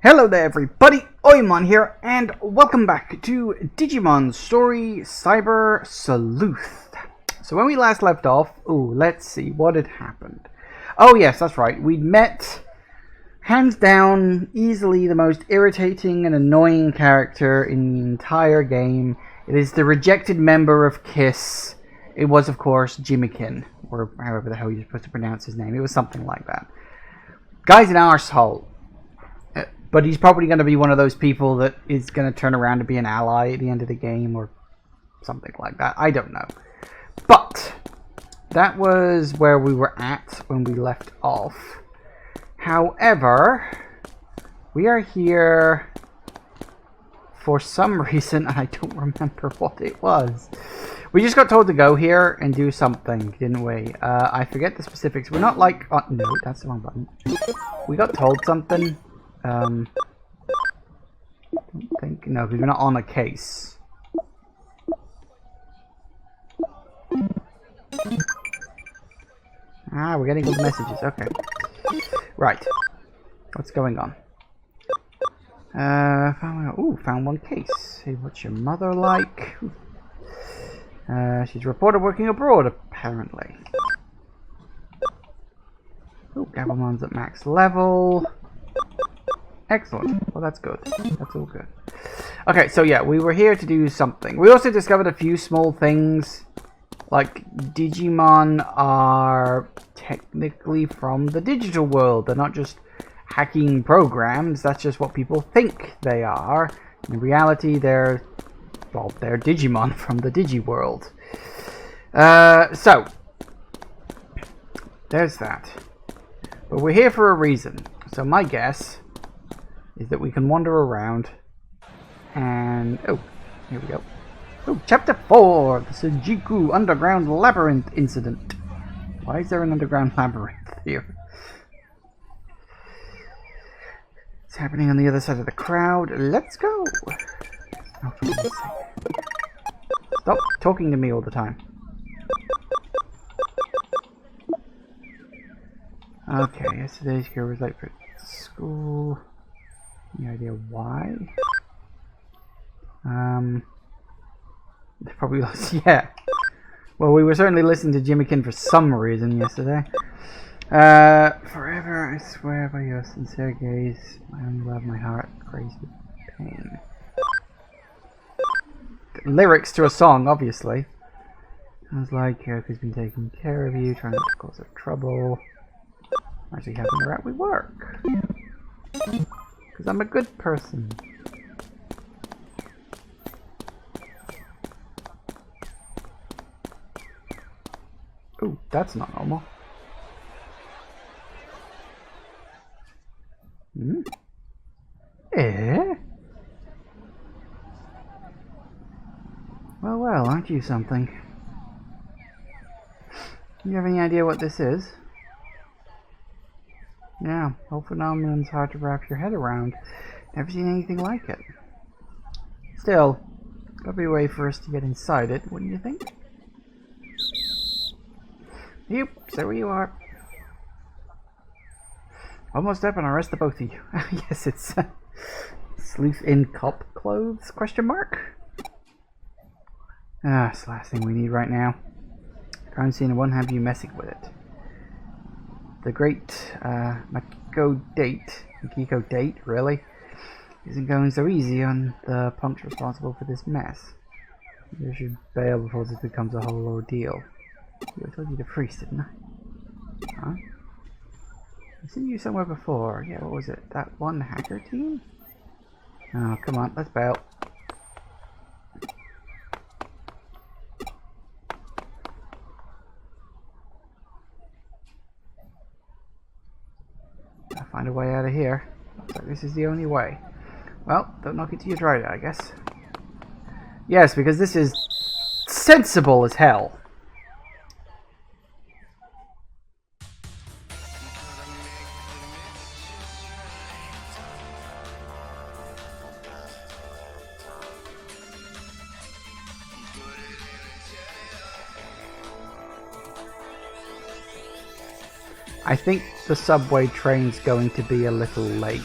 Hello there everybody, Oimon here, and welcome back to Digimon Story Cyber Sleuth. So when we last left off, let's see what had happened. Oh yes, that's right, we'd met, hands down, easily the most irritating and annoying character in the entire game. It is the rejected member of KISS. It was of course Jimikin, or however the hell you're supposed to pronounce his name. It was something like that. Guy's an arsehole. But he's probably going to be one of those people that is going to turn around to be an ally at the end of the game or something like that. I don't know. But that was where we were at when we left off. However, we are here for some reason, and I don't remember what it was. We just got told to go here and do something, didn't we? I forget the specifics. We're not like... no, that's the wrong button. We got told something. I don't think... No, because we're not on a case. Ah, we're getting all the messages. Okay. Right. What's going on? Found one case. Hey, what's your mother like? She's reported working abroad, apparently. Oh, Gabamon's at max level. Excellent. Well, that's good. That's all good. Okay, so yeah, we were here to do something. We also discovered a few small things. Like, Digimon are technically from the digital world. They're not just hacking programs. That's just what people think they are. In reality, they're Digimon from the Digi world. So, there's that. But we're here for a reason. So my guess is that we can wander around and... Oh, here we go. Oh, Chapter 4, the Sujiku Underground Labyrinth Incident. Why is there an underground labyrinth here? It's happening on the other side of the crowd. Let's go! Oh, for goodness sake. Stop talking to me all the time. Okay, yesterday's girl was late for school. Any idea why? Probably lost. Yeah. Well, we were certainly listening to Jimikin for some reason yesterday. Forever, I swear by your sincere gaze, my own love, my heart crazed with pain. Lyrics to a song, obviously. Sounds like Kiriku's been taking care of you, trying not to cause her trouble. Actually helping her out with work. Because I'm a good person. Ooh, that's not normal. Hmm? Eh? Well, aren't you something? You have any idea what this is? Yeah, whole phenomenon's hard to wrap your head around. Never seen anything like it. Still, gotta be a way for us to get inside it, wouldn't you think? Yep, so where you are. Almost up and I'll arrest the both of you. Yes, it's Sleuth in cop clothes, question mark? It's the last thing we need right now. Crime scene and won't have you messing with it. The great Makiko date, really, isn't going so easy on the punks responsible for this mess. You should bail before this becomes a whole ordeal. I told you to freeze, didn't I? Huh? I've seen you somewhere before. Yeah, what was it? That one hacker team? Oh, come on, let's bail. I'll find a way out of here. Looks like this is the only way. Well, don't knock it till you try it, I guess. Yes, because this is sensible as hell. I think the subway train's going to be a little late.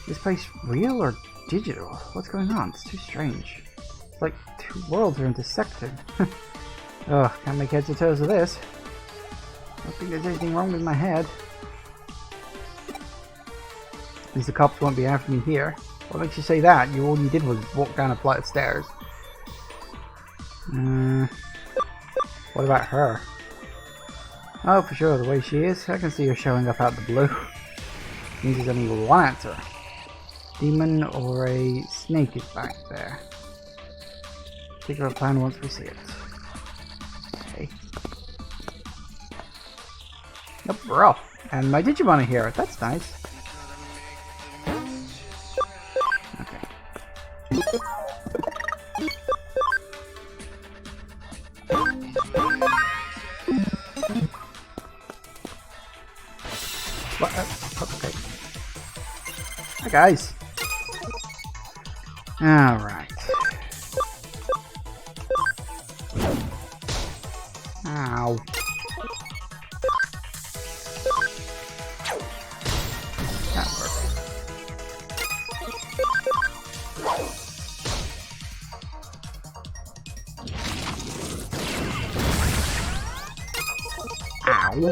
this place real or digital? What's going on? It's too strange. It's like two worlds are intersected. Ugh, can't make heads or tails of this. I don't think there's anything wrong with my head. At least the cops won't be after me here. What makes you say that? All you did was walk down a flight of stairs. What about her? Oh, for sure, the way she is. I can see her showing up out the blue. Means there's only one answer. Demon or a snake is back there. Figure out plan once we see it. Okay. Nope, we're off. And my Digimon are here. That's nice. Okay. What? Okay. Hi guys. Alright. Ow. That worked. Ow.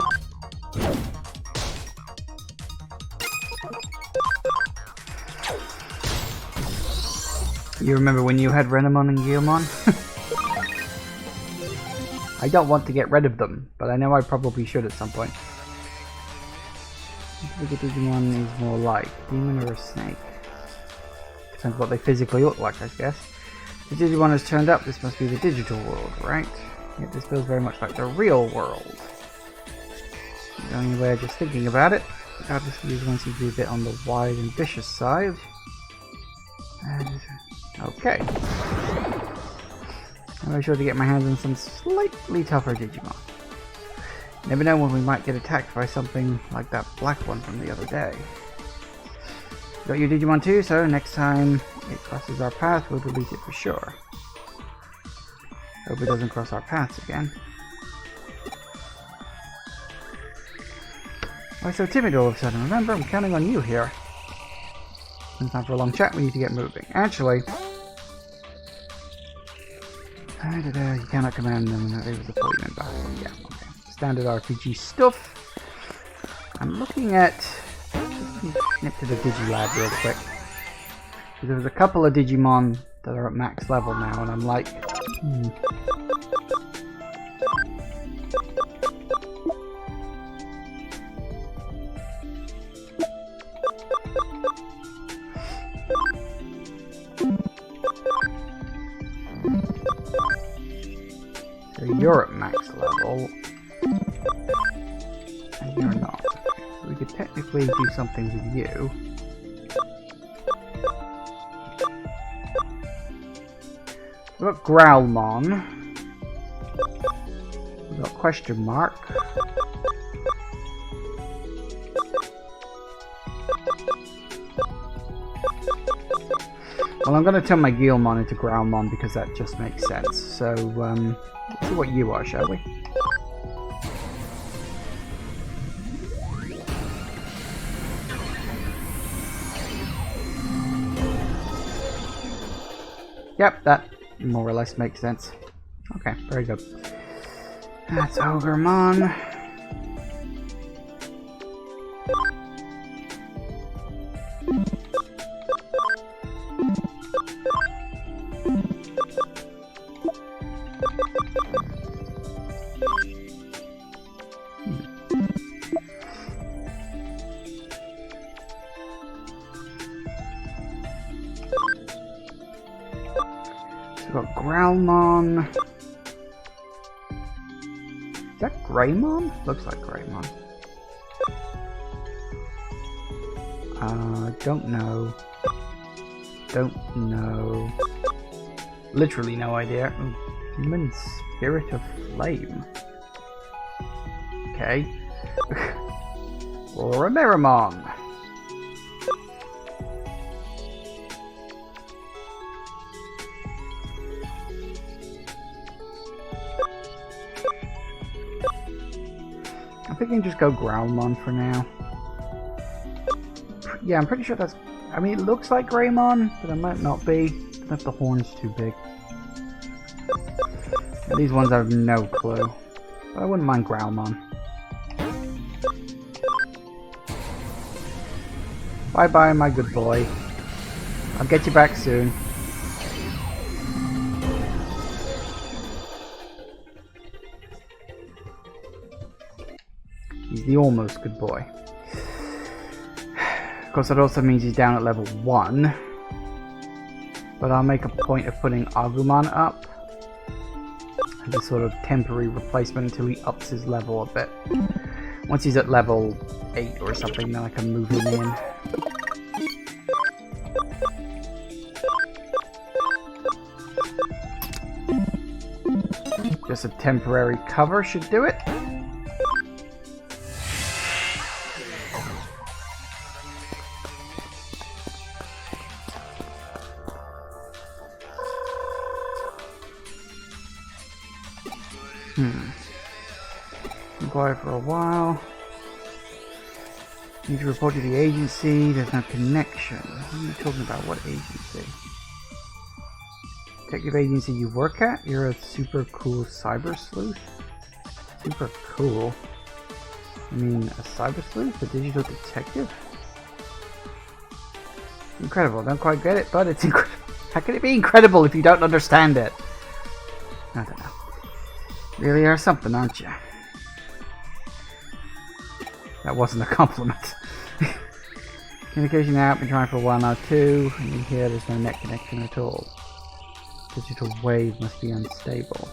You remember when you had Renamon and Guilmon? I don't want to get rid of them, but I know I probably should at some point. What do you think Digimon is more like? Demon or a snake? Depends what they physically look like, I guess. The Digimon has turned up. This must be the digital world, right? Yet this feels very much like the real world. The only way of just thinking about it. Obviously, these ones seem to be a bit on the wide and vicious side. Okay. I'll be sure to get my hands on some slightly tougher Digimon. Never know when we might get attacked by something like that black one from the other day. Got your Digimon too, so next time it crosses our path, we'll delete it for sure. Hope it doesn't cross our paths again. Why so timid all of a sudden? Remember, I'm counting on you here. It's time for a long chat, we need to get moving. Actually, you cannot command them. It was a fully battle. Yeah, okay. Standard RPG stuff. I'm looking at. Nip to the Digilab real quick. There's a couple of Digimon that are at max level now, and I'm like, So you're at max level, and you're not. So we could technically do something with you. We've got Growlmon. We've got Question Mark. Well, I'm going to turn my Guilmon into Growlmon because that just makes sense. So, let's see what you are, shall we? Yep, that more or less makes sense. Okay, very good. That's Ogremon. We've got Growlmon. Is that Greymon? Looks like Greymon. Don't know. Don't know. Literally no idea. Human Spirit of Flame. Okay. Or a Meramon. I think I can just go Growlmon for now. Yeah, I'm pretty sure that's I mean, it looks like Greymon, but it might not be. If the horn's too big. And these ones I have no clue. But I wouldn't mind Growlmon. Bye bye, my good boy. I'll get you back soon. He's the almost good boy. Of course, that also means he's down at level 1. But I'll make a point of putting Agumon up as a sort of temporary replacement until he ups his level a bit. Once he's at level 8 or something, then I can move him in. Just a temporary cover should do it. Been quiet for a while. Need to report to the agency. There's no connection. What are you talking about? What agency? Detective agency you work at? You're a super cool cyber sleuth? Super cool? I mean, a cyber sleuth? A digital detective? Incredible. Don't quite get it, but it's incredible. How can it be incredible if you don't understand it? I don't know. Really are something, aren't you? That wasn't a compliment. Communication out, been trying for a while now too. And you hear there's no net connection at all. Digital wave must be unstable.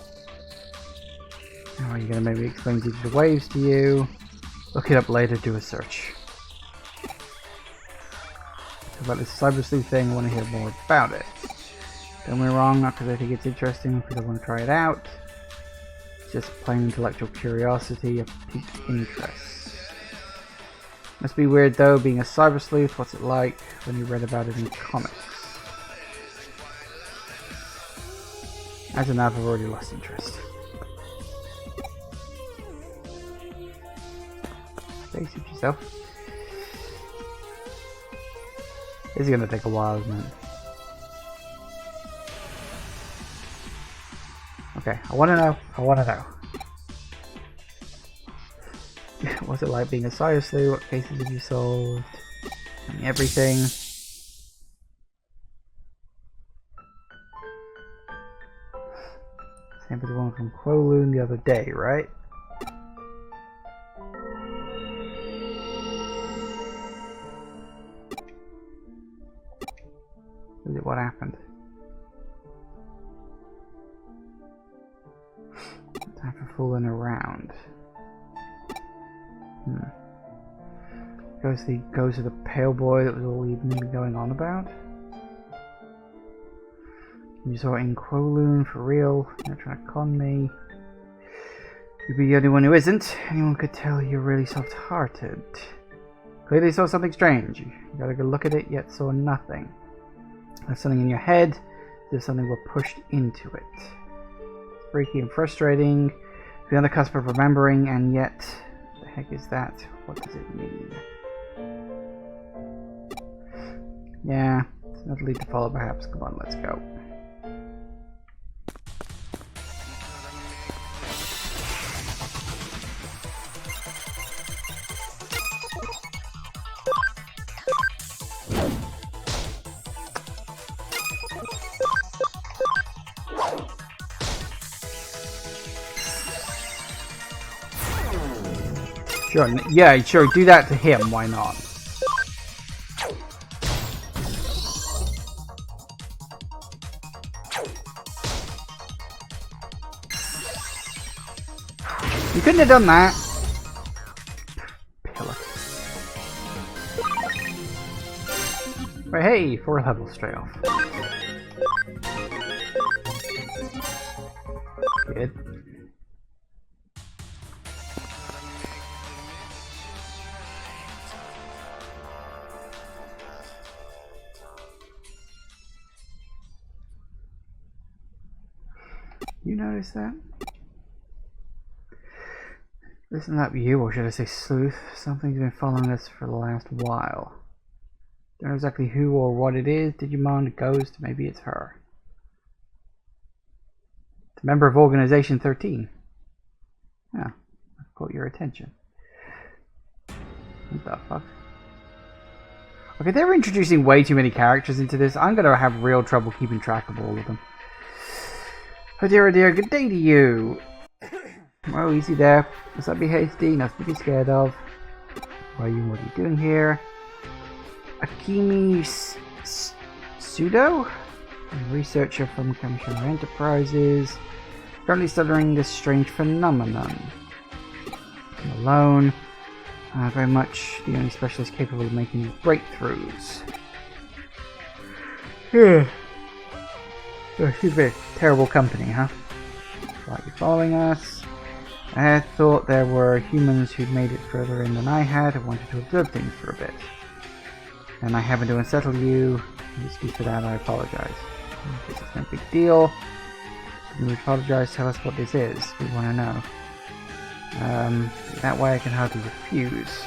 How are you going to maybe explain digital waves to you? Look it up later, do a search. About this cyber sleuth thing, I want to hear more about it. Don't get me wrong, not because I think it's interesting, because I want to try it out. It's just plain intellectual curiosity, a piqued interest. Must be weird though, being a cyber sleuth. What's it like when you read about it in comics? As enough, I've already lost interest. Stay suit yourself. This is gonna take a while, isn't it? Okay, I wanna know. I wanna know. What's it like being a cyber sleuth? What cases have you solved? And everything. Same as the one from Kowloon the other day, right? Is it what happened? Time for fooling around. Goes to the pale boy that was all you've been going on about. You saw it in Kowloon for real. You're trying to con me. You'd be the only one who isn't. Anyone could tell you're really soft-hearted. Clearly saw something strange. You got a good look at it, yet saw nothing. There's something in your head. There's something were pushed into it. It's freaky and frustrating. Be on the cusp of remembering, and yet, what the heck is that? What does it mean? Yeah, it's not a lead to follow perhaps. Come on, let's go. Sure, yeah, sure, do that to him, why not? You couldn't have done that. Pillow. Right, hey, 4 levels straight off. Good. You notice that? Isn't that you, or should I say Sleuth? Something's been following us for the last while. Don't know exactly who or what it is. Digimon, Ghost, maybe it's her. It's a member of Organization 13. Yeah, I've caught your attention. What the fuck? Okay, they're introducing way too many characters into this. I'm gonna have real trouble keeping track of all of them. Oh dear, good day to you. Oh, easy there. Must not be hasty, nothing to be scared of. Why are you, what are you doing here? Akimi Pseudo? A researcher from Kamishima Enterprises. Currently studying this strange phenomenon. I'm alone. Very much the only specialist capable of making breakthroughs. Excuse me, terrible company, huh? Why are you following us? I thought there were humans who'd made it further in than I had. I wanted to observe things for a bit. And I happened to unsettle you. Excuse for that, I apologize. This is no big deal. You apologize, tell us what this is. We want to know. That way I can hardly refuse.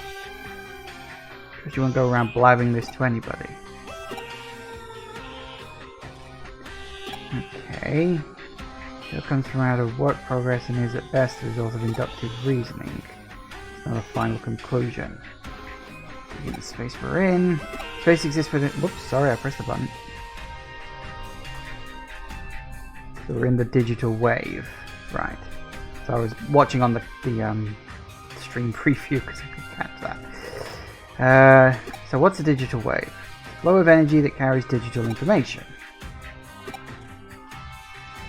But you won't go around blabbing this to anybody. Okay. It comes from out of work progress and is at best the result of inductive reasoning. It's not a final conclusion. In the space we're in. Space exists within. Whoops, sorry, I pressed the button. So we're in the digital wave. Right. So I was watching on the stream preview because I could catch that. So what's a digital wave? Flow of energy that carries digital information.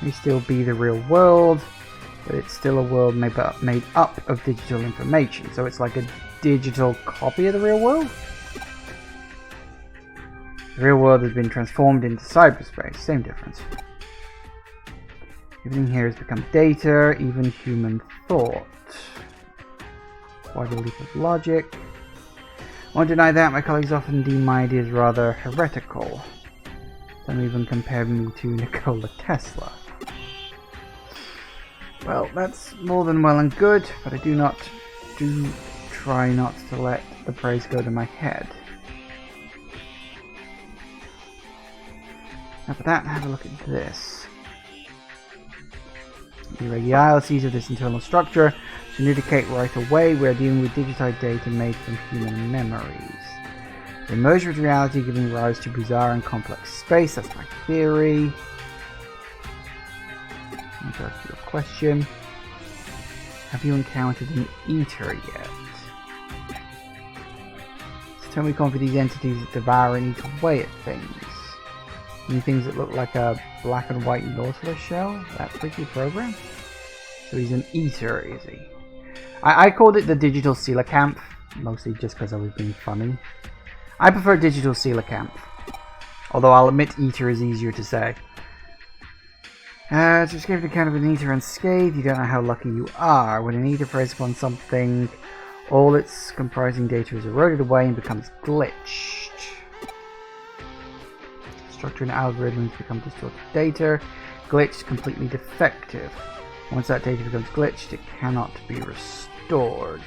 May still be the real world, but it's still a world made up of digital information. So it's like a digital copy of the real world? The real world has been transformed into cyberspace. Same difference. Everything here has become data, even human thought. Quite a leap of logic. Won't deny that, my colleagues often deem my ideas rather heretical. Some even compare me to Nikola Tesla. Well, that's more than well and good, but I do try not to let the praise go to my head. Now for that, have a look at this. The irregularities of this internal structure should indicate right away we are dealing with digitized data made from human memories. They merge with reality, giving rise to bizarre and complex space. That's my theory. I'll go to your question. Have you encountered an eater yet? So tell me for these entities that devour and eat away at things. Any things that look like a black and white Nautilus shell? That freaky program? So he's an eater, is he? I called it the digital coelacanth, mostly just because I was being funny. I prefer digital coelacanth, although I'll admit eater is easier to say. To escape the account of an eater unscathed, you don't know how lucky you are. When an eater preys upon something, all its comprising data is eroded away and becomes glitched. Structure and algorithms become distorted data. Glitched, completely defective. Once that data becomes glitched, it cannot be restored.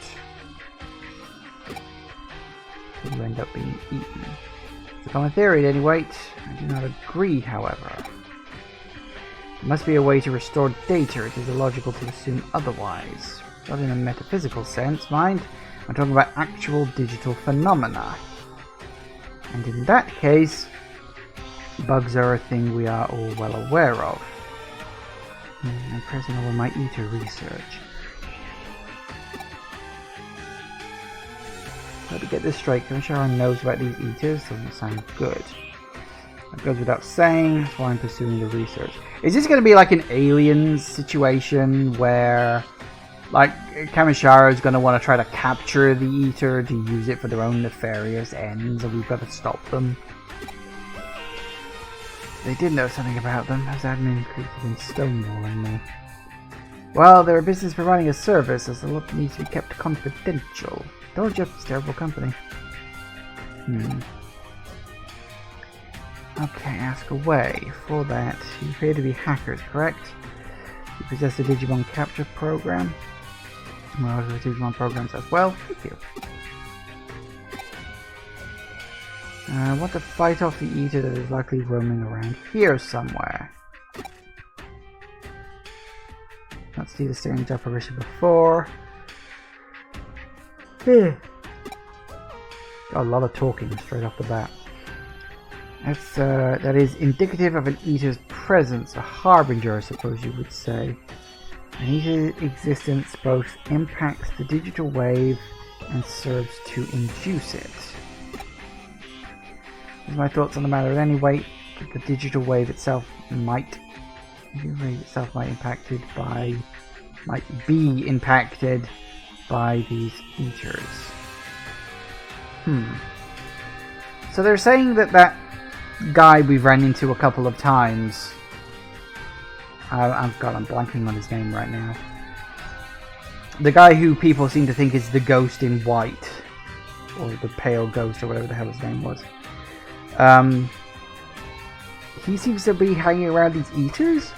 So you end up being eaten. It's a common theory at any rate. I do not agree, however. There must be a way to restore data. It is illogical to assume otherwise. Not in a metaphysical sense, mind. I'm talking about actual digital phenomena. And in that case, bugs are a thing we are all well aware of. I'm pressing over my eater research. Let me get this straight. Kamishara knows about these eaters. Doesn't sound good. That goes without saying. That's why I'm pursuing the research. Is this going to be like an Aliens situation where, like, Kamishara is going to want to try to capture the eater to use it for their own nefarious ends, and we've got to stop them? They did know something about them, as admin created in stonewalling me. Well, they're a business providing a service, as the lot needs to be kept confidential. Don't judge this terrible company. Okay, ask away. For that, you appear to be hackers, correct? You possess a Digimon capture program. Well, the Digimon programs as well. Thank you. I want to fight off the eater that is likely roaming around here somewhere. Let's see the strange apparition before. Got a lot of talking straight off the bat. That is indicative of an eater's presence, a harbinger, I suppose you would say. An eater's existence both impacts the digital wave and serves to induce it. Here's my thoughts on the matter. At any rate, the digital wave itself might be impacted by, these eaters. So they're saying that guy we've ran into a couple of times. I'm blanking on his name right now. The guy who people seem to think is the ghost in white, or the pale ghost, or whatever the hell his name was. He seems to be hanging around these eaters.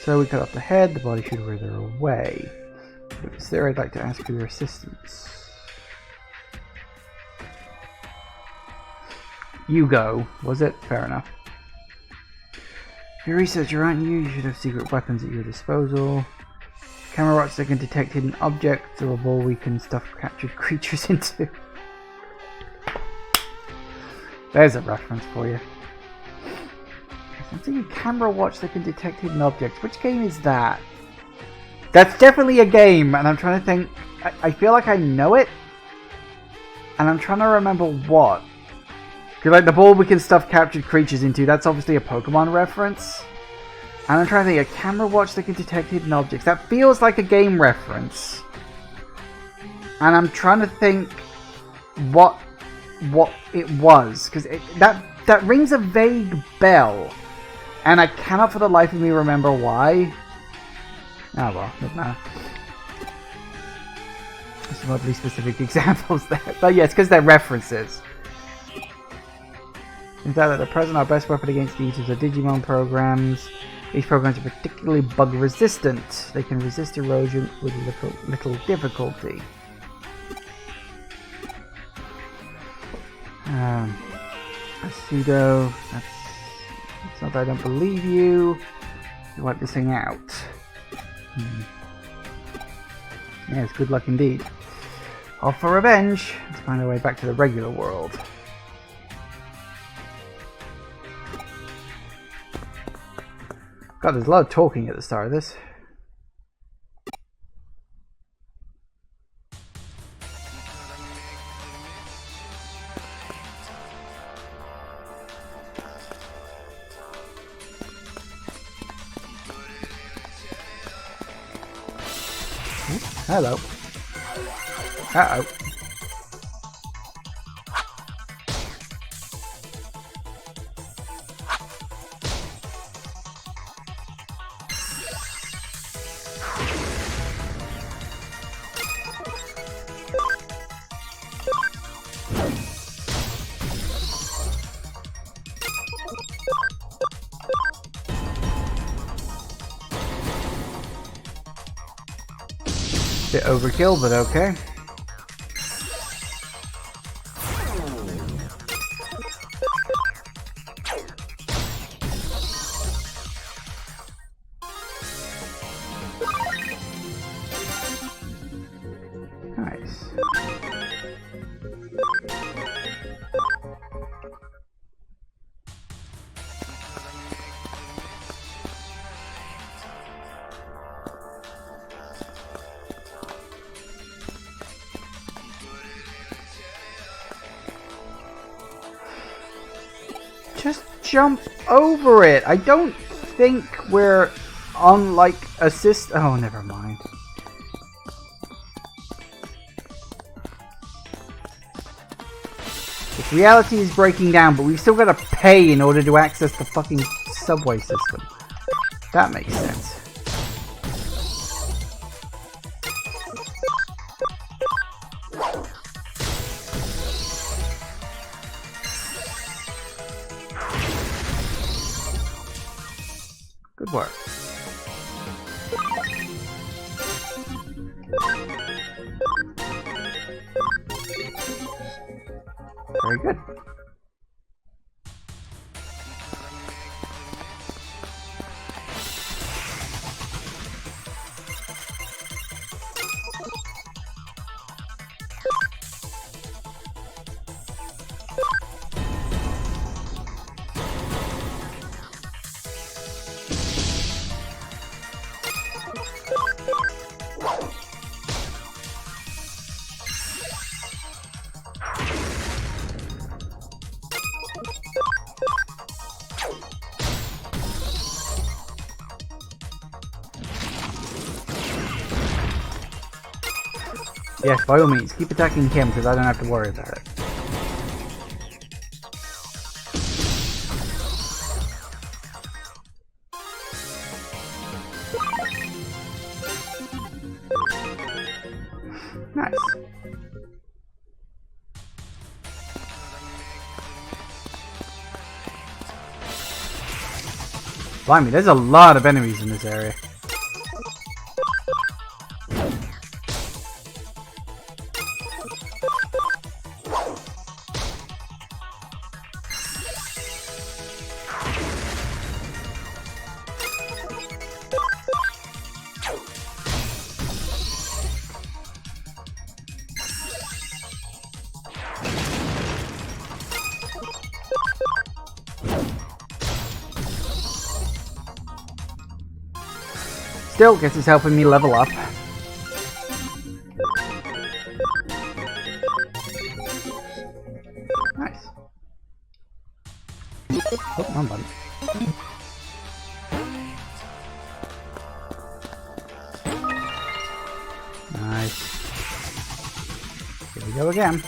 So we cut off the head, the body should wither away. If it's there, I'd like to ask for your assistance. You go, was it? Fair enough. You're a researcher, aren't you? You should have secret weapons at your disposal. Camera rods that can detect hidden objects, or a ball we can stuff captured creatures into. There's a reference for you. I'm thinking camera watch that can detect hidden objects. Which game is that? That's definitely a game, and I'm trying to think. I feel like I know it, and I'm trying to remember what. Because like the ball we can stuff captured creatures into, that's obviously a Pokemon reference. And I'm trying to think, a camera watch that can detect hidden objects. That feels like a game reference. And I'm trying to think what it was. Because that rings a vague bell. And I cannot for the life of me remember why. Oh well, doesn't matter. There's some oddly specific examples there. But yes, because they're references. In fact, at the present, our best weapon against the eaters are Digimon programs. These programs are particularly bug resistant. They can resist erosion with little difficulty. A pseudo. It's not that I don't believe you. You wipe this thing out. Yes, good luck indeed. Off for revenge. Let's find our way back to the regular world. God, there's a lot of talking at the start of this. Hello. Uh-oh. Bit overkill, but okay. Nice. Just jump over it. I don't think we're on like assist. Oh, never mind. If reality is breaking down, but we've still got to pay in order to access the fucking subway system. That makes sense. Good work. Very good. Yes, by all means, keep attacking him because I don't have to worry about it. Nice. Blimey, there's a lot of enemies in this area. Still, guess it's helping me level up. Nice. Oh, wrong button. Nice. Here we go again.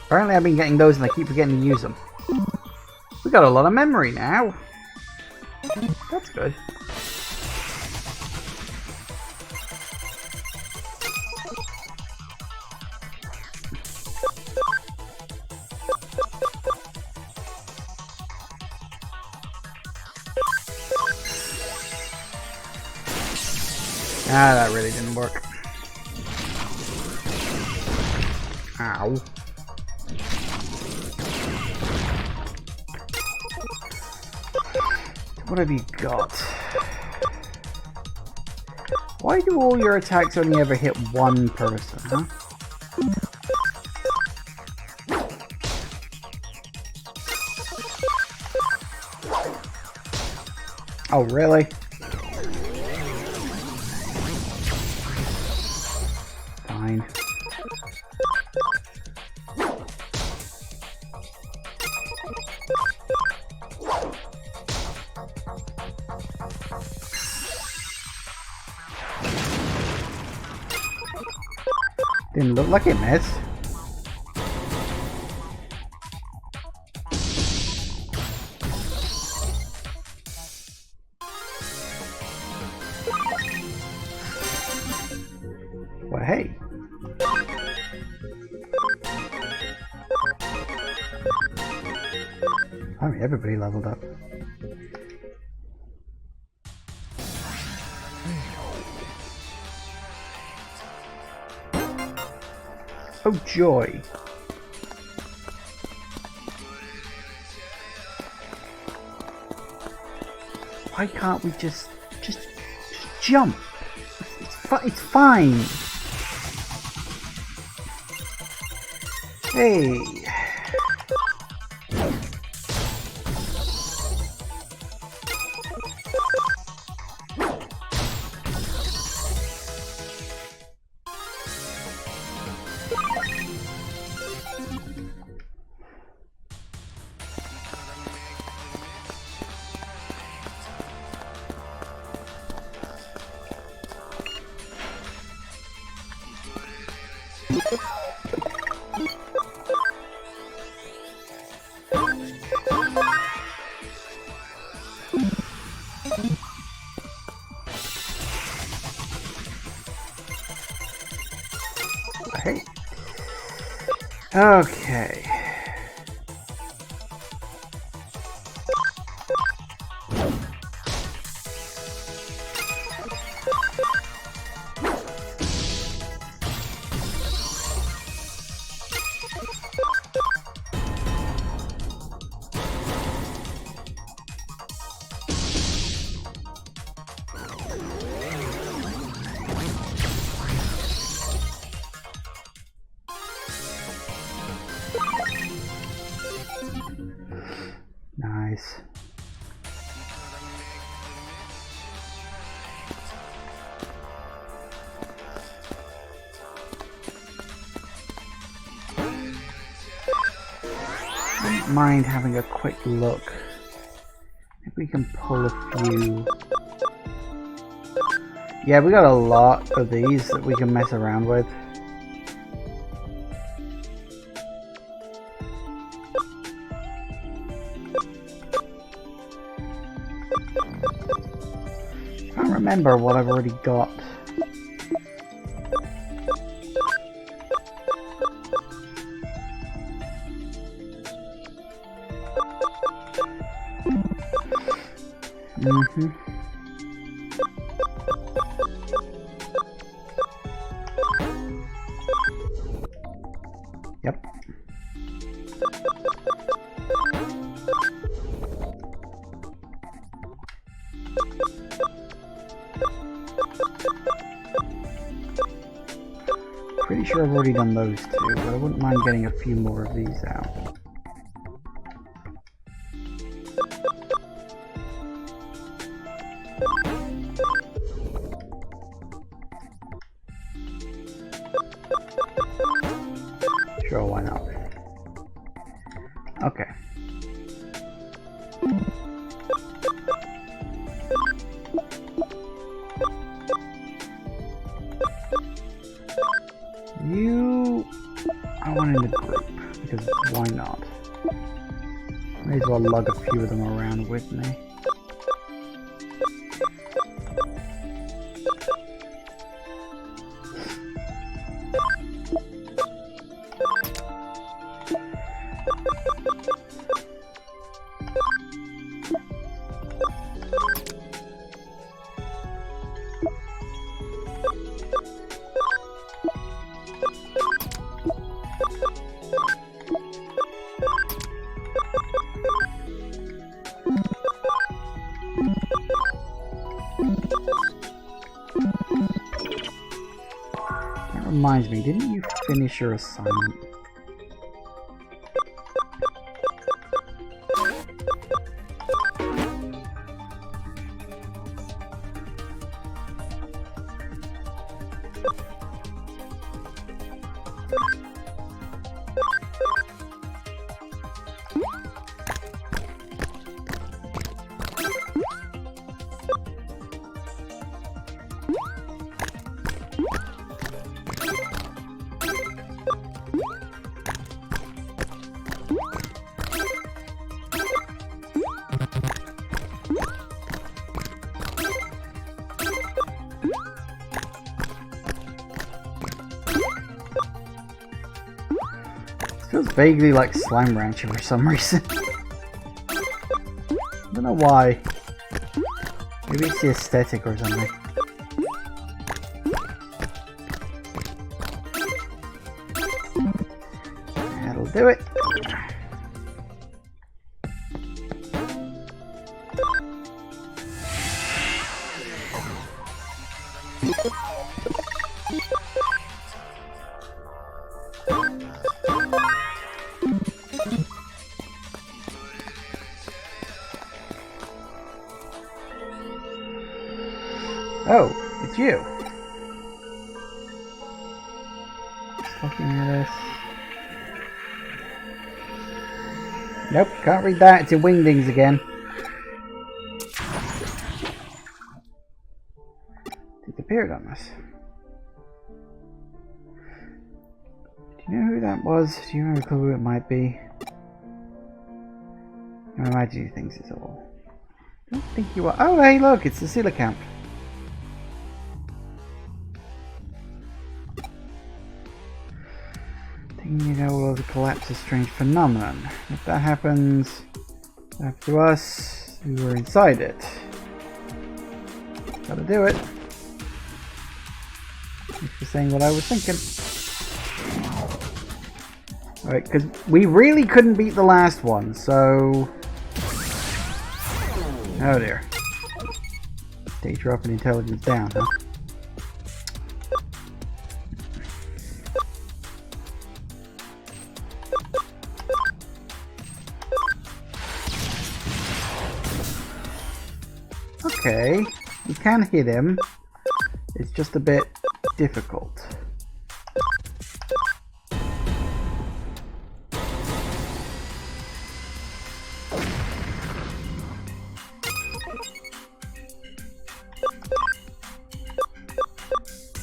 Apparently I've been getting those and I keep forgetting to use them. We got a lot of memory now. That's good. Ah, that really didn't work. Ow. What have you got? Why do all your attacks only ever hit one person, huh? Oh, really? Fine. Didn't look like it missed. Well, hey. I mean, everybody leveled up. Oh joy. Why can't we just jump? It's fine. Hey. Hey. Okay. Nice. I don't mind having a quick look. If we can pull a few. Yeah, we got a lot of these that we can mess around with. I can't remember what I've already got. Yep. Pretty sure I've already done those two, but I wouldn't mind getting a few more of these out. Sure, why not? Okay. I want in the group, because why not? May as well lug a few of them around with me. That reminds me, didn't you finish your assignment? Feels vaguely like Slime Rancher for some reason. I don't know why. Maybe it's the aesthetic or something. That'll do it. Oh, it's you. Just looking at this. Nope, can't read that. It's in Wingdings again. Disappeared on us. Do you know who that was? Do you have a clue who it might be? I imagine he thinks it's all. I don't think you are. Oh, hey, look, it's the Sealer Camp. Thinking you know all the collapse is a strange phenomenon. If that happens, after to us, we were inside it. Gotta do it. Thanks for saying what I was thinking. Alright, because we really couldn't beat the last one, so... Oh dear. Stage drop and intelligence down, huh? Okay, you can hit him. It's just a bit difficult.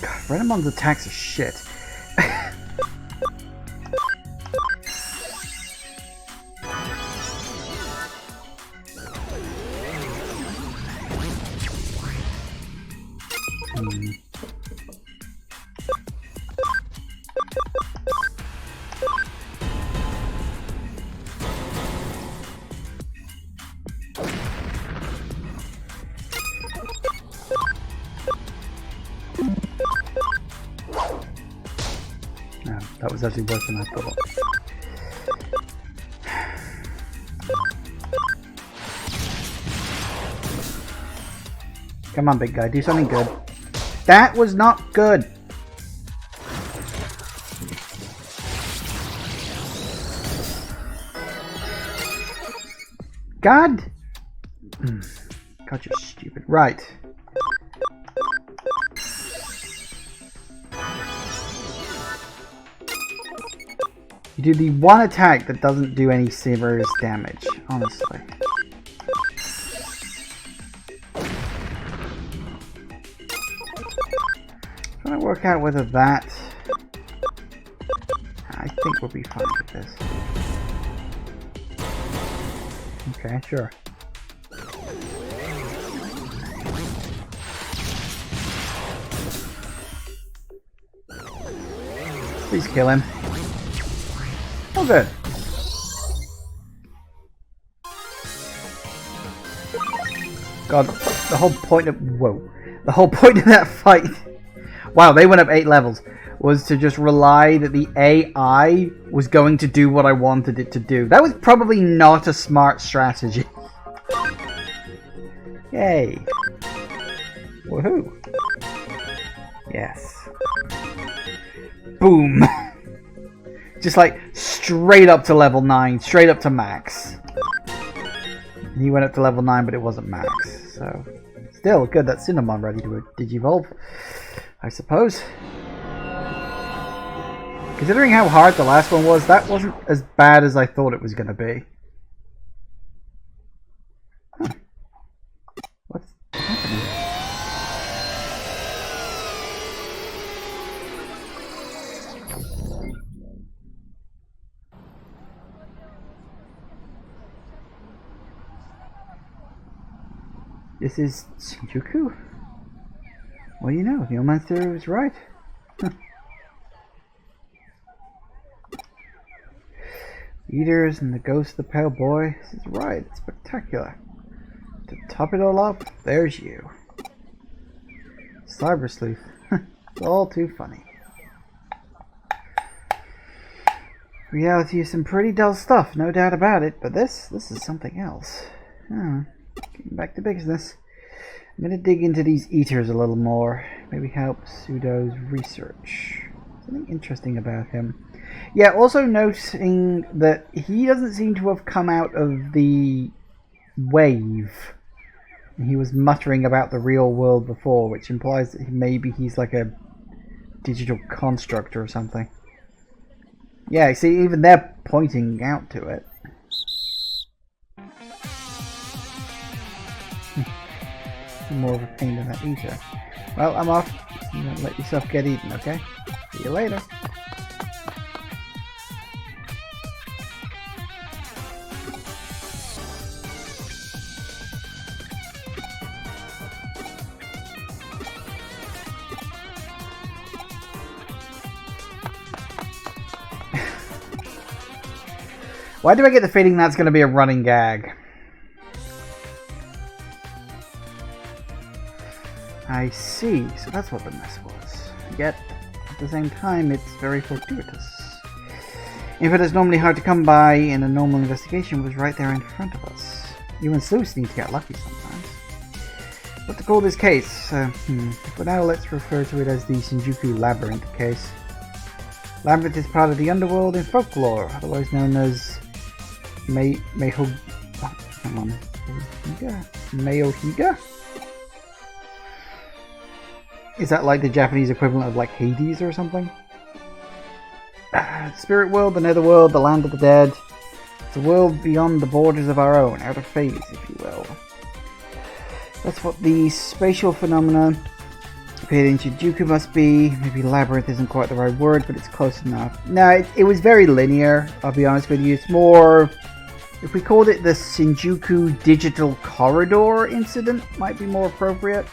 God, Renamon's attacks are shit. No, that was actually worse than I thought. Come on, big guy, do something good. That was not good. God! God, you're stupid. Right. You do the one attack that doesn't do any serious damage, honestly. Trying to work out whether that... I think we'll be fine with this. Okay, sure. Please kill him. Oh, good. God, the whole point of... Whoa. The whole point of that fight... Wow, they went up 8 levels. Was to just rely that the AI was going to do what I wanted it to do. That was probably not a smart strategy. Yay. Woohoo. Yes. Boom. Just like straight up to level 9, straight up to max. He went up to level 9, but it wasn't max. So, still good that Cinnamon ready to digivolve, I suppose. Considering how hard the last one was, that wasn't as bad as I thought it was going to be. Huh. What's happening? This is Shinjuku? Well, you know, the old man's theory was right. Eaters and the ghost of the pale boy. This is right, it's spectacular. To top it all up, there's you. Cyber Sleuth. It's all too funny. Reality is some pretty dull stuff, no doubt about it, but this is something else. Getting back to business. I'm gonna dig into these eaters a little more. Maybe help Pseudo's research. Something interesting about him. Yeah, also noting that he doesn't seem to have come out of the wave. And he was muttering about the real world before, which implies that maybe he's like a digital construct or something. Yeah, see, even they're pointing out to it. More of a pain than that eater. Well, I'm off. You don't let yourself get eaten, okay? See you later. Why do I get the feeling that's going to be a running gag? I see, so that's what the mess was. Yet, at the same time, it's very fortuitous. If it is normally hard to come by in a normal investigation, it was right there in front of us. You and Sleuth need to get lucky sometimes. What to call this case? For now, let's refer to it as the Shinjuku Labyrinth case. Labyrinth is part of the underworld in folklore, otherwise known as Meiohiga? Is that like the Japanese equivalent of like Hades or something? Spirit world, the netherworld, the land of the dead. It's a world beyond the borders of our own, out of phase, if you will. That's what the spatial phenomena appeared in Shinjuku must be. Maybe labyrinth isn't quite the right word, but it's close enough. No, it was very linear, I'll be honest with you. It's more... If we called it the Shinjuku Digital Corridor incident, might be more appropriate.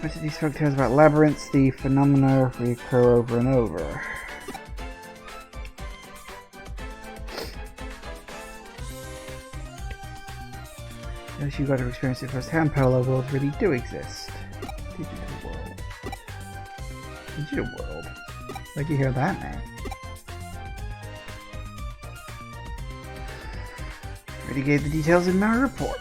Most of these folktales about labyrinths, the phenomena reoccur over and over. Unless you got to experience it firsthand, parallel worlds really do exist. Digital world. Digital world? Where'd you hear that name? Already gave the details in my report.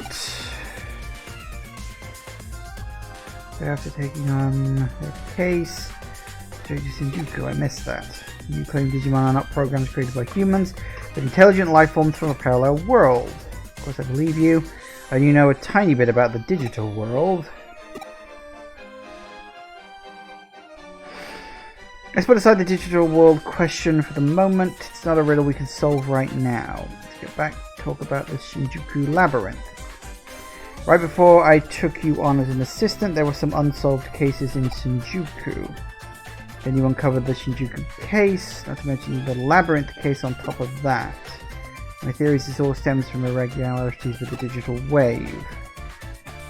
After taking on their case, Joji Shinjuku, I missed that. You claim Digimon are not programs created by humans, but intelligent life forms from a parallel world. Of course I believe you, and you know a tiny bit about the digital world. Let's put aside the digital world question for the moment. It's not a riddle we can solve right now. Let's get back to talk about the Shinjuku Labyrinth. Right before I took you on as an assistant, there were some unsolved cases in Shinjuku. Then you uncovered the Shinjuku case, not to mention the Labyrinth case on top of that. My theory is this all stems from irregularities with the digital wave.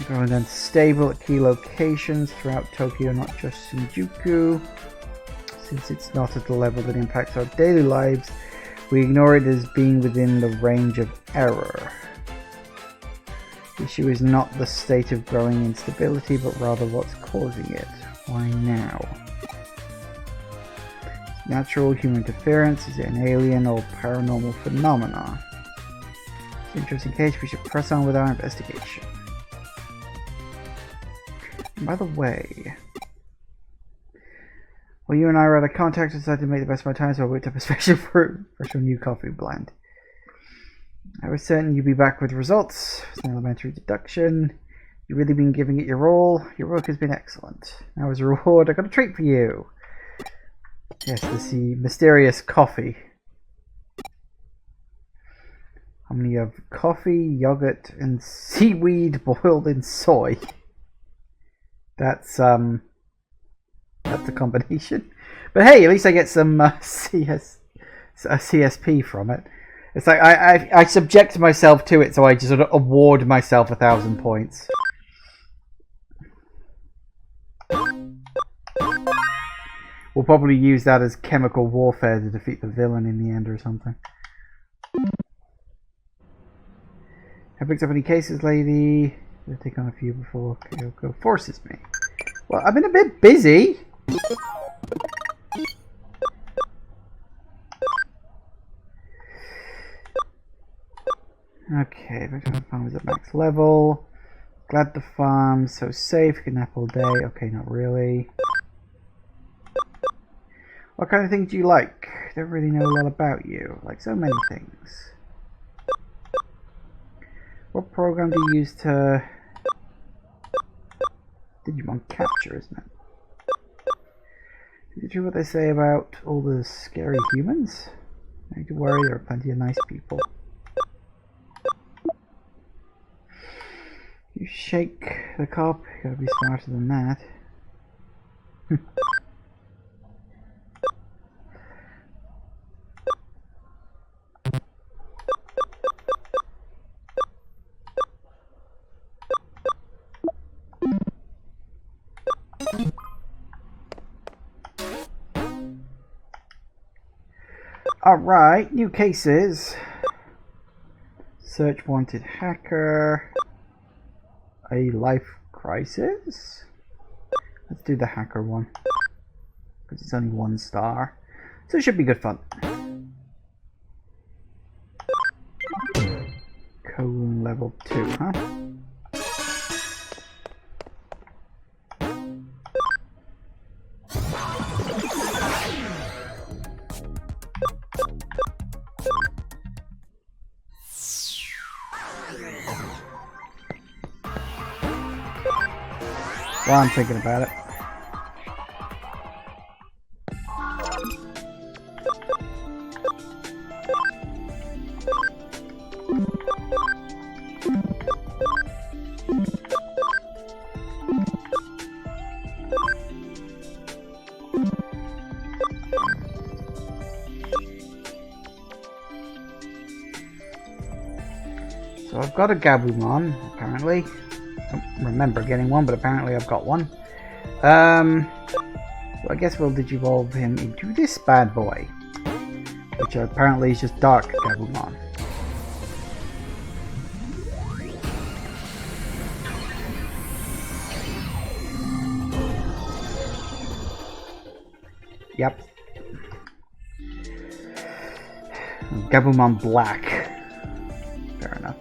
Growing unstable at key locations throughout Tokyo, not just Shinjuku. Since it's not at the level that impacts our daily lives, we ignore it as being within the range of error. The issue is not the state of growing instability, but rather what's causing it. Why now? Natural human interference? Is it an alien or paranormal phenomena? It's an interesting case. We should press on with our investigation. And by the way, well, you and I were out of contact and decided to make the best of my time, so I whipped up a special new coffee blend. I was certain you'd be back with results. It's an elementary deduction. You've really been giving it your all. Your work has been excellent. Now as a reward, I got a treat for you. Yes, this mysterious coffee. How many of coffee, yogurt, and seaweed boiled in soy? That's a combination. But hey, at least I get some CSP from it. It's like I subject myself to it, so I just sort of award myself 1,000 points. We'll probably use that as chemical warfare to defeat the villain in the end or something. Have picked up any cases, lady? I'll take on a few before Kyoko forces me. Well, I've been a bit busy. Okay, the farm is at max level. Glad the farm's so safe. Can nap all day. Okay, not really. What kind of things do you like? I don't really know a lot about you. Like so many things. What program do you use to... Digimon capture, isn't it? Is it true what they say about all the scary humans? No need to worry, there are plenty of nice people. You shake the cup, you gotta be smarter than that. Alright, new cases. Search wanted hacker. A life crisis? Let's do the hacker one. Because it's only 1 star. So it should be good fun. Cone level 2, huh? While I'm thinking about it. So I've got a Gabumon, apparently. I don't remember getting one, but apparently I've got one. So I guess we'll digivolve him into this bad boy, which apparently is just Dark Gabumon. Yep. Gabumon Black. Fair enough.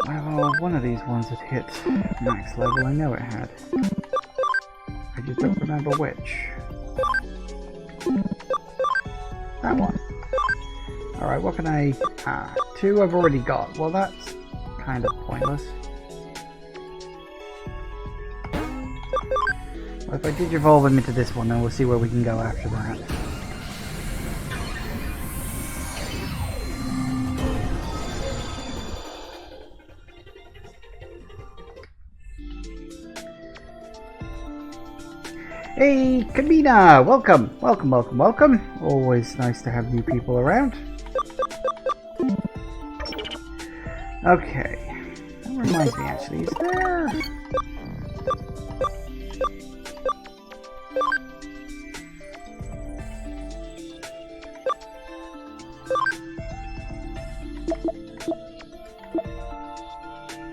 Well, one of these ones had hit max level, I know it had. I just don't remember which. That one. Alright, what can I... Ah, 2 I've already got. Well, that's kind of pointless. Well, if I digivolve him into this one, then we'll see where we can go after that. Hey, Kamina! Welcome! Welcome, welcome, welcome! Always nice to have new people around. Okay. That reminds me, actually, is there...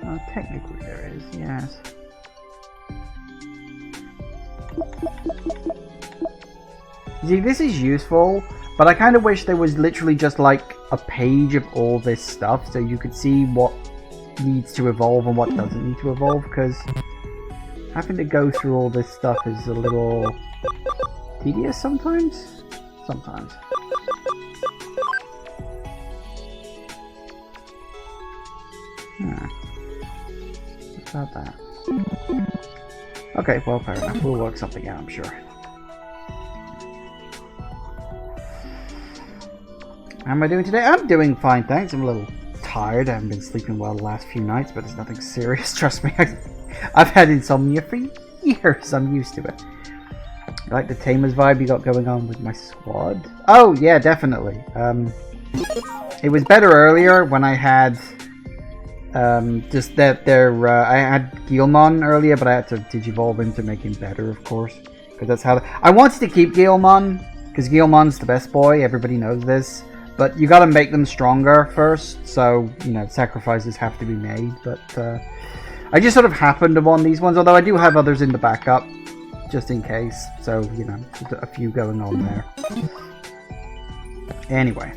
Oh, technically there is, yes. See, this is useful, but I kind of wish there was literally just like a page of all this stuff so you could see what needs to evolve and what doesn't need to evolve, because having to go through all this stuff is a little tedious sometimes. Sometimes. What about that? Okay, well, fair enough. We'll work something out, I'm sure. How am I doing today? I'm doing fine, thanks. I'm a little tired. I haven't been sleeping well the last few nights, but it's nothing serious, trust me. I've had insomnia for years. I'm used to it. I like the Tamers vibe you got going on with my squad. Oh, yeah, definitely. It was better earlier when I had... just that I had Guilmon earlier, but I had to digivolve him to make him better, of course. Because that's how... I wanted to keep Guilmon, because Guilmon's the best boy, everybody knows this. But you gotta make them stronger first, so, you know, sacrifices have to be made. But I just sort of happened upon these ones, although I do have others in the backup, just in case. So, you know, just a few going on there. Anyway.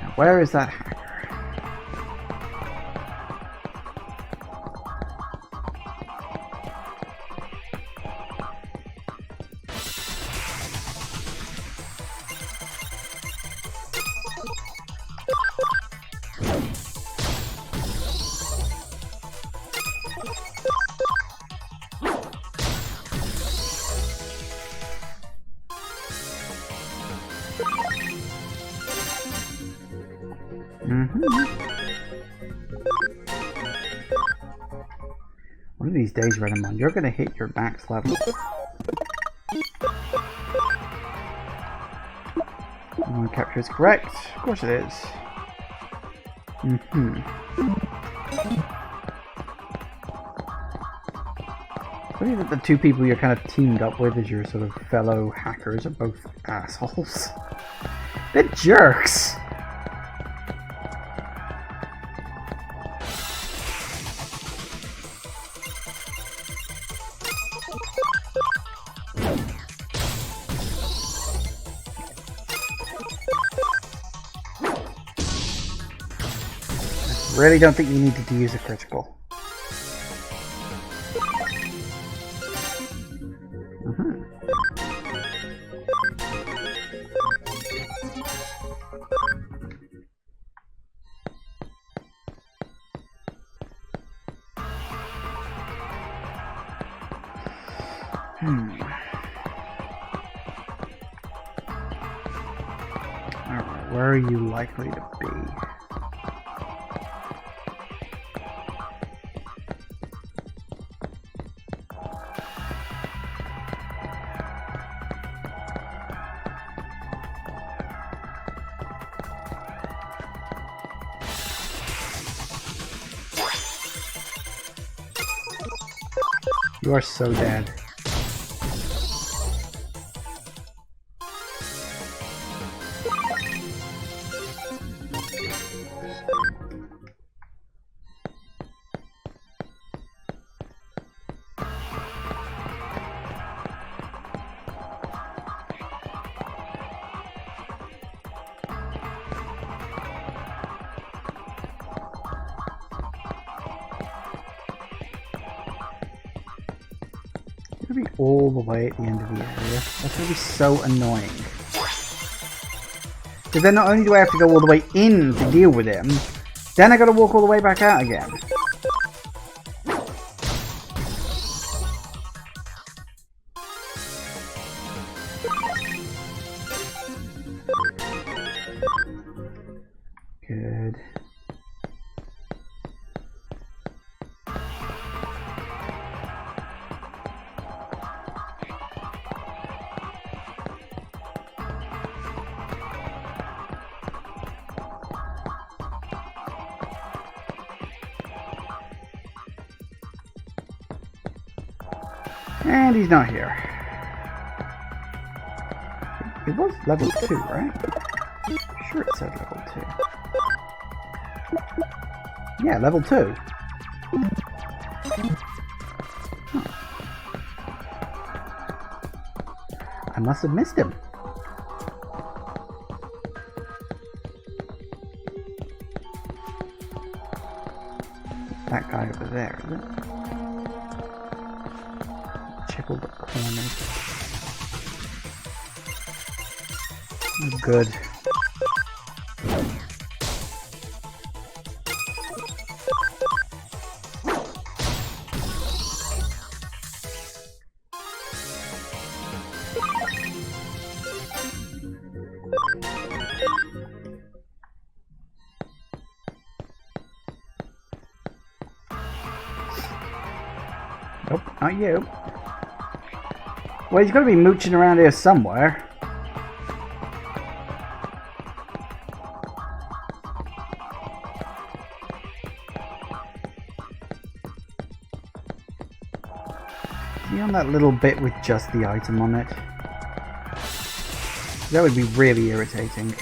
Now, where is that hacker? One of these days, Redmond, you're going to hit your max level. One capture is correct. Of course it is. Funny that the two people you're kind of teamed up with as your sort of fellow hackers are both assholes. They're jerks! Really don't think you needed to use a critical. Alright, where are you likely to be? You are so dead. Be all the way at the end of the area. That's going to be so annoying. Because then not only do I have to go all the way in to deal with him, then I got to walk all the way back out again. Good. And he's not here. It was level 2, right? Sure it said level 2. Yeah, level 2. Huh. I must have missed him. That guy over there, is it? Check all the corners. Oh, good. Nope, not you. Well, he's got to be mooching around here somewhere. be on that little bit with just the item on it. That would be really irritating.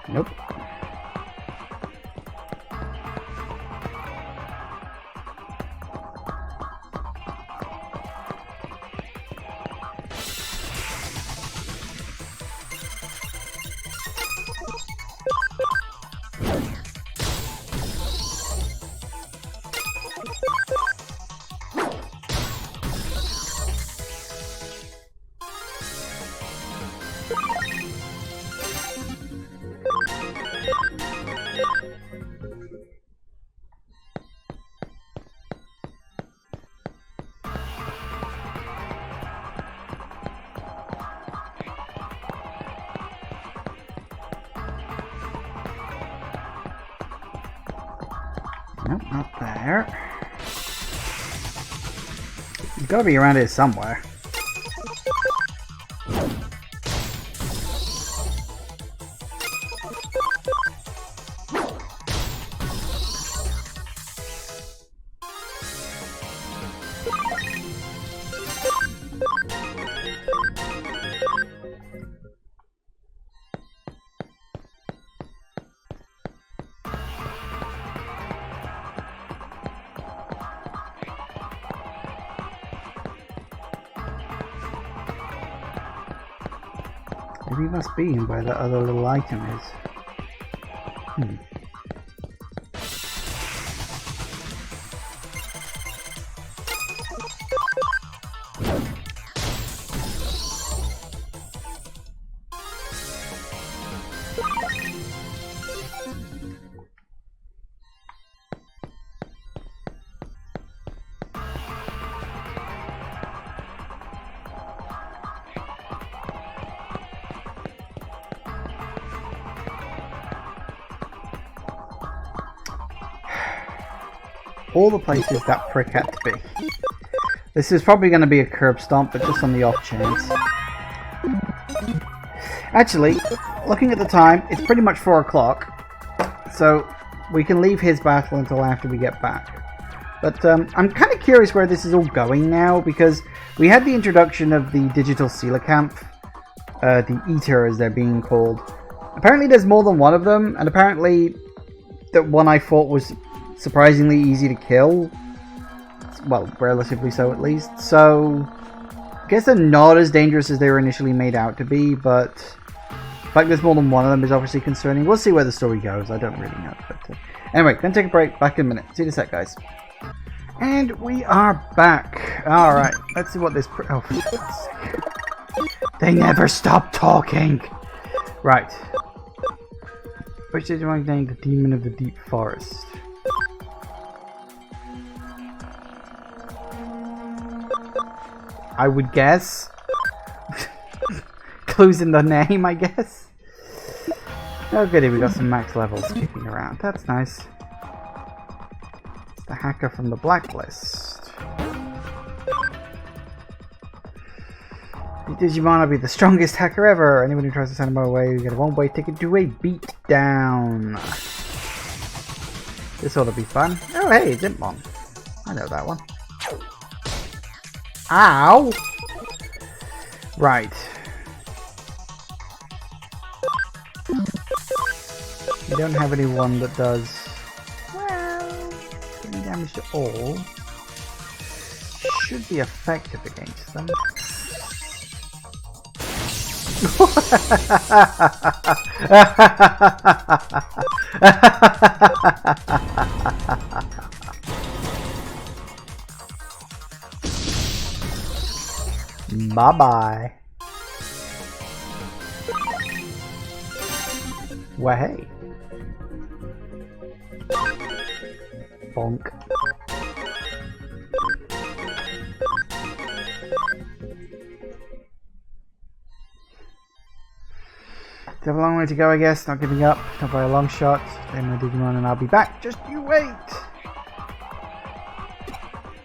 Nope. Nope, not there. It's gotta be around here somewhere. Maybe it must be where that other little item is. All the places that prick had to be. This is probably going to be a curb stomp, but just on the off chance. Actually, looking at the time, it's pretty much 4 o'clock, so we can leave his battle until after we get back. But I'm kind of curious where this is all going now, because we had the introduction of the digital coelacanth, the Eater as they're being called. Apparently there's more than one of them, and apparently the one I fought was surprisingly easy to kill. Well, relatively so at least. So, I guess they're not as dangerous as they were initially made out to be, but the fact there's more than one of them is obviously concerning. We'll see where the story goes, I don't really know. But anyway, gonna take a break, back in a minute. See you in a sec, guys. And we are back. Alright, let's see what this... oh, for God's sake. They never stop talking! Right. Which Digimon named the Demon of the Deep Forest? I would guess. Clues in the name, I guess. Oh goody, we got some max levels kicking around. That's nice. It's the hacker from the blacklist. Digimon will be the strongest hacker ever. Anyone who tries to send him away will get a one-way ticket to a beatdown. This ought to be fun. Oh hey, Digimon. I know that one. Ow! Right. We don't have anyone that does, well, any damage to all. Should be effective against them. Bye-bye. Well, hey. Bonk. Have a long way to go, I guess. Not giving up. Not by a long shot. Stay my Digimon and I'll be back. Just you wait.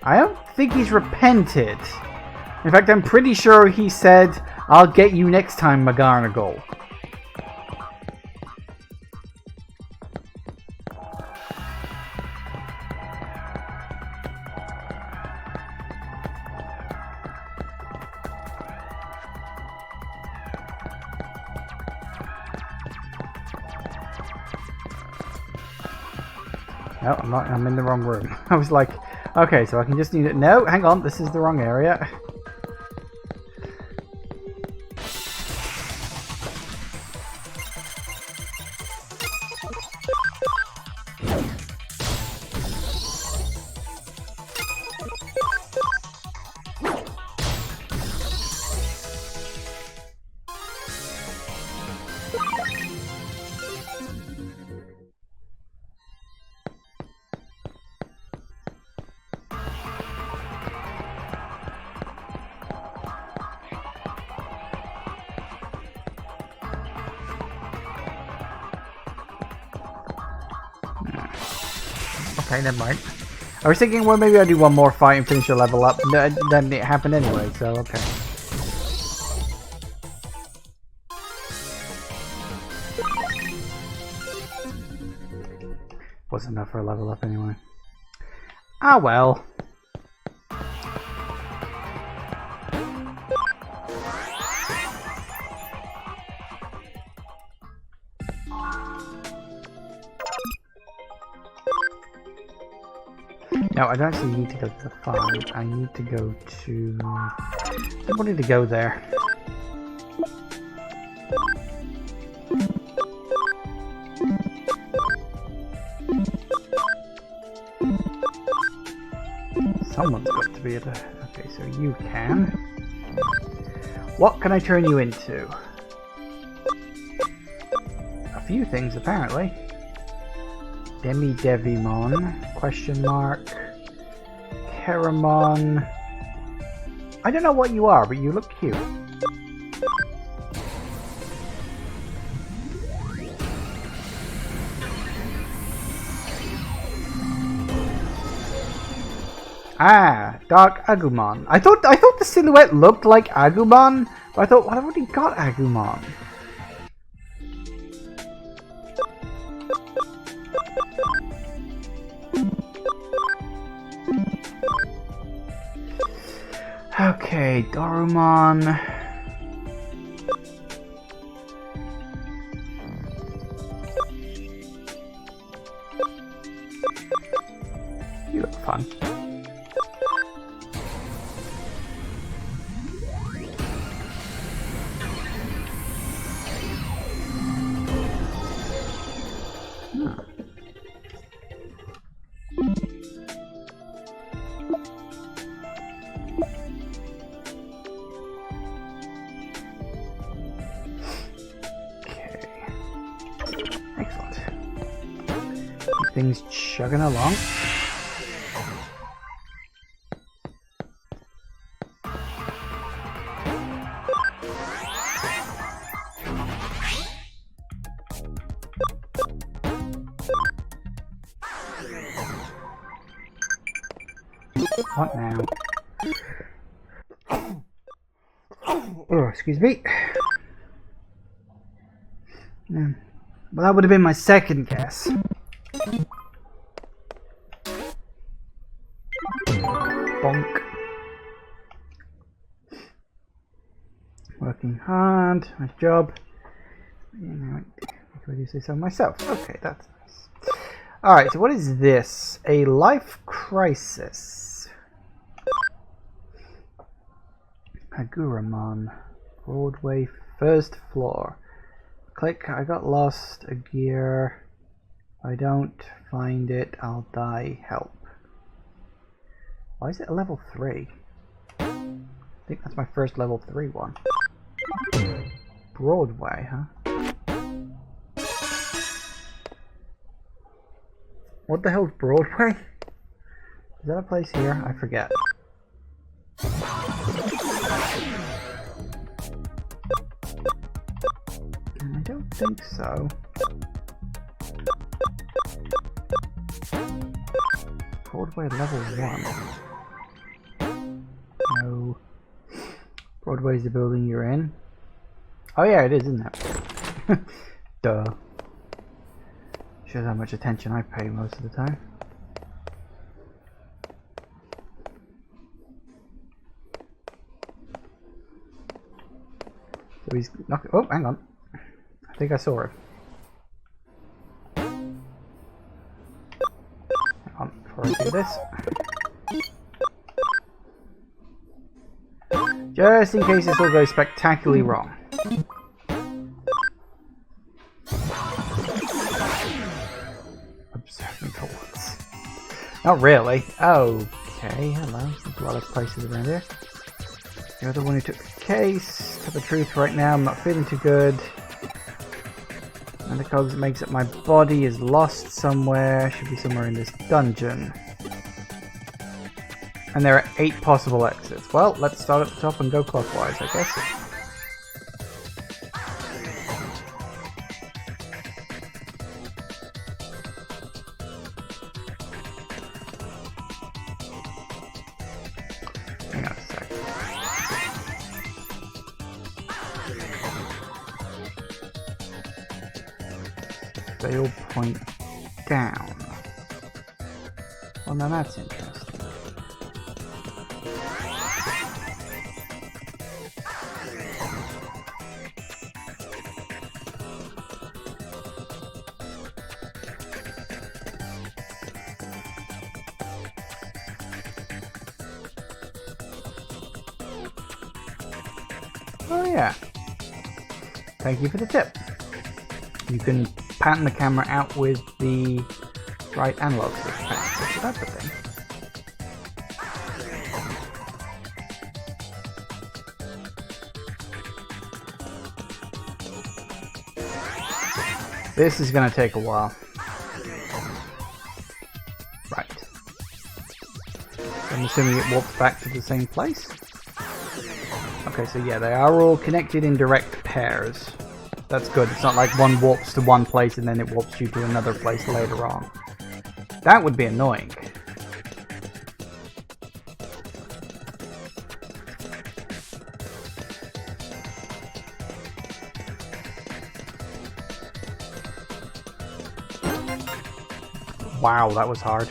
I don't think he's repented. In fact, I'm pretty sure he said, I'll get you next time, McGarnagle. No, I'm not. I'm in the wrong room. I was like, okay, so I can just need it. No, hang on. This is the wrong area. Okay, never mind. I was thinking, well, maybe I'll do one more fight and finish a level up. Then it happened anyway, so okay. Wasn't enough for a level up anyway. Ah, well. No, I don't actually need to go to the farm. I need to go to... I wanted to go there. Someone's got to be at a... Okay, so you can. What can I turn you into? A few things, apparently. Devimon? Question mark. Keramon. I don't know what you are, but you look cute. Ah, Dark Agumon. I thought the silhouette looked like Agumon, but I thought, why have we got Agumon? Okay, Dorumon. You look fun. Things chugging along. What now? Oh, excuse me. Well, that would have been my second guess. Bonk. Working hard. Nice job. You know, I do say so myself. Okay, that's nice. Alright, so what is this? A life crisis. Aguramon. Broadway, first floor. Click, I got lost. A gear. I don't find it, I'll die. Help. Why is it a level 3? I think that's my first level 3 one. Broadway, huh? What the hell's Broadway? Is that a place here? I forget. don't think so. Broadway level 1. No. Broadway's the building you're in. Oh yeah, it is, isn't it? Duh. Shows how much attention I pay most of the time. So he's knocking. Oh, hang on. I think I saw it. Hang on, before I do this. Just in case this all goes spectacularly wrong. Observing for once. Not really. Okay, hello. There's a lot of places around here. You're the one who took the case. Tell the truth right now, I'm not feeling too good. And the cog that makes up my body is lost somewhere. Should be somewhere in this dungeon. And there are 8 possible exits. Well, let's start at the top and go clockwise, I guess. Hang on a sec. They all point down. Well, now that's interesting. Oh yeah. Thank you for the tip. You can pan the camera out with the right analog stick. So that's the thing. This is going to take a while. Right. I'm assuming it warps back to the same place. Okay, so yeah, they are all connected in direct pairs. That's good. It's not like one warps to one place and then it warps you to another place later on. That would be annoying. Wow, that was hard.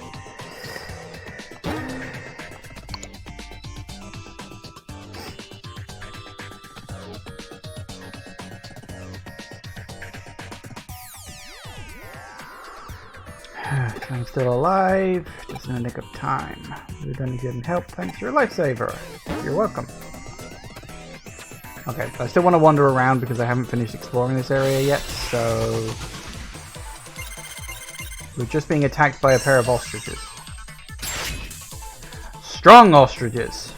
I'm still alive, just in the nick of time. You've done good and help, thanks for your lifesaver. You're welcome. Okay, I still want to wander around because I haven't finished exploring this area yet, so... We're just being attacked by a pair of ostriches. Strong ostriches!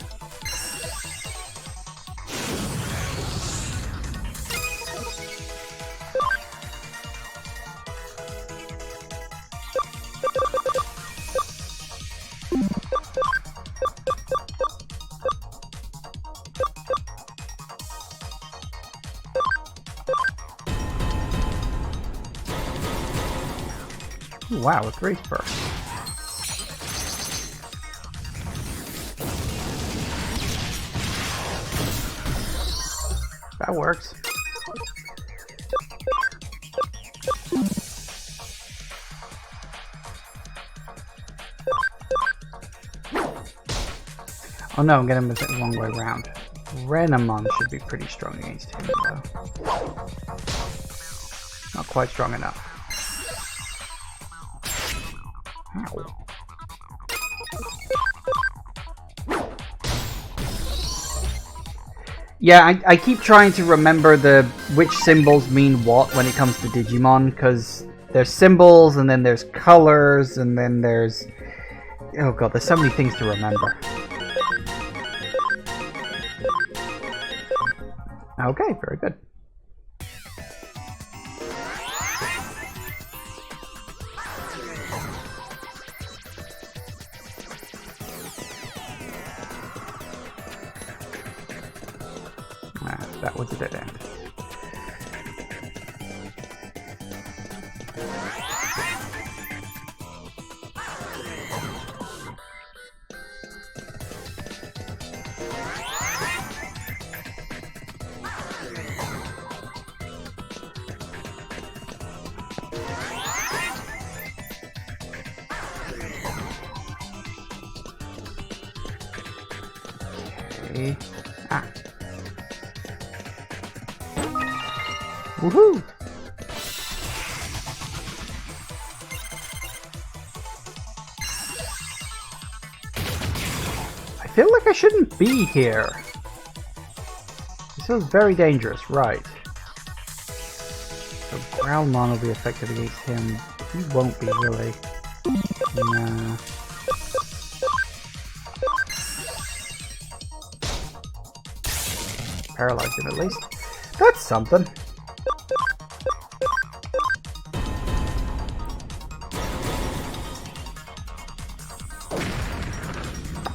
Ooh, wow, a great burst. That works. Oh no, I'm getting the wrong way around. Renamon should be pretty strong against him though. Not quite strong enough. Ow. Yeah, I keep trying to remember which symbols mean what when it comes to Digimon, because there's symbols, and then there's colors, and then there's... Oh god, there's so many things to remember. Okay, very good. That was a dead end. Okay. Ah. Woohoo! I feel like I shouldn't be here. This feels very dangerous, right? So Growlmon will be effective against him. He won't be, really. No. Paralyzed him at least. That's something.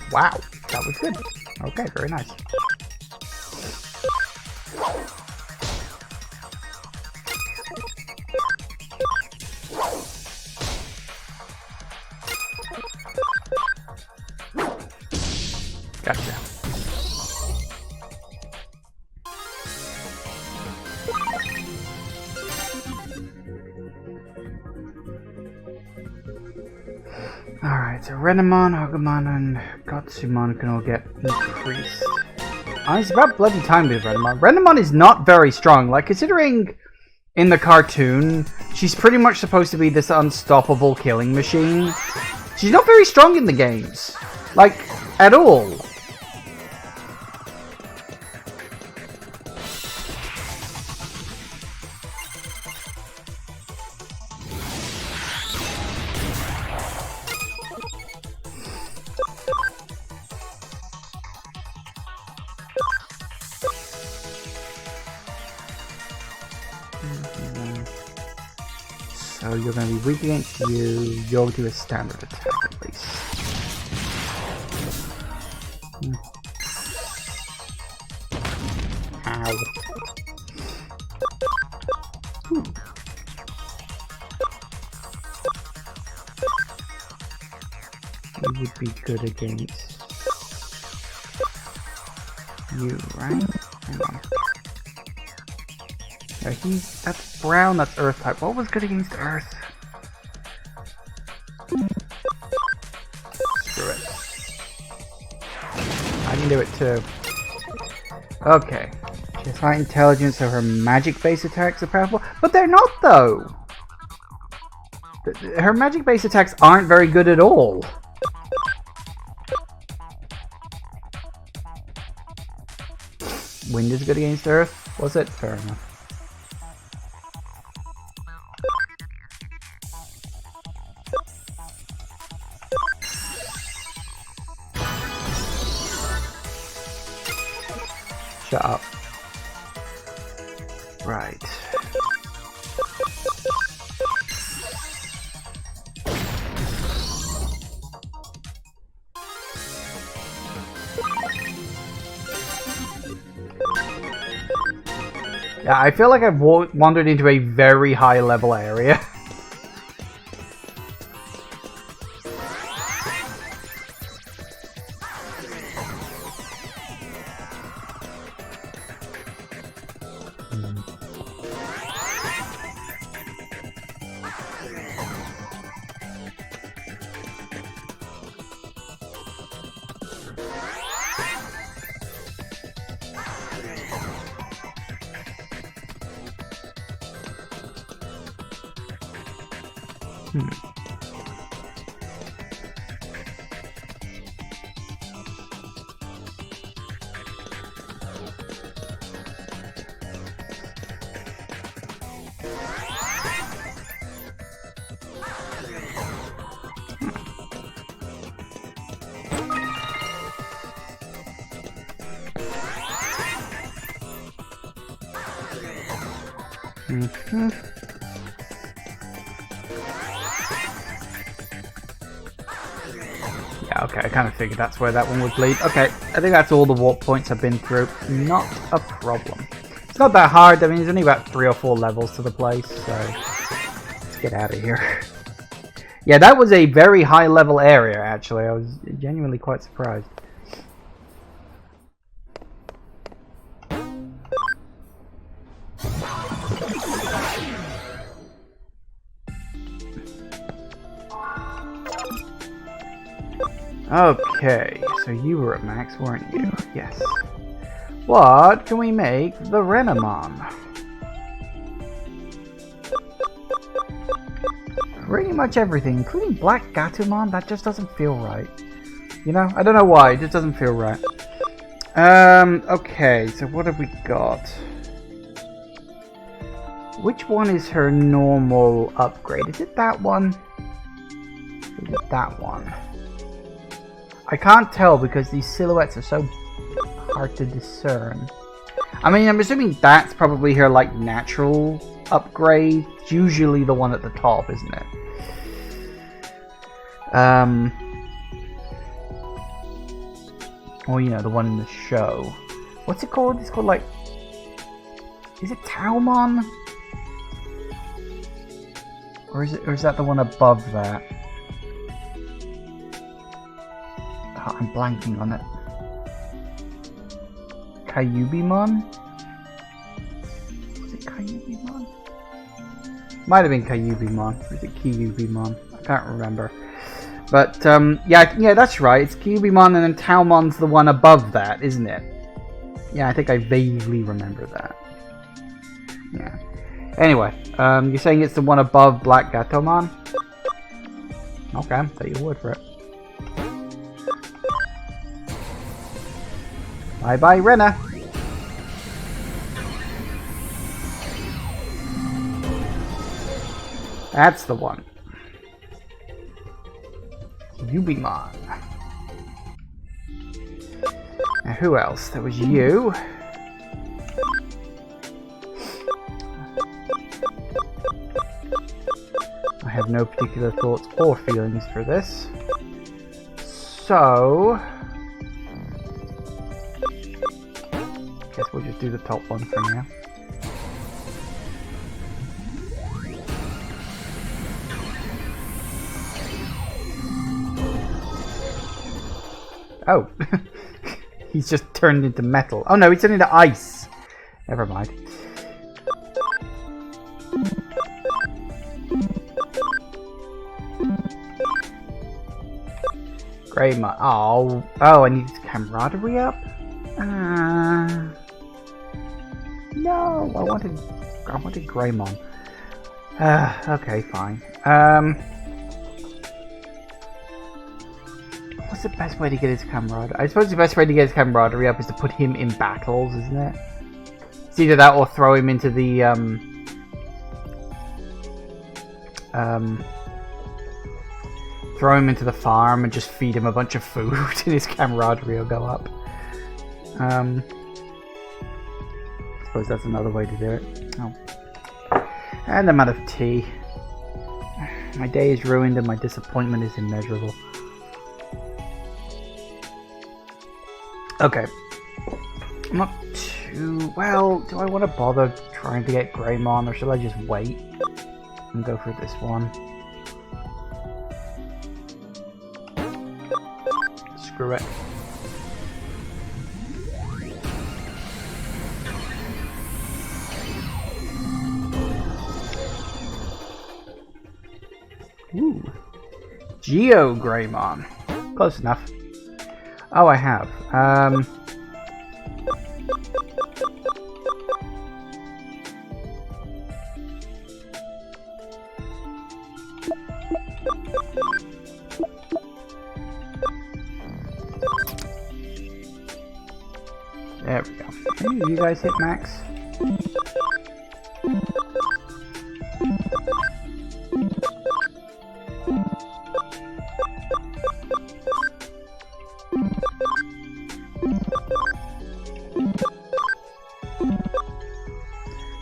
Wow, that was good. Okay, very nice. Gotcha. Alright, so Renamon, Agumon, and Gotsumon can all get increased. It's about bloody time with Renamon. Renamon is not very strong. Like, considering in the cartoon, she's pretty much supposed to be this unstoppable killing machine. She's not very strong in the games. Like, at all. So you're going to be weak against you. You'll do a standard attack at least. Ow. You would be good against you, right? Hang on. No, that's brown, that's earth type. What was good against earth? Screw it. I can do it too. Okay. She has high intelligence, so her magic-based attacks are powerful. But they're not, though! Her magic-based attacks aren't very good at all. Wind is good against earth? Was it? Fair enough. Shut up. Right. Yeah, I feel like I've wandered into a very high level area. Yeah, okay, I kind of figured that's where that one would lead. Okay, I think that's all the warp points I've been through. Not a problem. It's not that hard, I mean, there's only about 3 or 4 levels to the place, so get out of here. Yeah, that was a very high level area, actually. I was genuinely quite surprised. Okay, so you were at max, weren't you? Yes. What can we make the Renamon? Pretty much everything, including Black Gatomon. That just doesn't feel right. You know, I don't know why, it just doesn't feel right. Okay, so what have we got? Which one is her normal upgrade? Is it that one? Or is it that one? I can't tell because these silhouettes are so hard to discern. I mean, I'm assuming that's probably her, like, natural upgrade. It's usually the one at the top, isn't it? Or, you know, the one in the show. What's it called? It's called, like... Is it Taumon? Or is that the one above that? Oh, I'm blanking on it. Kyubimon? Is it Kyubimon? Might have been Kyubimon. Or is it Kyubimon? I can't remember. But, yeah, that's right. It's Kyubimon and then Taumon's the one above that, isn't it? Yeah, I think I vaguely remember that. Yeah. Anyway, you're saying it's the one above Black Gatomon? Okay, I'll take your word for it. Bye-bye, Rena! That's the one. Yubimon. Now, who else? That was you. I have no particular thoughts or feelings for this. So... guess we'll just do the top one for now. Oh. He's just turned into metal. Oh no, he's turned into ice. Never mind. Greymon. Oh, I need camaraderie up? No, I wanted Greymon. Okay, fine. What's the best way to get his camaraderie? I suppose the best way to get his camaraderie up is to put him in battles, isn't it? It's either that or throw him into the throw him into the farm and just feed him a bunch of food and his camaraderie will go up. I suppose that's another way to do it. Oh. And I'm out of tea. My day is ruined and my disappointment is immeasurable. Okay. I'm not too... well, do I want to bother trying to get Greymon or should I just wait and go for this one? Screw it. Ooh. Geo Greymon. Close enough. Oh, I have. There we go. Hey, you guys hit max?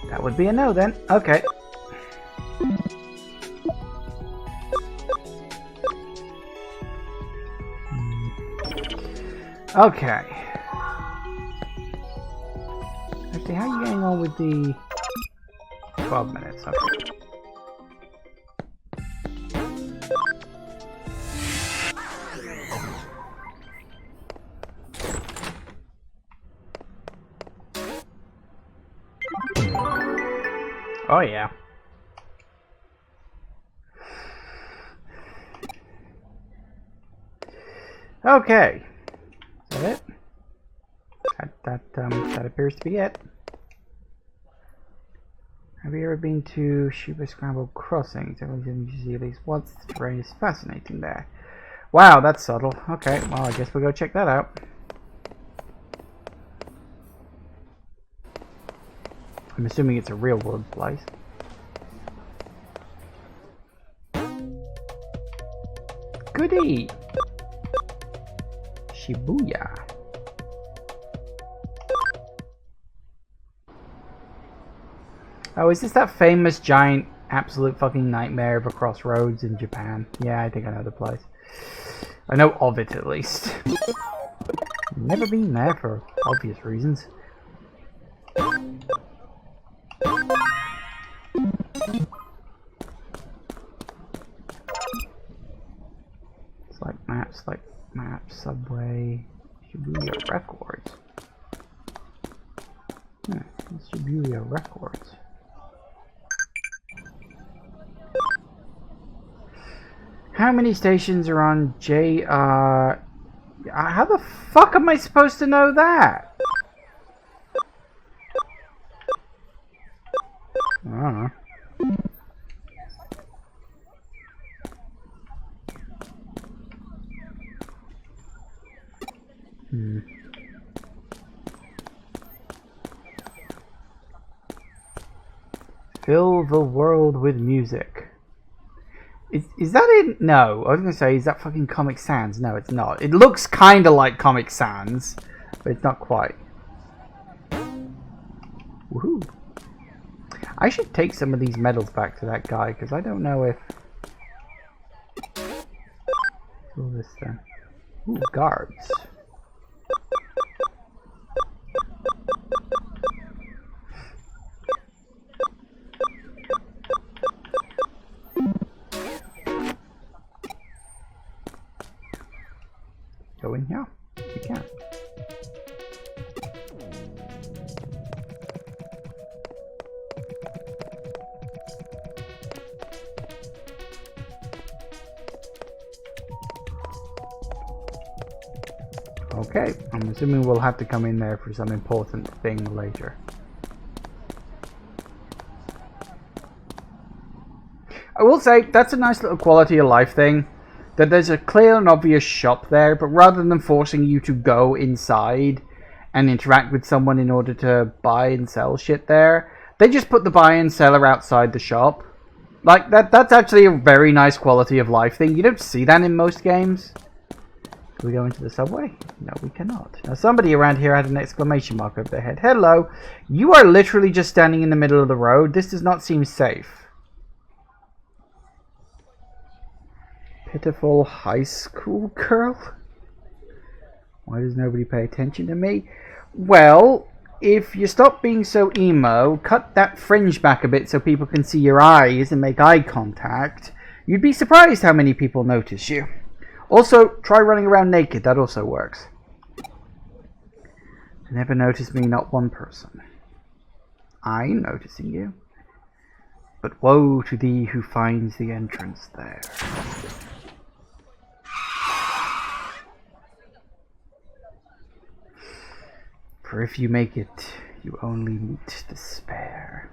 That would be a no then. Okay. Okay. Actually, how are you getting on with the 12 minutes? Okay. Oh yeah. Okay. Is that it? That appears to be it. Have you ever been to Super Scramble Crossing? Didn't you see at least once? The terrain is fascinating there. Wow, that's subtle. Okay, well, I guess we'll go check that out. I'm assuming it's a real world place. Goody! Shibuya. Oh, is this that famous giant absolute fucking nightmare of a crossroads in Japan? Yeah, I think I know the place. I know of it at least. Never been there for obvious reasons. It's like maps, subway, Shibuya Records. Shibuya Records. How many stations are on how the fuck am I supposed to know that? I don't know. Fill the world with music. Is that in? No, I was going to say, is that fucking Comic Sans? No, it's not. It looks kind of like Comic Sans, but it's not quite. Woohoo. I should take some of these medals back to that guy, because I don't know if... What's all this then? Ooh, guards. Go in here. You can. Okay, I'm assuming we'll have to come in there for some important thing later. I will say, that's a nice little quality of life thing. That there's a clear and obvious shop there, but rather than forcing you to go inside and interact with someone in order to buy and sell shit there, they just put the buy and seller outside the shop. Like, that's actually a very nice quality of life thing. You don't see that in most games. Can we go into the subway? No, we cannot. Now, somebody around here had an exclamation mark over their head. Hello, you are literally just standing in the middle of the road. This does not seem safe. Pitiful high school girl? Why does nobody pay attention to me? Well, if you stop being so emo, cut that fringe back a bit so people can see your eyes and make eye contact, you'd be surprised how many people notice you. Also, try running around naked, that also works. You never noticed me, not one person. I'm noticing you. But woe to thee who finds the entrance there. For if you make it, you only meet despair.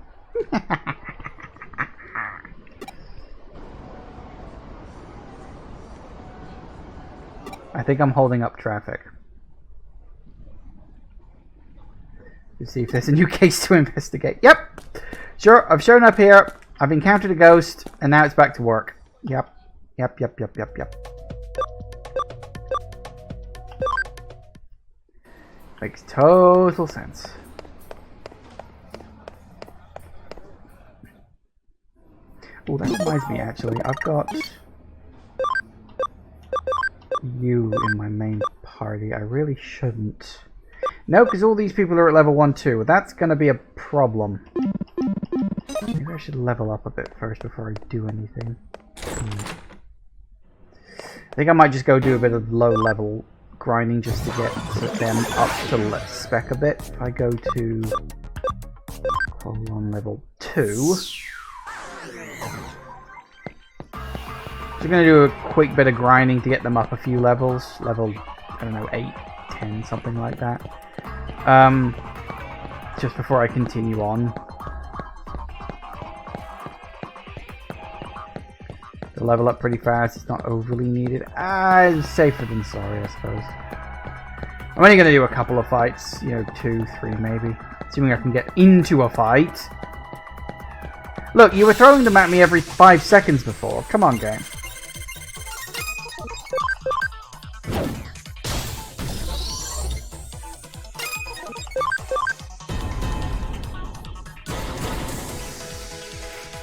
I think I'm holding up traffic. To see if there's a new case to investigate. Yep! Sure, I've shown up here, I've encountered a ghost, and now it's back to work. Yep. Makes total sense. Oh, that reminds me actually, I've got you in my main party. I really shouldn't. No, because all these people are at level 1 too. That's going to be a problem. Maybe I should level up a bit first before I do anything. think I might just go do a bit of low level grinding just to get them up to spec a bit. If I go to on level 2. Just gonna do a quick bit of grinding to get them up a few levels. Level, I don't know, 8, 10, something like that. Just before I continue on. They'll level up pretty fast, it's not overly needed. It's safer than sorry, I suppose. I'm only gonna do a couple of fights, you know, 2, 3 maybe. Assuming I can get into a fight. Look, you were throwing them at me every 5 seconds before. Come on, game.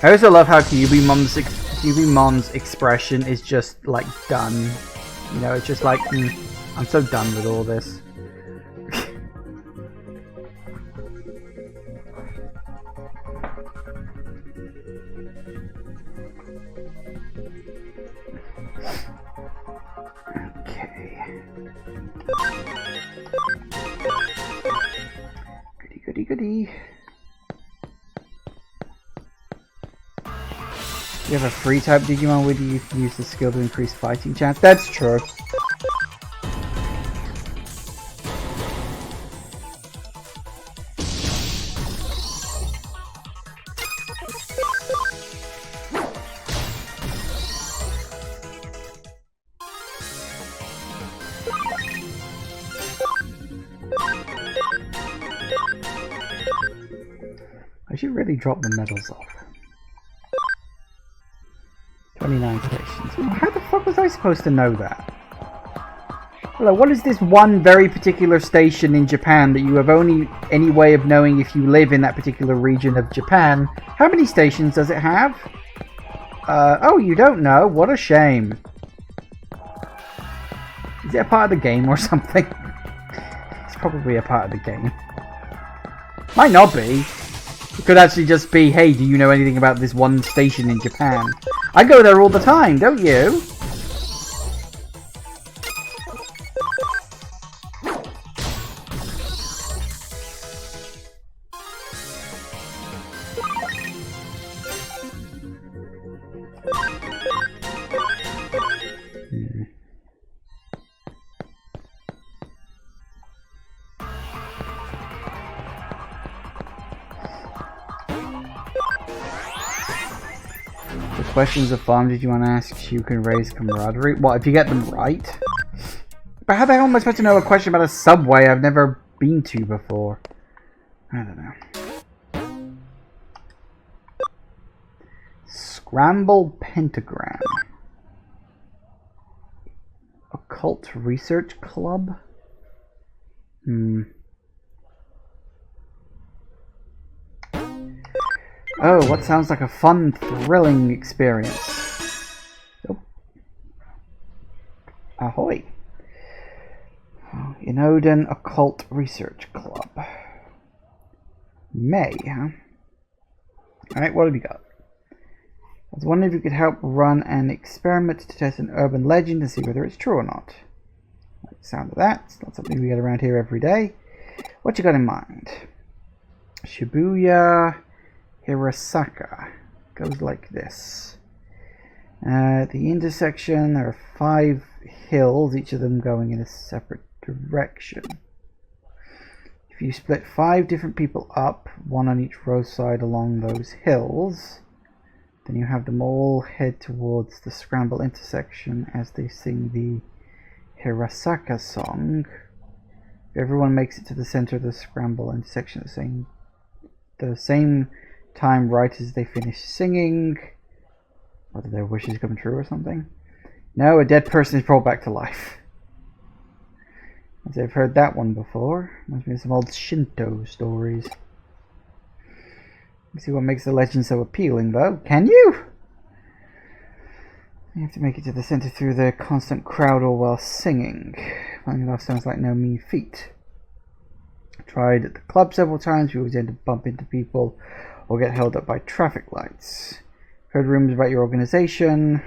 I also love how Cubimon's expression is just like done. You know, it's just like, I'm so done with all this. Okay. Goody. You have a free type Digimon with you, you can use the skill to increase fighting chance. That's true. I should really drop the medals off. 29 stations. How the fuck was I supposed to know that? Hello, what is this one very particular station in Japan that you have only any way of knowing if you live in that particular region of Japan? How many stations does it have? Oh, you don't know? What a shame. Is it a part of the game or something? It's probably a part of the game. Might not be. It could actually just be, hey, do you know anything about this one station in Japan? I go there all the time, don't you? Questions of farm did you want to ask? You can raise camaraderie. What, if you get them right? But how the hell am I supposed to know a question about a subway I've never been to before? I don't know. Scramble Pentagram. Occult Research Club? Oh, what sounds like a fun, thrilling experience. Oh. Ahoy. Inoden Occult Research Club. May, huh? Alright, what have you got? I was wondering if you could help run an experiment to test an urban legend and see whether it's true or not. Like the sound of that. It's not something we get around here every day. What you got in mind? Shibuya Hirasaka goes like this. At the intersection, there are 5 hills, each of them going in a separate direction. If you split 5 different people up, one on each row side along those hills, then you have them all head towards the Scramble intersection as they sing the Hirasaka song. If everyone makes it to the center of the Scramble intersection at the same time right as they finish singing, whether their wishes come true or something. No, a dead person is brought back to life. As I've heard that one before. Reminds me of some old Shinto stories. Let's see what makes the legend so appealing, though. Can you? You have to make it to the center through the constant crowd or while singing. Finding it off sounds like no mean feat. I tried at the club several times. We always end up bump into people or get held up by traffic lights. Heard rumors about your organization.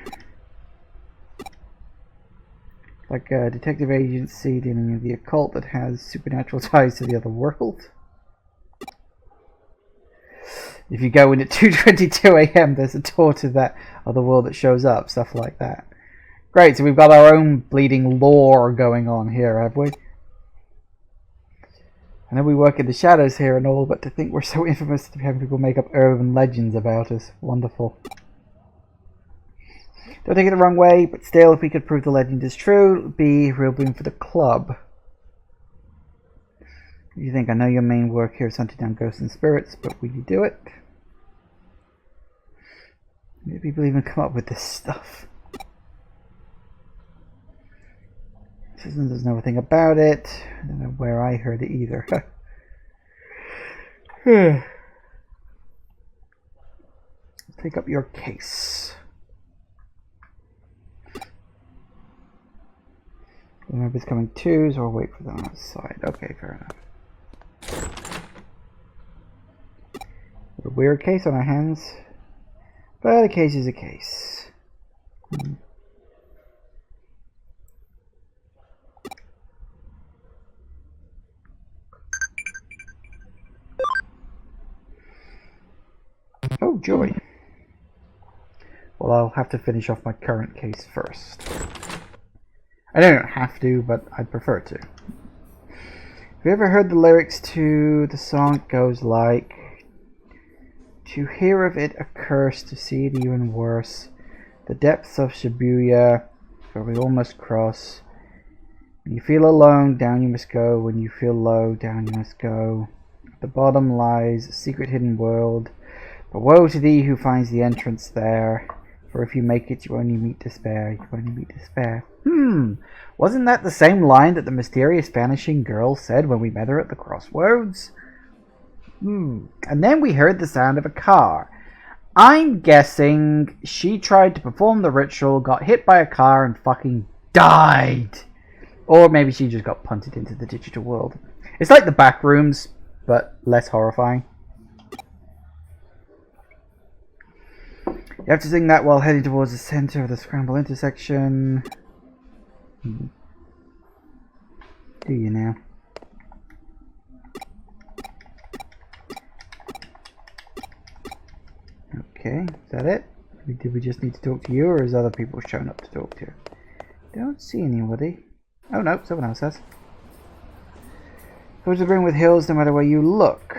Like a detective agency dealing with the occult that has supernatural ties to the other world. If you go in at 2:22 a.m., there's a door to that other world that shows up. Stuff like that. Great, so we've got our own bleeding lore going on here, have we? I know we work in the shadows here and all, but to think we're so infamous to having people make up urban legends about us. Wonderful. Don't take it the wrong way, but still, if we could prove the legend is true, it would be a real boon for the club. You think I know your main work here is hunting down ghosts and spirits, but will you do it? Maybe people even come up with this stuff. Susan doesn't know a thing about it. I don't know where I heard it either. Take up your case. Remember, it's coming twos, or wait for them outside. Okay, fair enough. A weird case on our hands, but a case is a case. Oh, joy. Well, I'll have to finish off my current case first. I don't have to, but I'd prefer to. Have you ever heard the lyrics to the song? It goes like, to hear of it a curse, to see it even worse. The depths of Shibuya, where we all must cross. When you feel alone, down you must go. When you feel low, down you must go. At the bottom lies a secret hidden world. But woe to thee who finds the entrance there. For if you make it, you only meet despair. You only meet despair. Wasn't that the same line that the mysterious vanishing girl said when we met her at the crossroads? And then we heard the sound of a car. I'm guessing she tried to perform the ritual, got hit by a car, and fucking died. Or maybe she just got punted into the digital world. It's like the back rooms, but less horrifying. You have to sing that while heading towards the center of the scramble intersection. Do you now? Okay, is that it? Did we just need to talk to you, or is other people showing up to talk to? Don't see anybody. Oh no, someone else has. Goes to bring with hills no matter where you look.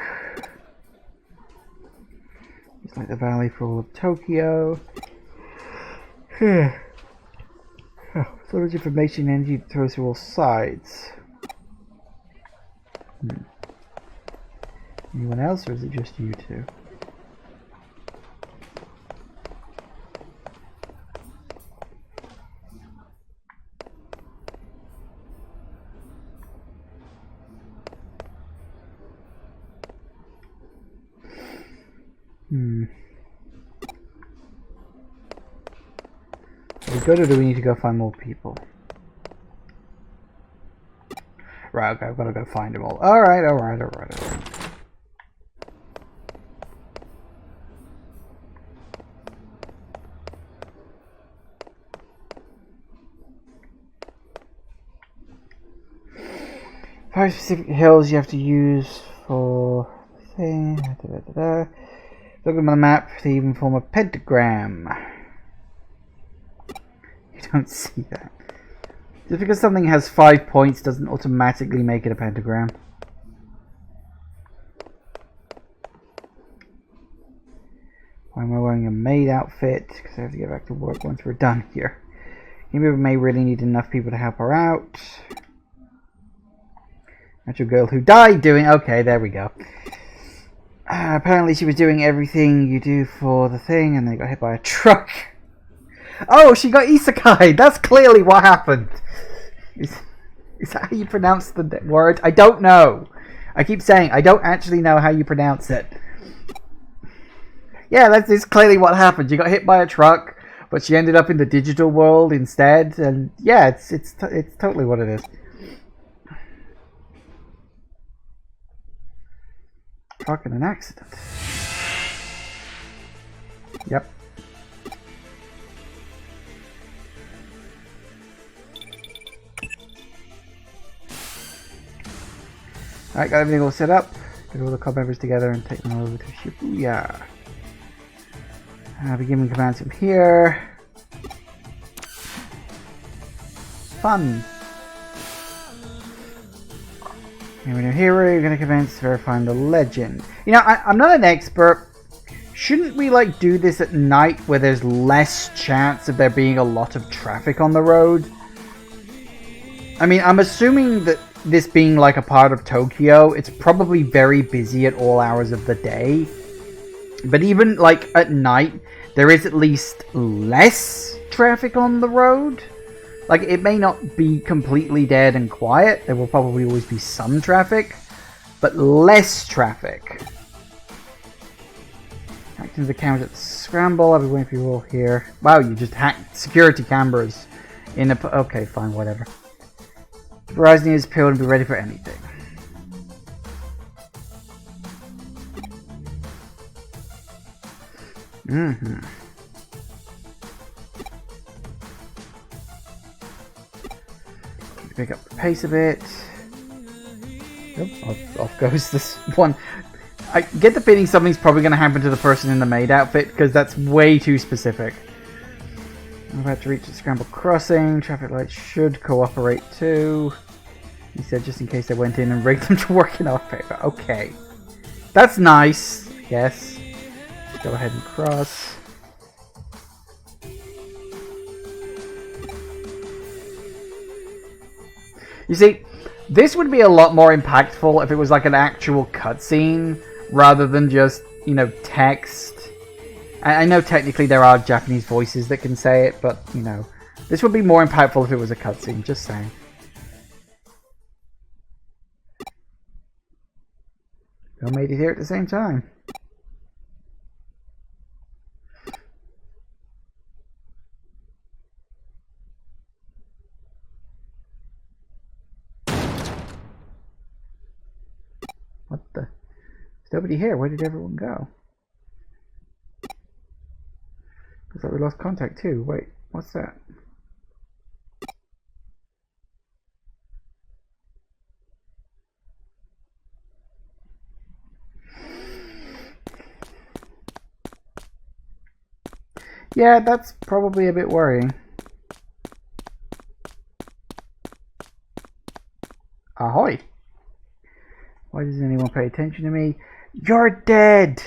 It's like the valley for all of Tokyo. So much information and energy throws through all sides. Anyone else, or is it just you two? Are we good, or do we need to go find more people? Right, okay, I've got to go find them all. Alright. Five specific hills you have to use for the thing. Look at my map, they even form a pentagram. You don't see that. Just because something has 5 points doesn't automatically make it a pentagram. Why am I wearing a maid outfit? Because I have to get back to work once we're done here. Maybe we may really need enough people to help her out. That's your girl who died doing... Okay, there we go. Apparently she was doing everything you do for the thing and they got hit by a truck. Oh, she got isekai! That's clearly what happened. Is that how you pronounce the word? I don't know. I keep saying I don't actually know how you pronounce it. Yeah, that is clearly what happened. She got hit by a truck, but she ended up in the digital world instead. And yeah, it's totally what it is. Truck in an accident. Yep. Alright, got everything all set up. Get all the club members together and take them over to Shibuya. I'll be giving commands from here. Fun. And when you're here, you're going to commence verifying the legend. You know, I'm not an expert. Shouldn't we like do this at night where there's less chance of there being a lot of traffic on the road? I mean, I'm assuming that this being like a part of Tokyo, it's probably very busy at all hours of the day. But even like at night, there is at least less traffic on the road. Like, it may not be completely dead and quiet. There will probably always be some traffic, but less traffic. Hacked into the cameras at the scramble. I'll be waiting for you all here. Wow, you just hacked security cameras in a... Okay, fine, whatever. Verizon is peeled and be ready for anything. Pick up the pace a bit. Oop, off goes this one. I get the feeling something's probably going to happen to the person in the maid outfit because that's way too specific. I'm about to reach the scramble crossing. Traffic lights should cooperate too. He said just in case they went in and rigged them to work in our favor. Okay. That's nice, I guess. Go ahead and cross. You see, this would be a lot more impactful if it was like an actual cutscene rather than just, you know, text. I know technically there are Japanese voices that can say it, but, you know, this would be more impactful if it was a cutscene, just saying. We all made it here at the same time. What the? There's nobody here. Where did everyone go? Looks like we lost contact too. Wait, what's that? Yeah, that's probably a bit worrying. Ahoy! Why doesn't anyone pay attention to me? You're dead!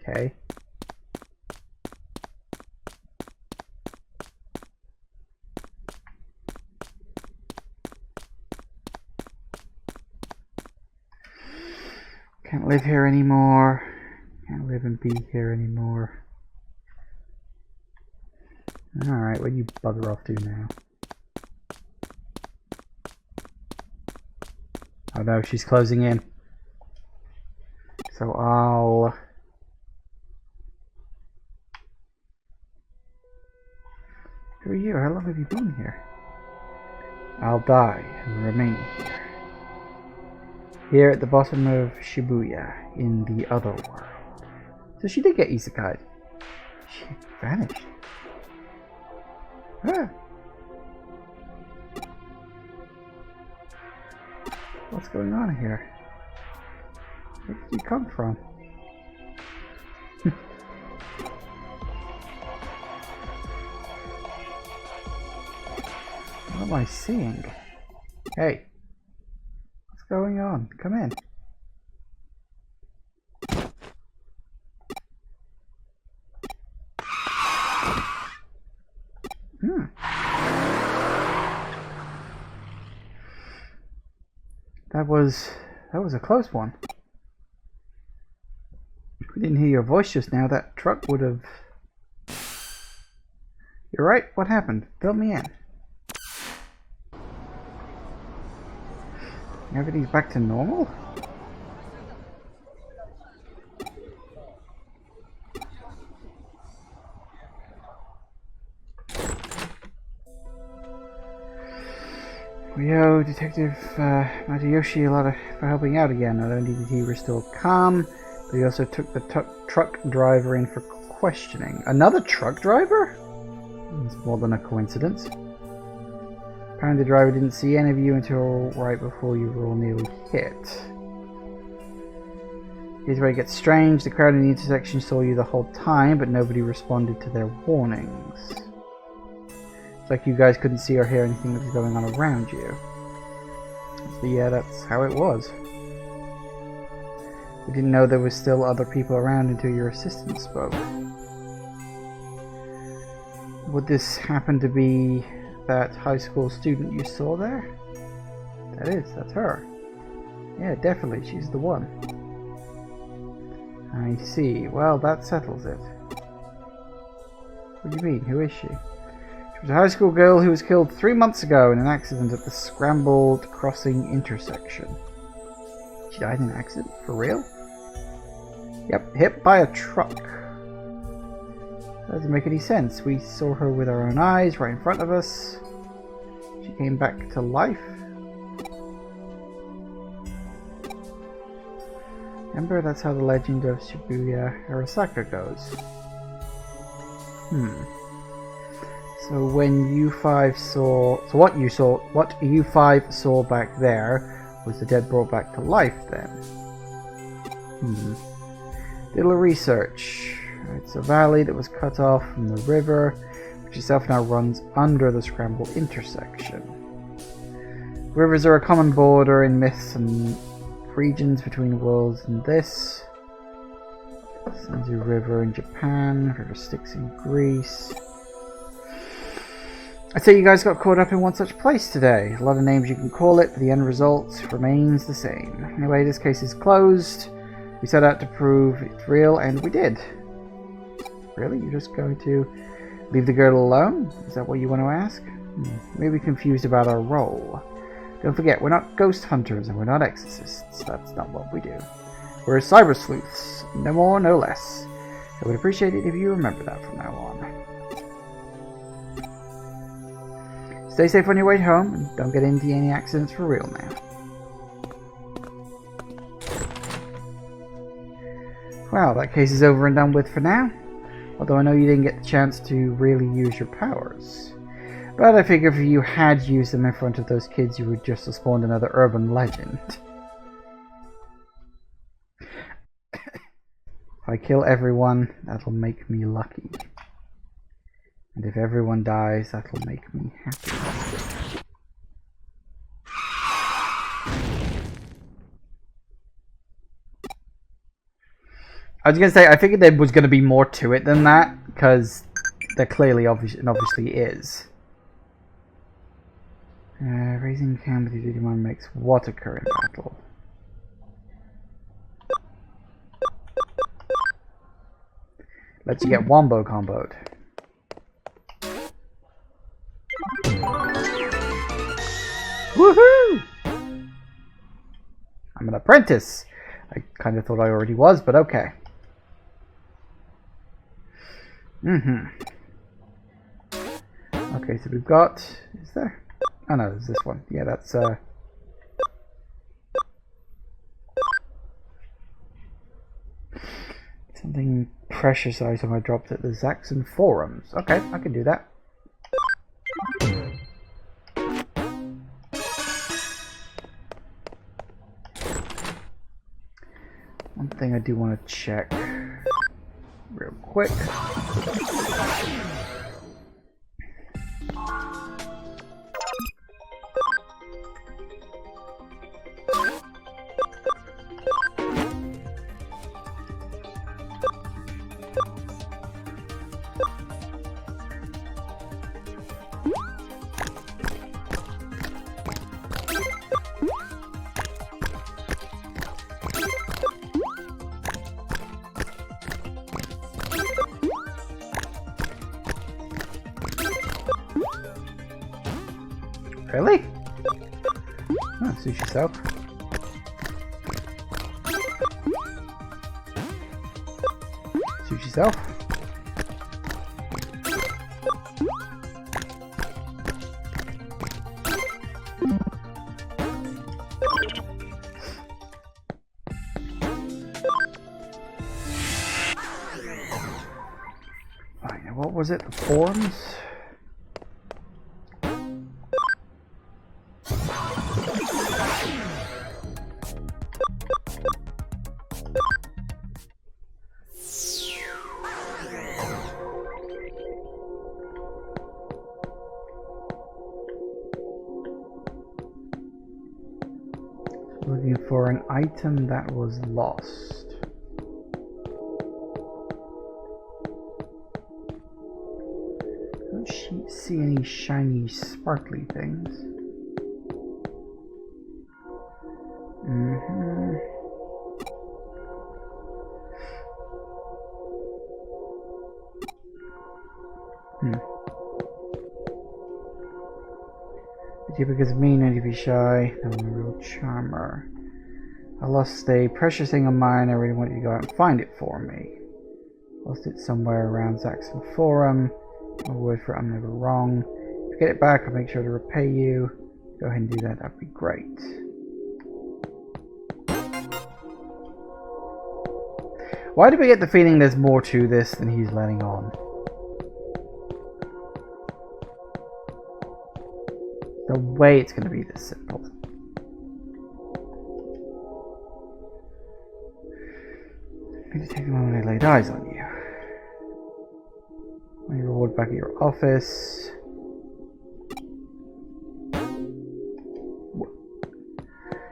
Okay. Can't live here anymore. Can't live and be here anymore. Alright, where do you bugger off to now? Oh no, she's closing in. So I'll... Who are you? How long have you been here? I'll die and remain here. Here at the bottom of Shibuya, in the other world. So she did get isekai'd. She vanished. Ah. What's going on here? Where did you come from? What am I seeing? Hey. What's going on? Come in. That was a close one. If we didn't hear your voice just now, that truck would have... You're right, what happened? Fill me in. Everything's back to normal? We owe Detective Matayoshi a lot for helping out again. Not only did he restore calm, but he also took the truck driver in for questioning. Another truck driver? It's more than a coincidence. Apparently the driver didn't see any of you until right before you were all nearly hit. Here's where it gets strange. The crowd in the intersection saw you the whole time, but nobody responded to their warnings. It's like you guys couldn't see or hear anything that was going on around you. So yeah, that's how it was. We didn't know there was still other people around until your assistant spoke. Would this happen to be that high school student you saw there? That's her. Yeah, definitely, she's the one. I see. Well, that settles it. What do you mean? Who is she? She was a high school girl who was killed 3 months ago in an accident at the Scrambled Crossing intersection. She died in an accident? For real? Yep, hit by a truck. That doesn't make any sense. We saw her with our own eyes right in front of us. She came back to life. Remember, that's how the legend of Shibuya Arasaka goes. So when you five saw... So what you five saw back there was the dead brought back to life then? Did a little research. It's a valley that was cut off from the river, which itself now runs under the Scramble intersection. Rivers are a common border in myths and regions between worlds and this. Senzu River in Japan, River Styx in Greece. I'd say you guys got caught up in one such place today. A lot of names you can call it, but the end result remains the same. Anyway, this case is closed. We set out to prove it's real, and we did. Really? You're just going to leave the girl alone? Is that what you want to ask? Maybe confused about our role. Don't forget, we're not ghost hunters and we're not exorcists. That's not what we do. We're cyber sleuths. No more, no less. I would appreciate it if you remember that from now on. Stay safe on your way home and don't get into any accidents for real now. Well, that case is over and done with for now. Although I know you didn't get the chance to really use your powers. But I figure if you had used them in front of those kids, you would just have spawned another urban legend. If I kill everyone, that'll make me lucky. And if everyone dies, that'll make me happy. I was going to say, I figured there was going to be more to it than that, because there clearly obviously is. Raising camp with your Digimon makes what occur in battle? Lets you get wombo comboed. Woohoo! I'm an apprentice. I kind of thought I already was, but okay. Okay, so we've got... Is there? Oh no, there's this one. Yeah, that's something precious item I dropped at the Zaxxon forums. Okay, I can do that. One thing I do want to check real quick. Really? Oh, sushi soap. Sushi self. Right, now what was it? The forums? Looking for an item that was lost. I don't see any shiny, sparkly things. Because of me, need to be shy. I'm a real charmer. I lost a precious thing of mine. I really want you to go out and find it for me. Lost it somewhere around Zaxxon Forum. My word for it, I'm never wrong. If you get it back, I'll make sure to repay you. Go ahead and do that. That'd be great. Why do we get the feeling there's more to this than he's letting on? No way it's going to be this simple. I need to take a moment I laid eyes on you. When you reward back at your office.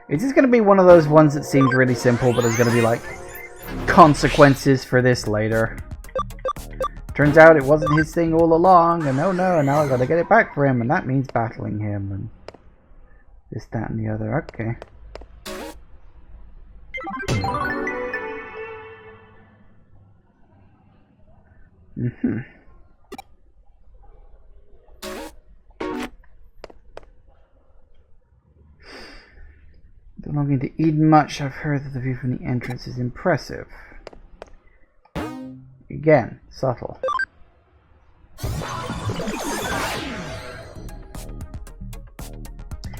Is this going to be one of those ones that seems really simple, but there's going to be like consequences for this later? Turns out it wasn't his thing all along, and oh no, and now I gotta get it back for him, and that means battling him, and this, that, and the other. Okay. Don't looking to eat much. I've heard that the view from the entrance is impressive. Again, subtle.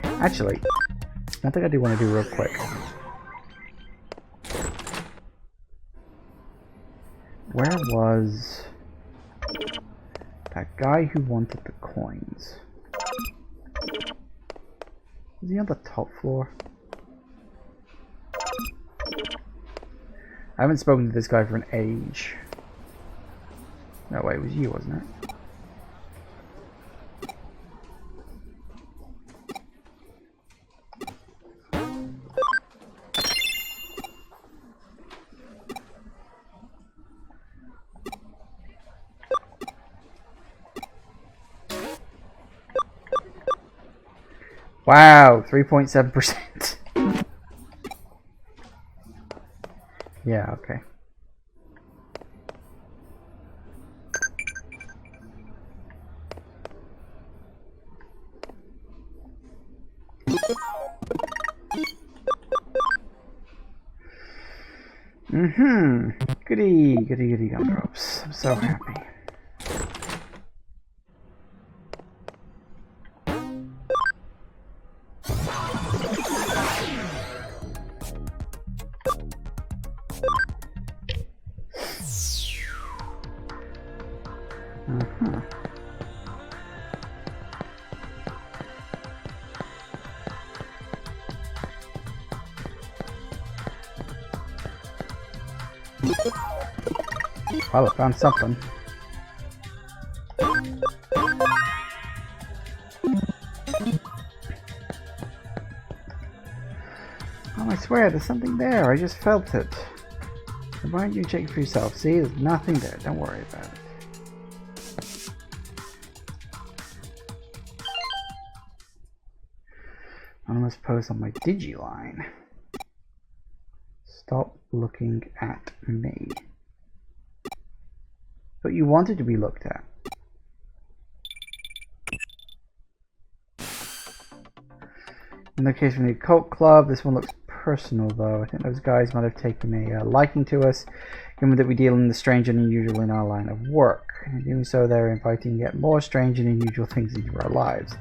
Actually, one thing I do want to do real quick. Where was that guy who wanted the coins? Is he on the top floor? I haven't spoken to this guy for an age. No, wait, it was you, wasn't it? Wow, 3.7%. Yeah, okay. Goody, goody, goody gumdrops. I'm so happy. Well, I found something. Oh, I swear, there's something there. I just felt it. Why don't you check for yourself? See, there's nothing there. Don't worry about it. Anonymous post on my Digiline. Stop looking at me. But you wanted to be looked at. In the case of the occult club, this one looks personal though. I think those guys might have taken a liking to us, given that we deal in the strange and unusual in our line of work. In doing so, they're inviting yet more strange and unusual things into our lives.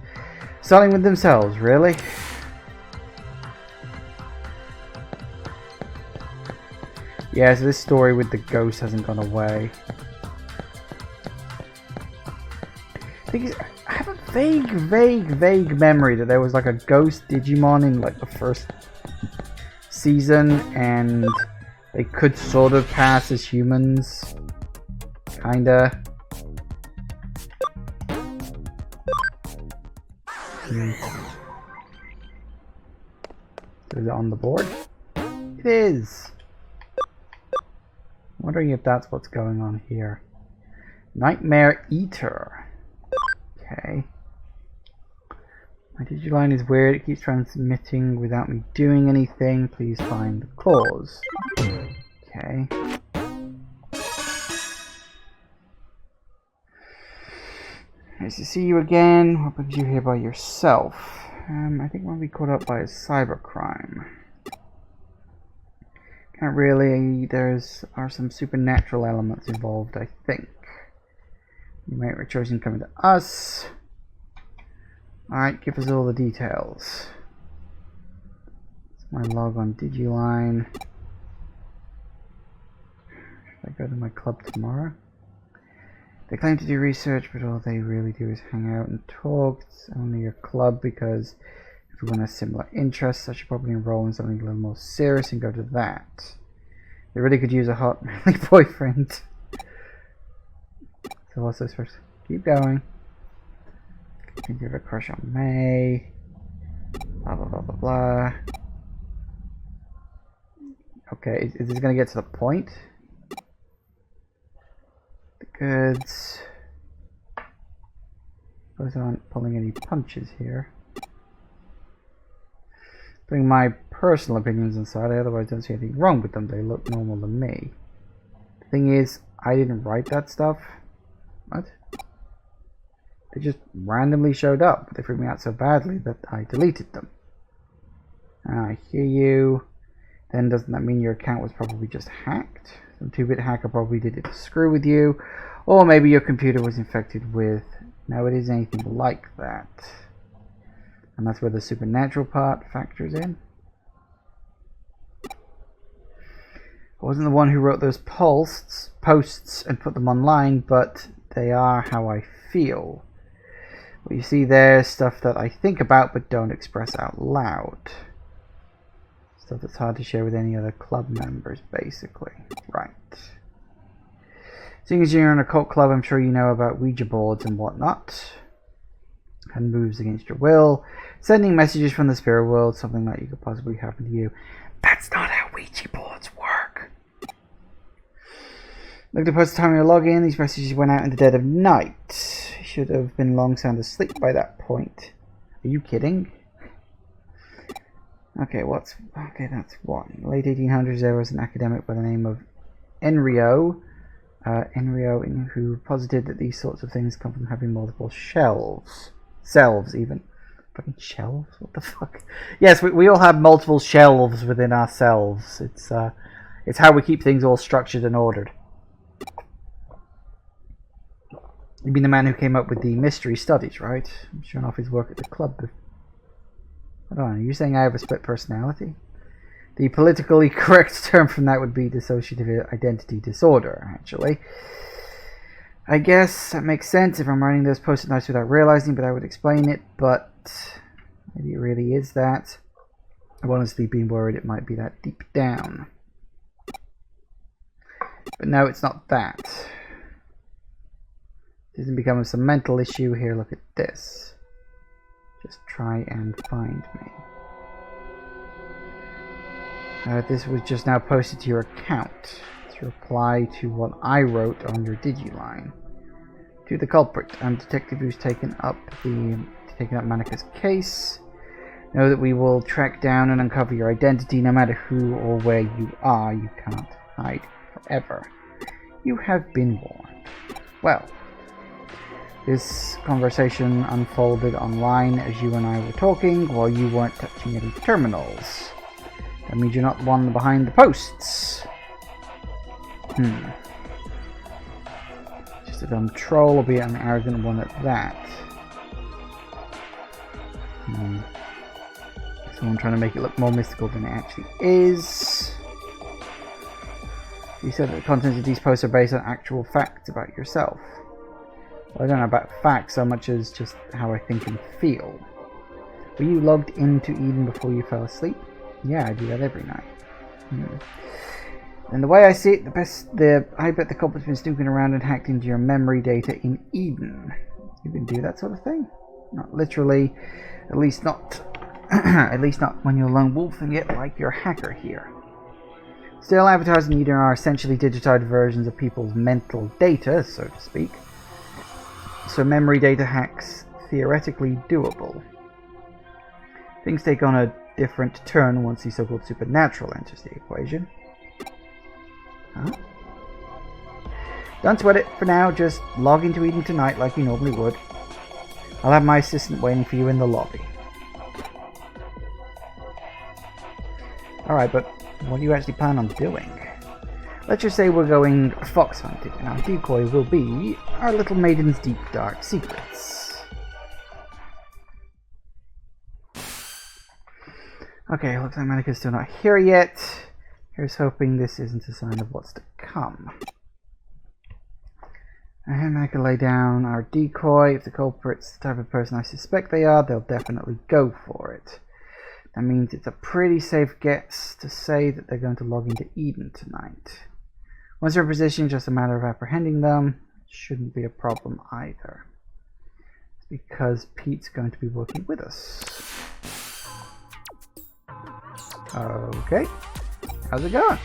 Starting with themselves, really? Yeah, so this story with the ghost hasn't gone away. I have a vague memory that there was like a ghost Digimon in like the first season, and they could sort of pass as humans, kinda. Is it on the board? It is! Wondering if that's what's going on here. Nightmare Eater. Okay. My Digiline is weird. It keeps transmitting without me doing anything. Please find the cause. Okay. Nice to see you again. What brings you here by yourself? I think we'll be caught up by a cybercrime. Can't really. Are some supernatural elements involved, I think. You might have chosen coming to us. Alright, give us all the details. It's my log on Digiline. Should I go to my club tomorrow? They claim to do research, but all they really do is hang out and talk. It's only a club because everyone has similar interests. I should probably enroll in something a little more serious and go to that. They really could use a hot, manly boyfriend. So what's this first? Keep going. I think you have a crush on May. Blah blah blah blah blah. Okay, is this gonna get to the point? The goods. Those aren't pulling any punches here. Putting my personal opinions aside, I otherwise don't see anything wrong with them. They look normal to me. The thing is, I didn't write that stuff. What? They just randomly showed up, but they freaked me out so badly that I deleted them. I hear you. Then doesn't that mean your account was probably just hacked? Some 2-bit hacker probably did it to screw with you. Or maybe your computer was infected with... No, it isn't anything like that. And that's where the supernatural part factors in. I wasn't the one who wrote those posts and put them online, but they are how I feel. What you see there is stuff that I think about but don't express out loud. Stuff that's hard to share with any other club members, basically. Right. Seeing as you're in a cult club, I'm sure you know about Ouija boards and whatnot. And moves against your will. Sending messages from the spirit world, something like you could possibly happen to you. That's not how Ouija boards work. Look at the post time you log in. These messages went out in the dead of night. Should have been long sound asleep by that point. Are you kidding? Okay, that's one. Late 1800s, there was an academic by the name of Enrio. Who posited that these sorts of things come from having multiple selves, even. Fucking shelves? What the fuck? Yes, we all have multiple shelves within ourselves. It's how we keep things all structured and ordered. You mean the man who came up with the mystery studies, right? I'm showing off his work at the club. I don't know, are you saying I have a split personality? The politically correct term from that would be dissociative identity disorder, actually. I guess that makes sense if I'm writing those post-it notes without realizing, but I would explain it, but maybe it really is that. I've honestly been worried it might be that deep down. But no, it's not that. It doesn't become some mental issue here. Look at this. Just try and find me. This was just now posted to your account. To reply to what I wrote on your Digiline. To the culprit, I'm detective who's taken up Manika's case. Know that we will track down and uncover your identity no matter who or where you are. You can't hide forever. You have been warned. Well, this conversation unfolded online as you and I were talking while you weren't touching any terminals. That means you're not the one behind the posts. Just a dumb troll, albeit an arrogant one at that. Someone trying to make it look more mystical than it actually is. You said that the contents of these posts are based on actual facts about yourself. Well, I don't know about facts so much as just how I think and feel. Were you logged into Eden before you fell asleep? Yeah, I do that every night. And the way I see it, I bet the culprit's been snooping around and hacked into your memory data in Eden. You can do that sort of thing? Not literally, at least not At least not when you're lone wolfing it like your hacker here. Still, avatars and Eden are essentially digitized versions of people's mental data, so to speak. So memory data hacks theoretically doable. Things take on a different turn once the so-called supernatural enters the equation. Huh? Don't sweat it for now, just log into Eden tonight like you normally would. I'll have my assistant waiting for you in the lobby. Alright, but what do you actually plan on doing? Let's just say we're going fox hunting, and our decoy will be our little maiden's deep dark secrets. Okay, looks like Manika's still not here yet. Here's hoping this isn't a sign of what's to come. And Manika lay down our decoy. If the culprit's the type of person I suspect they are, they'll definitely go for it. That means it's a pretty safe guess to say that they're going to log into Eden tonight. Once they're in position, just a matter of apprehending them. Shouldn't be a problem either. It's because Pete's going to be working with us. Okay. How's it going?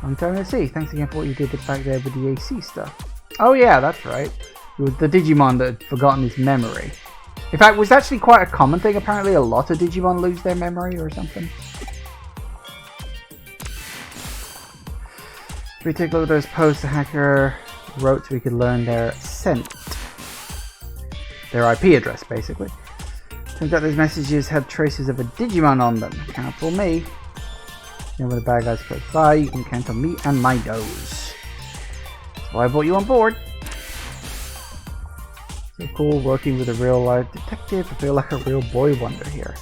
Long time no see. Thanks again for what you did back there with the AC stuff. Oh yeah, that's right. It was the Digimon that had forgotten his memory. In fact, it was actually quite a common thing. Apparently a lot of Digimon lose their memory or something. If we take a look at those posts the hacker wrote so we could learn their scent. Their IP address, basically. Turns out those messages had traces of a Digimon on them. Can't fool me. You know, when the bad guys close by, you can count on me and my nose. That's why I brought you on board. So cool working with a real life detective. I feel like a real boy wonder here.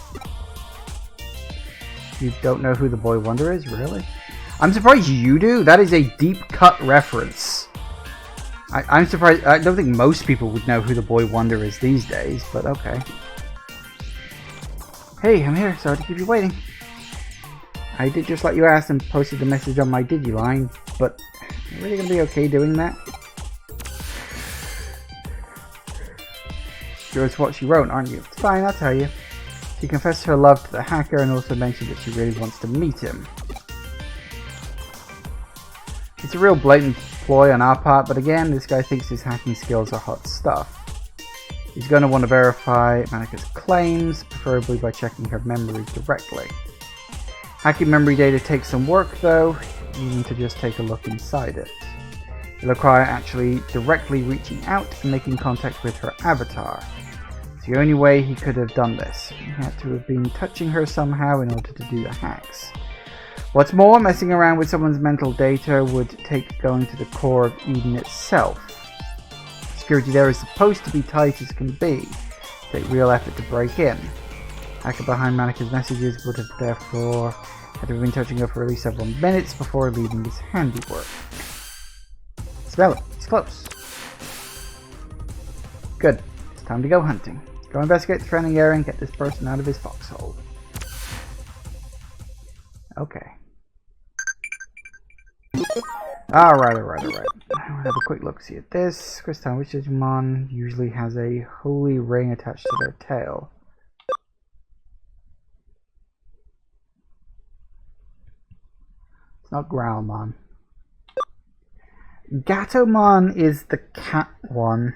You don't know who the boy wonder is, really? I'm surprised you do. That is a deep cut reference. I'm surprised. I don't think most people would know who the boy wonder is these days, but okay. Hey, I'm here. Sorry to keep you waiting. I did just like you asked and posted the message on my Digiline, but you're really going to be okay doing that? You're what she wrote, aren't you? It's fine, I'll tell you. She confessed her love to the hacker and also mentioned that she really wants to meet him. It's a real blatant ploy on our part, but again, this guy thinks his hacking skills are hot stuff. He's going to want to verify Manika's claims, preferably by checking her memory directly. Hacking memory data takes some work though, you need to just take a look inside it. It'll require actually directly reaching out and making contact with her avatar. It's the only way he could have done this. He had to have been touching her somehow in order to do the hacks. What's more, messing around with someone's mental data would take going to the core of Eden itself. Security there is supposed to be tight as can be. Take real effort to break in. Hacker behind Manika's messages would have therefore had to have been touching her for at least several minutes before leaving his handiwork. Smell it. It's close. Good. It's time to go hunting. Go investigate the surrounding area and get this person out of his foxhole. Okay. Alright. We'll have a quick look see at this. Christine, which Digimon usually has a holy ring attached to their tail? It's not Growlmon. Gatomon is the cat one.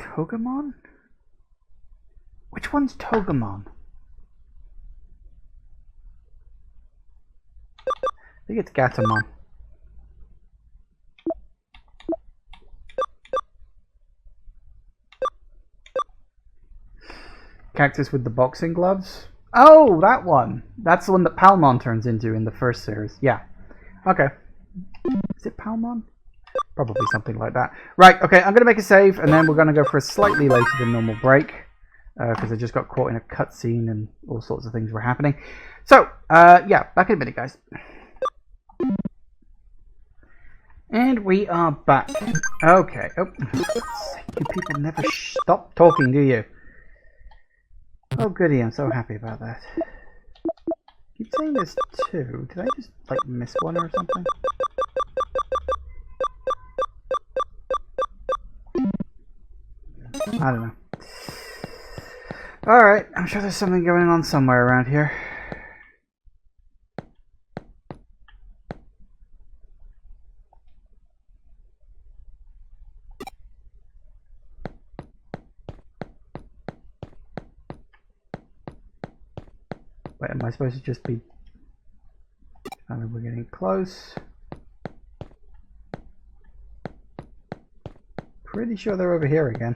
Togemon? Which one's Togemon? I think it's Gatomon. Cactus with the boxing gloves? Oh, that one! That's the one that Palmon turns into in the first series. Yeah. Okay. Is it Palmon? Probably something like that. Right, okay, I'm going to make a save, and then we're going to go for a slightly later than normal break. Because I just got caught in a cutscene and all sorts of things were happening. So, yeah, back in a minute, guys. And we are back. Okay. Oh, you people never stop talking, do you? Oh, goody, I'm so happy about that. Keep saying there's two. Did I just, like, miss one or something? I don't know. Alright, I'm sure there's something going on somewhere around here. Wait, am I supposed to just be... I think we're getting close. Pretty sure they're over here again.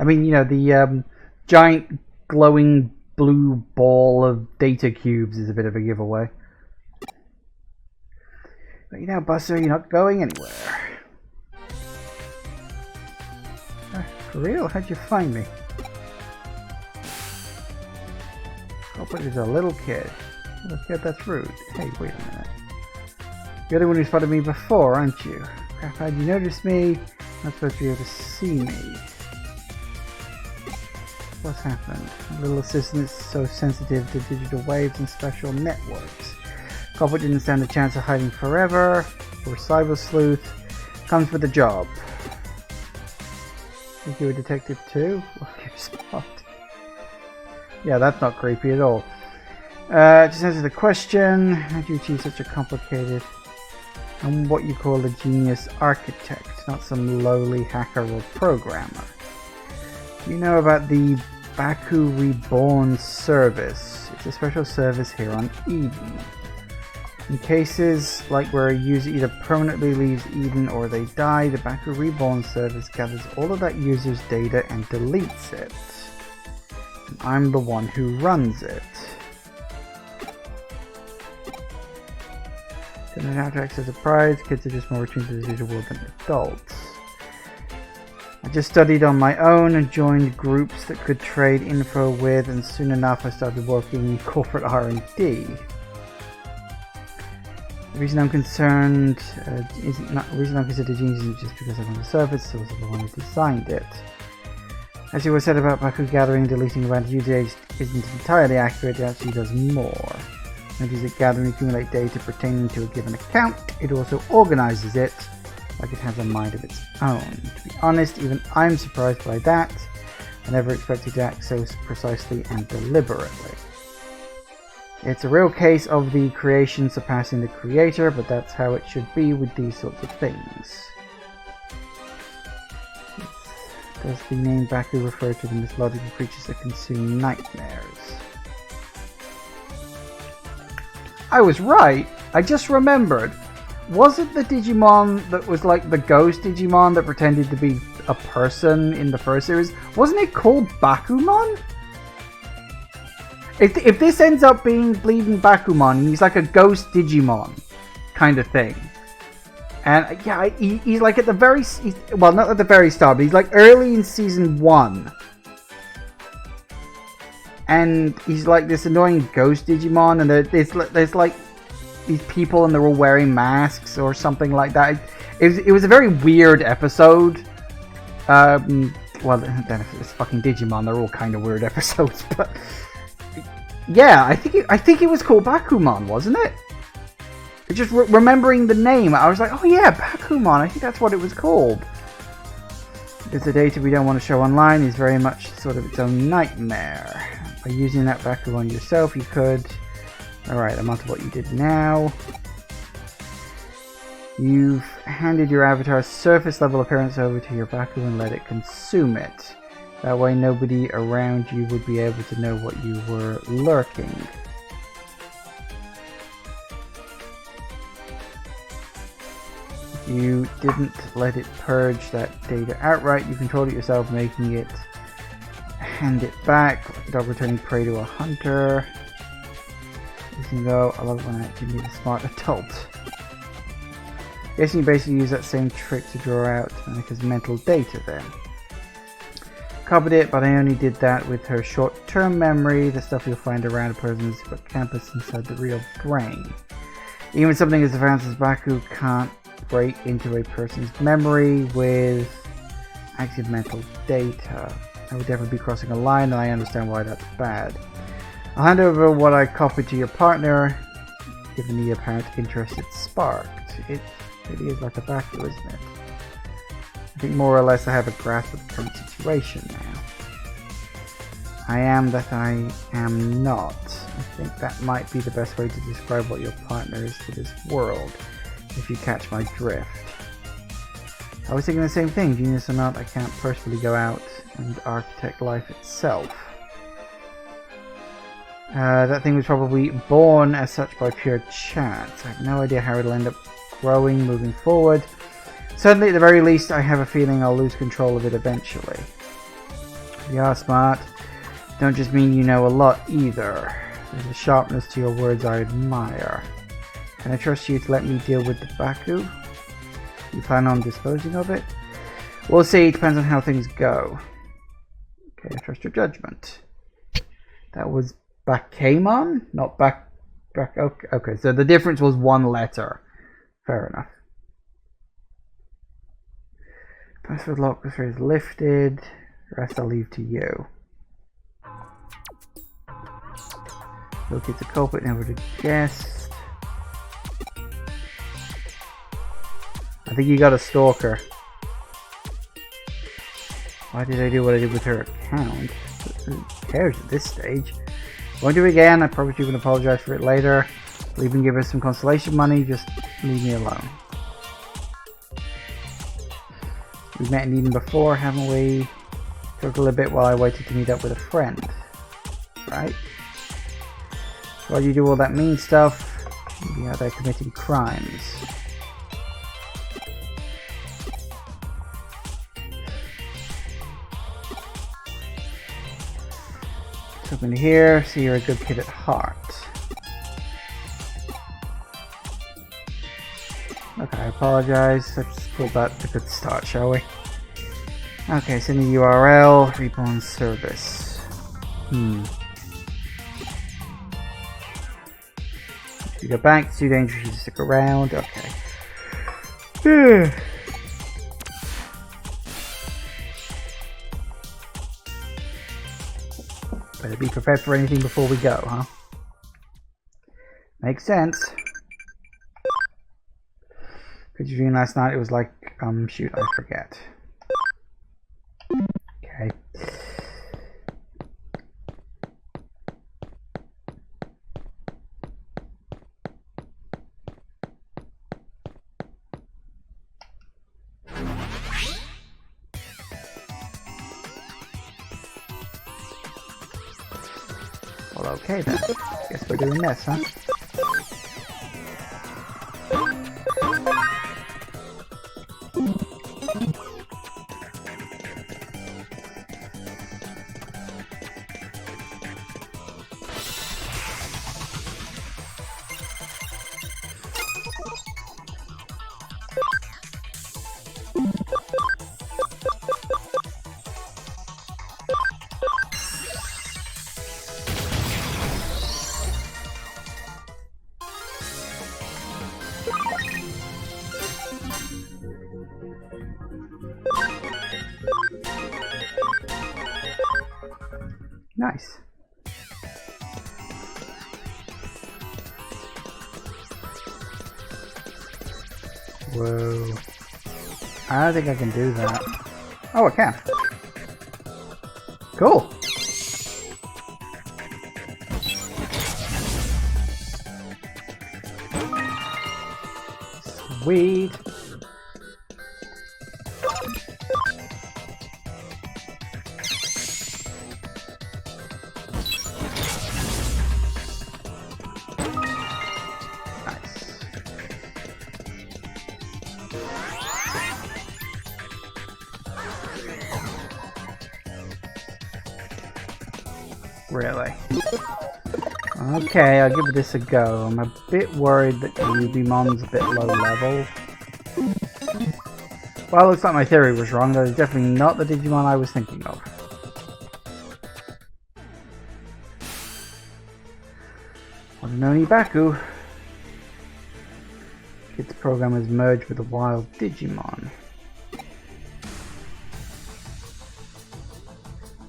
I mean, you know, the giant glowing blue ball of data cubes is a bit of a giveaway. But you know, Buster, you're not going anywhere. For real? How'd you find me? Oh, but there's a little kid. A little kid, that's rude. Hey, wait a minute. You're the one who spotted me before, aren't you? Crap, how'd you notice me? Not supposed to be able to see me. What's happened? Little assistant is so sensitive to digital waves and special networks. Culprit didn't stand a chance of hiding forever. Or Cyber Sleuth comes with the job. Think you're a detective too? What's your spot? Yeah, that's not creepy at all. Just answer the question. How do you achieve such a complicated... I'm what you call a genius architect, not some lowly hacker or programmer. Do you know about the Baku Reborn service? It's a special service here on Eden. In cases like where a user either permanently leaves Eden or they die, the Baku Reborn service gathers all of that user's data and deletes it. And I'm the one who runs it. Didn't have to act as a surprise, kids are just more attuned to the digital world than adults. I just studied on my own and joined groups that could trade info with, and soon enough I started working in corporate R&D. The reason I'm concerned considered genius isn't just because I'm on the surface, I was the one who designed it. As you were said about Baku gathering and deleting around user isn't entirely accurate, it actually does more. Not only does it gather and accumulate data pertaining to a given account, it also organizes it like it has a mind of its own. To be honest, even I'm surprised by that. I never expected to act so precisely and deliberately. It's a real case of the creation surpassing the creator, but that's how it should be with these sorts of things. Does the name Baku refer to the mythological creatures that consume nightmares? I was right. I just remembered. Was it the Digimon that was like the ghost Digimon that pretended to be a person in the first series? Wasn't it called Bakumon? If this ends up being Bleeding Bakumon, he's like a ghost Digimon kind of thing. And yeah, he's like at the very... well, not at the very start, but he's like early in Season 1. And he's like this annoying ghost Digimon, and there's like these people and they're all wearing masks or something like that. It was a very weird episode. Well, then if it's fucking Digimon, they're all kind of weird episodes. But yeah, I think it was called Bakumon, wasn't it? Just remembering the name, I was like, oh yeah, Bakumon. I think that's what it was called. Because the data we don't want to show online is very much sort of its own nightmare. By using that Bakumon yourself, you could... Alright, I'm on to what you did now. You've handed your avatar's surface level appearance over to your Baku and let it consume it. That way nobody around you would be able to know what you were lurking. You didn't let it purge that data outright, you controlled it yourself, making it hand it back, like a dog returning prey to a hunter. Even though I love it when I actually need a smart adult. Guessing you basically use that same trick to draw out Monica's mental data then. Copied it, but I only did that with her short-term memory, the stuff you'll find around a person's hippocampus inside the real brain. Even something as advanced as Baku can't break into a person's memory with active mental data. I would definitely be crossing a line, and I understand why that's bad. I'll hand over what I copied to your partner, given the apparent interest it sparked. It really is like a Baku, isn't it? I think more or less I have a grasp of the current situation now. I am that I am not. I think that might be the best way to describe what your partner is to this world, if you catch my drift. I was thinking the same thing, genius or not, I can't personally go out and architect life itself. That thing was probably born as such by pure chance. I have no idea how it'll end up growing, moving forward. Certainly, at the very least, I have a feeling I'll lose control of it eventually. You are smart. Don't just mean you know a lot either. There's a sharpness to your words I admire. Can I trust you to let me deal with the Baku? You plan on disposing of it? We'll see, it depends on how things go. Okay, I trust your judgment. That was Bakamon? Not back. Okay, so the difference was one letter. Fair enough. Password lock is lifted. The rest I'll leave to you. Locate the culprit, never to guess. I think you got a stalker. Why did I do what I did with her account? Who cares at this stage? Won't do it again. I promise you can apologize for it later. I'll even give her some consolation money. Just leave me alone. We've met in Eden before, haven't we? Talked a little bit while I waited to meet up with a friend. Right? While you do all that mean stuff, you'll be out there committing crimes. Let's open here, see you're a good kid at heart. Okay, I apologize. Let's call that a good start, shall we? Okay, send the URL, reborn service. You go back, it's too dangerous to stick around. Okay. Better be prepared for anything before we go, huh? Makes sense. Did you dream last night? It was like, shoot, I forget. Okay. Well, okay then. Guess we're doing this, huh? Nice. Whoa. I don't think I can do that. Oh, I can. Cool. Sweet. Really? Okay, I'll give this a go. I'm a bit worried that Digimon's a bit low level. Well, it looks like my theory was wrong. That is definitely not the Digimon I was thinking of. Wananoni Baku. Kids program has merged with a wild Digimon.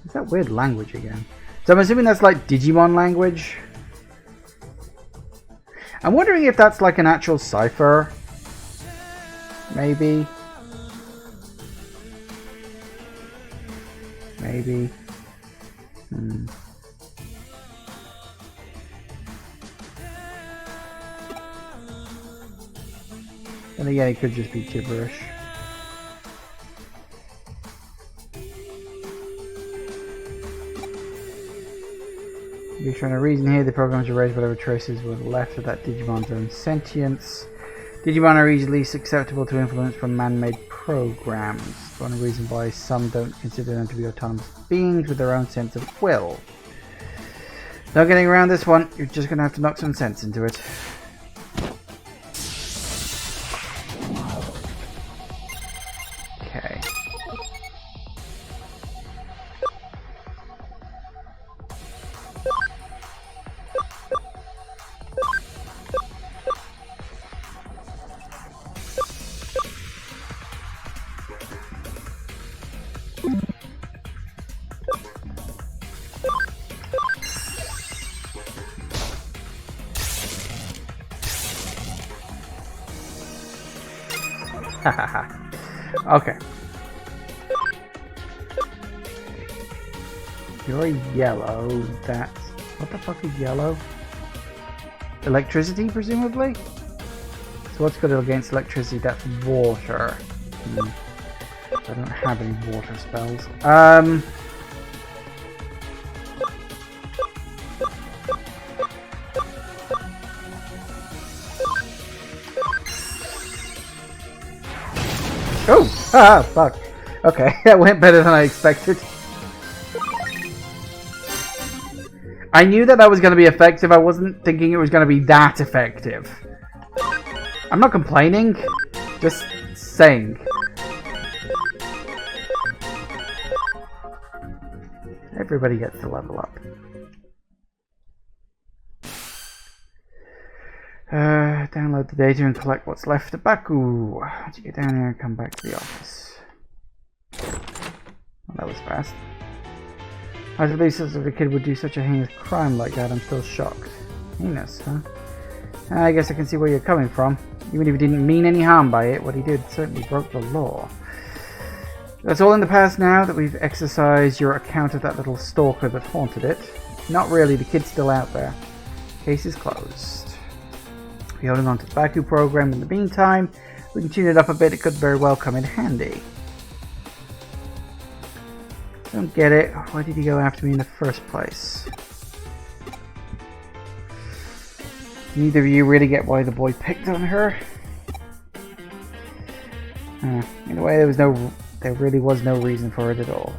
Is that weird language again? So I'm assuming that's like Digimon language. I'm wondering if that's like an actual cipher. Maybe. maybe. And again, it could just be gibberish. You're trying to reason here, the programs erase whatever traces were left of that Digimon's own sentience. Digimon are easily susceptible to influence from man-made programs. One reason why some don't consider them to be autonomous beings with their own sense of will. No getting around this one, you're just going to have to knock some sense into it. Okay. Okay. You're yellow. That's... What the fuck is yellow? Electricity, presumably? So what's good against electricity? That's water. I don't have any water spells. Oh! Ah, fuck. Okay, that went better than I expected. I knew that was going to be effective. I wasn't thinking it was going to be that effective. I'm not complaining. Just saying. Everybody gets to level up. Download the data and collect what's left of Baku. Once you get down here and come back to the office. Well, that was fast. I was at least as if a kid would do such a heinous crime like that. I'm still shocked. Heinous, huh? I guess I can see where you're coming from. Even if he didn't mean any harm by it, what he did certainly broke the law. That's all in the past now that we've exercised your account of that little stalker that haunted it. Not really, the kid's still out there. Case is closed. Be holding on to the Baku program in the meantime. We can tune it up a bit, it could very well come in handy. Don't get it. Why did he go after me in the first place? Neither of you really get why the boy picked on her. In a way, there really was no reason for it at all.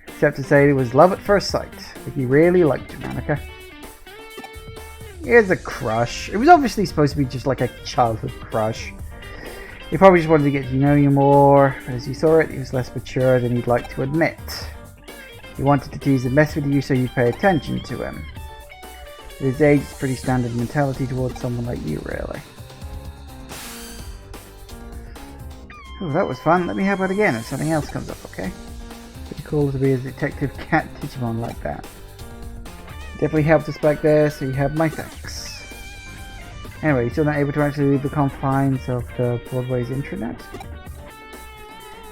Except to say it was love at first sight. Like he really liked you, Monica. Here's a crush. It was obviously supposed to be just like a childhood crush. He probably just wanted to get to know you more, but as he saw it, he was less mature than he'd like to admit. He wanted to tease and mess with you so you'd pay attention to him. At his age, it's pretty standard mentality towards someone like you, really. Oh, that was fun. Let me have it again if something else comes up, okay? Pretty cool to be a detective cat Digimon like that. Definitely helped us back there, so you have my thanks. Anyway, you're still not able to actually leave the confines of the Broadway's intranet?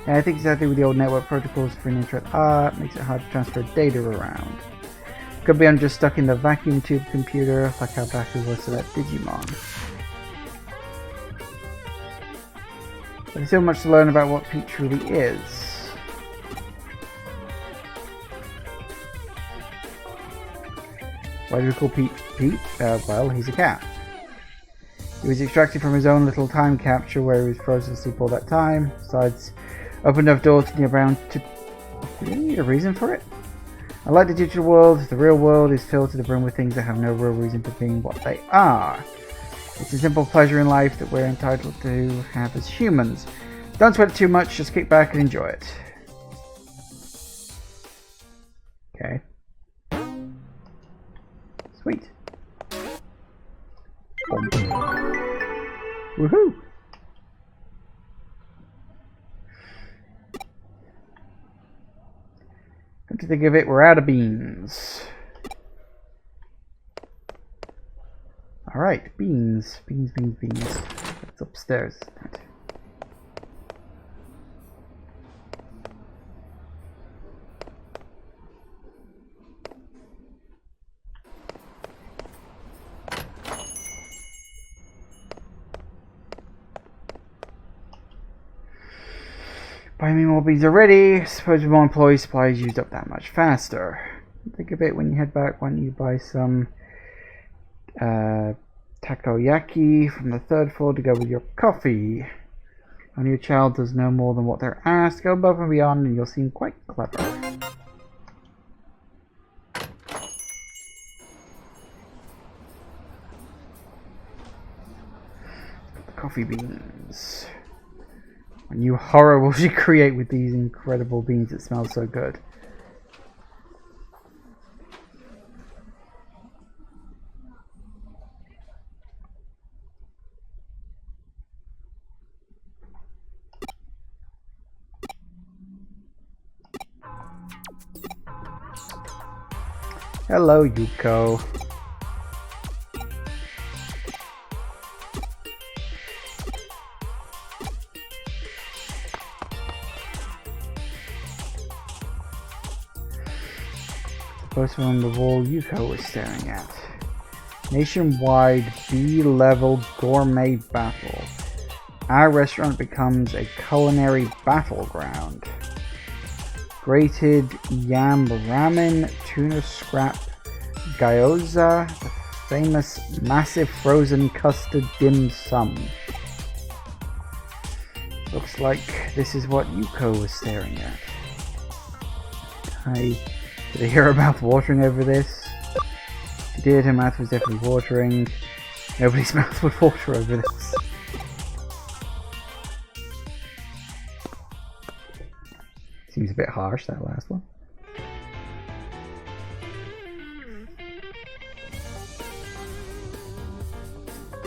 Yeah, I think exactly with the old network protocols for an intranet art makes it hard to transfer data around. Could be I'm just stuck in the vacuum tube computer, like how Baku was to that Digimon. But there's still much to learn about what Pete truly is. Why do we call Pete Pete? Well, he's a cat. He was extracted from his own little time capsule where he was frozen to sleep all that time. Besides, opened enough doors to be around to... Do you need a reason for it? Unlike the digital world, the real world is filled to the brim with things that have no real reason for being what they are. It's a simple pleasure in life that we're entitled to have as humans. Don't sweat it too much, just kick back and enjoy it. Okay. Sweet. Woohoo! Come to think of it, we're out of beans. Alright, beans. Beans. It's upstairs. Buy me more beans already. Suppose with more employee supplies used up that much faster. Think of it when you head back. Why don't you buy some takoyaki from the 3rd floor to go with your coffee? When your child does no more than what they're asked, go above and beyond and you'll seem quite clever. Coffee beans. A new horror will she create with these incredible beans that smell so good. Hello, Yuko. Poster on the wall Yuko was staring at. Nationwide B-level gourmet battle. Our restaurant becomes a culinary battleground. Grated yam ramen, tuna scrap, gyoza, the famous massive frozen custard dim sum. Looks like this is what Yuko was staring at. Did I hear her mouth watering over this? She did, her mouth was definitely watering. Nobody's mouth would water over this. Seems a bit harsh, that last one.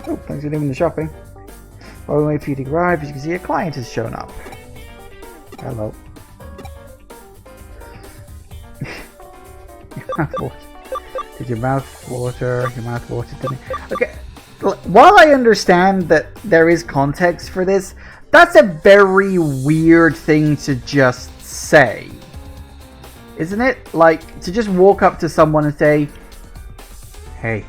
Oh, thanks for doing the shopping. While we wait for you to arrive, as you can see, a client has shown up. Hello. Your mouth water. Did your mouth water? Your mouth water to me. Okay. While I understand that there is context for this, that's a very weird thing to just say. Isn't it? Like, to just walk up to someone and say, Hey,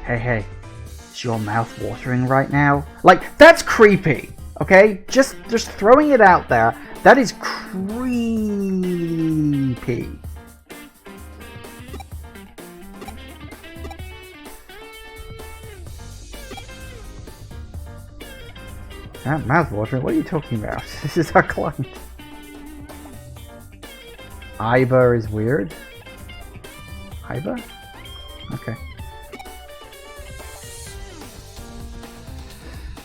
is your mouth watering right now? Like, that's creepy. Okay? Just throwing it out there. That is creepy. Mouth watering? What are you talking about? This is our client. Iba is weird. Iba? Okay.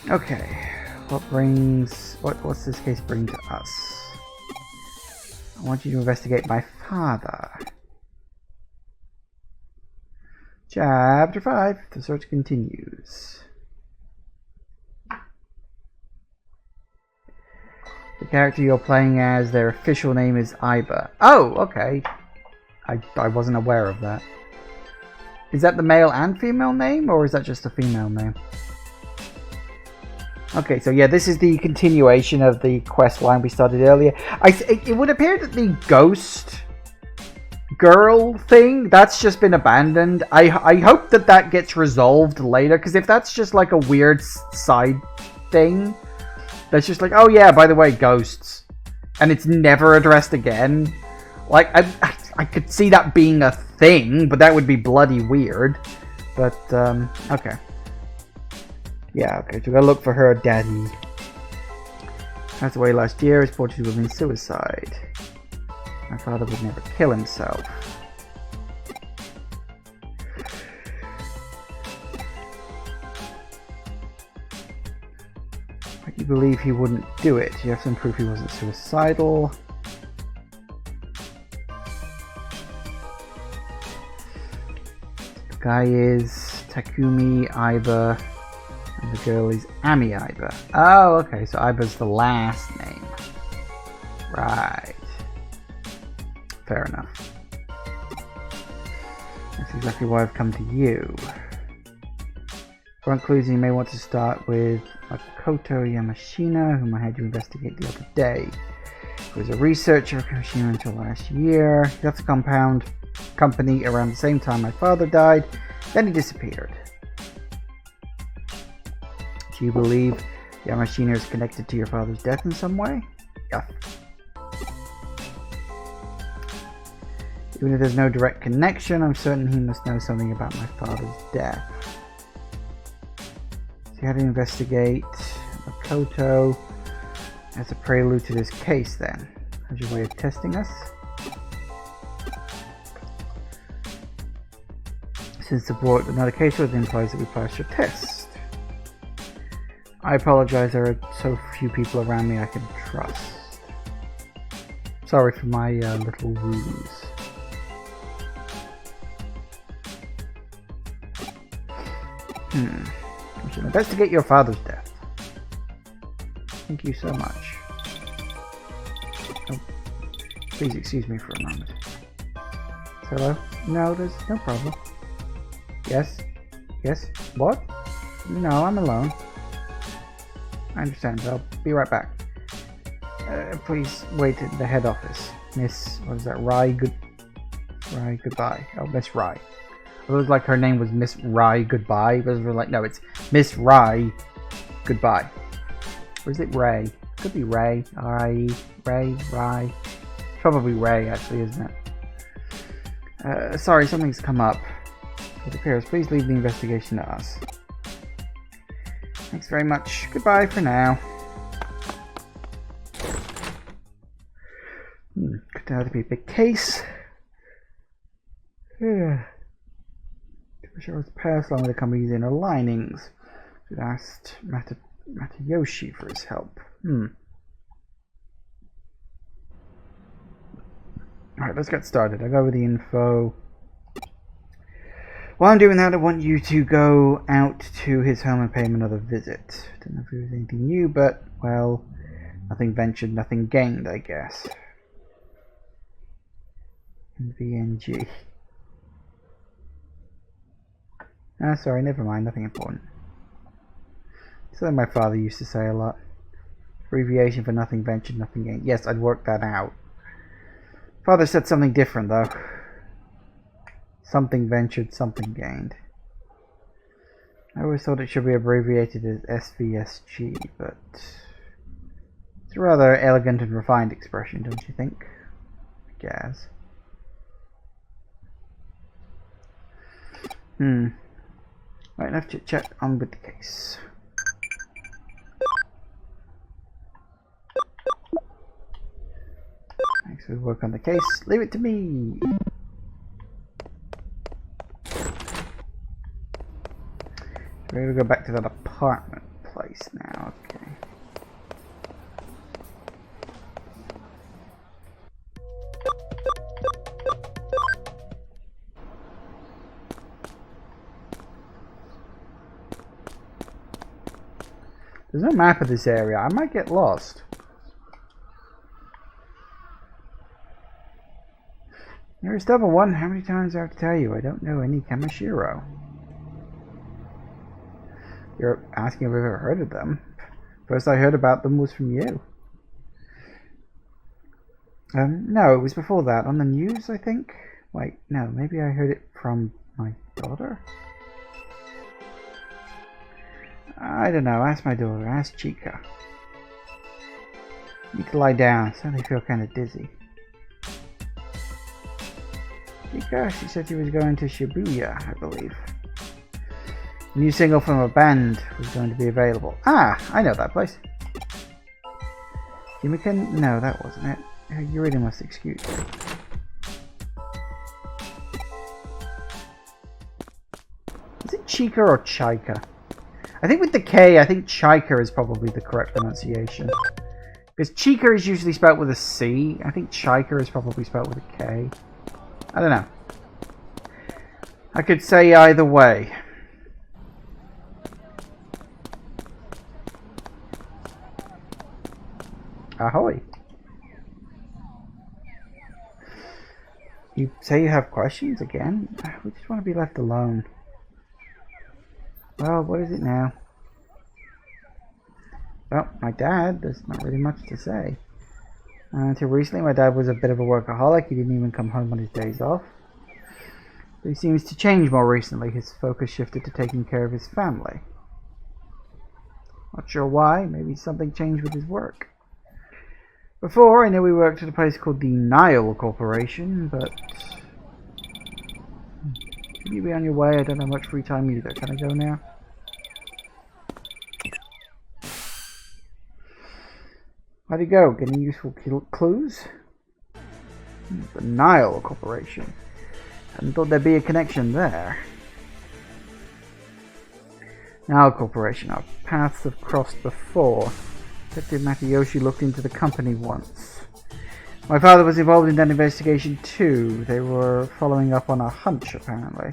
Okay. What's this case bring to us? I want you to investigate my father. Chapter 5. The search continues. The character you're playing as, their official name is Iba. Oh, okay. I wasn't aware of that. Is that the male and female name, or is that just a female name? Okay, so yeah, this is the continuation of the quest line we started earlier. It would appear that the ghost girl thing, that's just been abandoned. I hope that gets resolved later, because if that's just like a weird side thing, that's just like, oh yeah, by the way, ghosts, and it's never addressed again. Like, I could see that being a thing, but that would be bloody weird. But, okay. Yeah, okay, so we gotta look for her daddy. Passed away last year, is reported to have been suicide. My father would never kill himself. But you believe he wouldn't do it. You have some proof he wasn't suicidal. The guy is Takumi Iba, and the girl is Ami Iba. Oh, okay, so Iba's the last name. Right. Fair enough. That's exactly why I've come to you. For conclusion, you may want to start with Makoto Yamashina, whom I had you investigate the other day. He was a researcher at Yamashina until last year. He left the compound company around the same time my father died, then he disappeared. Do you believe Yamashina is connected to your father's death in some way? Yeah. Even if there's no direct connection, I'm certain he must know something about my father's death. So you had to investigate Makoto as a prelude to this case then. As your way of testing us? Since the brought another case with implies that we passed your test. I apologize, there are so few people around me I can trust. Sorry for my little ruse. We should investigate your father's death. Thank you so much. Oh, please excuse me for a moment. Hello? No, there's no problem. Yes? Yes? What? No, I'm alone. I understand. I'll be right back. Please wait at the head office. Miss, what is that? Rye goodbye. Oh, Miss Rye. It was like her name was Miss Rye Goodbye. But it was like, no, it's Miss Rye Goodbye. Or is it Ray? Could be Ray. Rye. Rye. Probably Ray, actually, isn't it? Sorry, something's come up. It appears. Please leave the investigation to us. Thanks very much. Goodbye for now. Could that be a big case? Yeah. Wish I was passed along with the company's inner linings. Should asked Matayoshi for his help. Alright, let's get started. I'll go over the info. While I'm doing that, I want you to go out to his home and pay him another visit. Don't know if there was anything new, but, well, nothing ventured, nothing gained, I guess. VNG. Ah, sorry, never mind, nothing important. Something my father used to say a lot. Abbreviation for nothing ventured, nothing gained. Yes, I'd worked that out. Father said something different, though. Something ventured, something gained. I always thought it should be abbreviated as SVSG, but it's a rather elegant and refined expression, don't you think? I guess. Right, enough chit chat, on with the case. Thanks for the work on the case. Leave it to me. We're going to go back to that apartment place now. Okay. There's no map of this area. I might get lost. Here's double one. How many times do I have to tell you? I don't know any Kamashiro. You're asking if I've ever heard of them. First I heard about them was from you. No, it was before that. On the news, I think? Wait, no, maybe I heard it from my daughter? I don't know. Ask my daughter. Ask Chica. Need to lie down. I suddenly feel kind of dizzy. Chica, she said she was going to Shibuya, I believe. A new single from a band was going to be available. Ah, I know that place. Jimikin? No, that wasn't it. You really must excuse me. Is it Chica or Chaika? I think with the K, I think Chaika is probably the correct pronunciation. Because Chica is usually spelled with a C. I think Chaika is probably spelled with a K. I don't know. I could say either way. Ahoy. You say you have questions again? We just want to be left alone. Well, what is it now? Well, my dad, there's not really much to say. Until recently, my dad was a bit of a workaholic. He didn't even come home on his days off. But he seems to change more recently. His focus shifted to taking care of his family. Not sure why. Maybe something changed with his work. Before, I knew we worked at a place called the Nile Corporation, but Can you be on your way? I don't have much free time either. Can I go now? How'd you go? Getting useful clues? The Nile Corporation. I thought there'd be a connection there. Nile Corporation. Our paths have crossed before. Detective Matayoshi looked into the company once. My father was involved in that investigation too. They were following up on a hunch, apparently.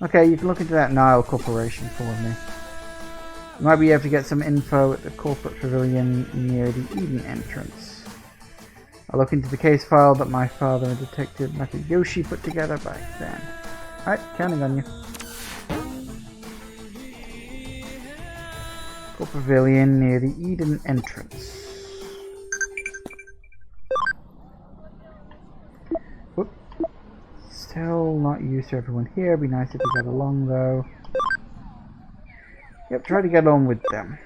Okay, you can look into that Nile Corporation for me. You might be able to get some info at the corporate pavilion near the Eden entrance. I'll look into the case file that my father and Detective Matayoshi put together back then. Alright, counting on you. Corporate pavilion near the Eden entrance. Whoop. Still not used to everyone here. Be nice if we got along though. Yep, try to get on with them.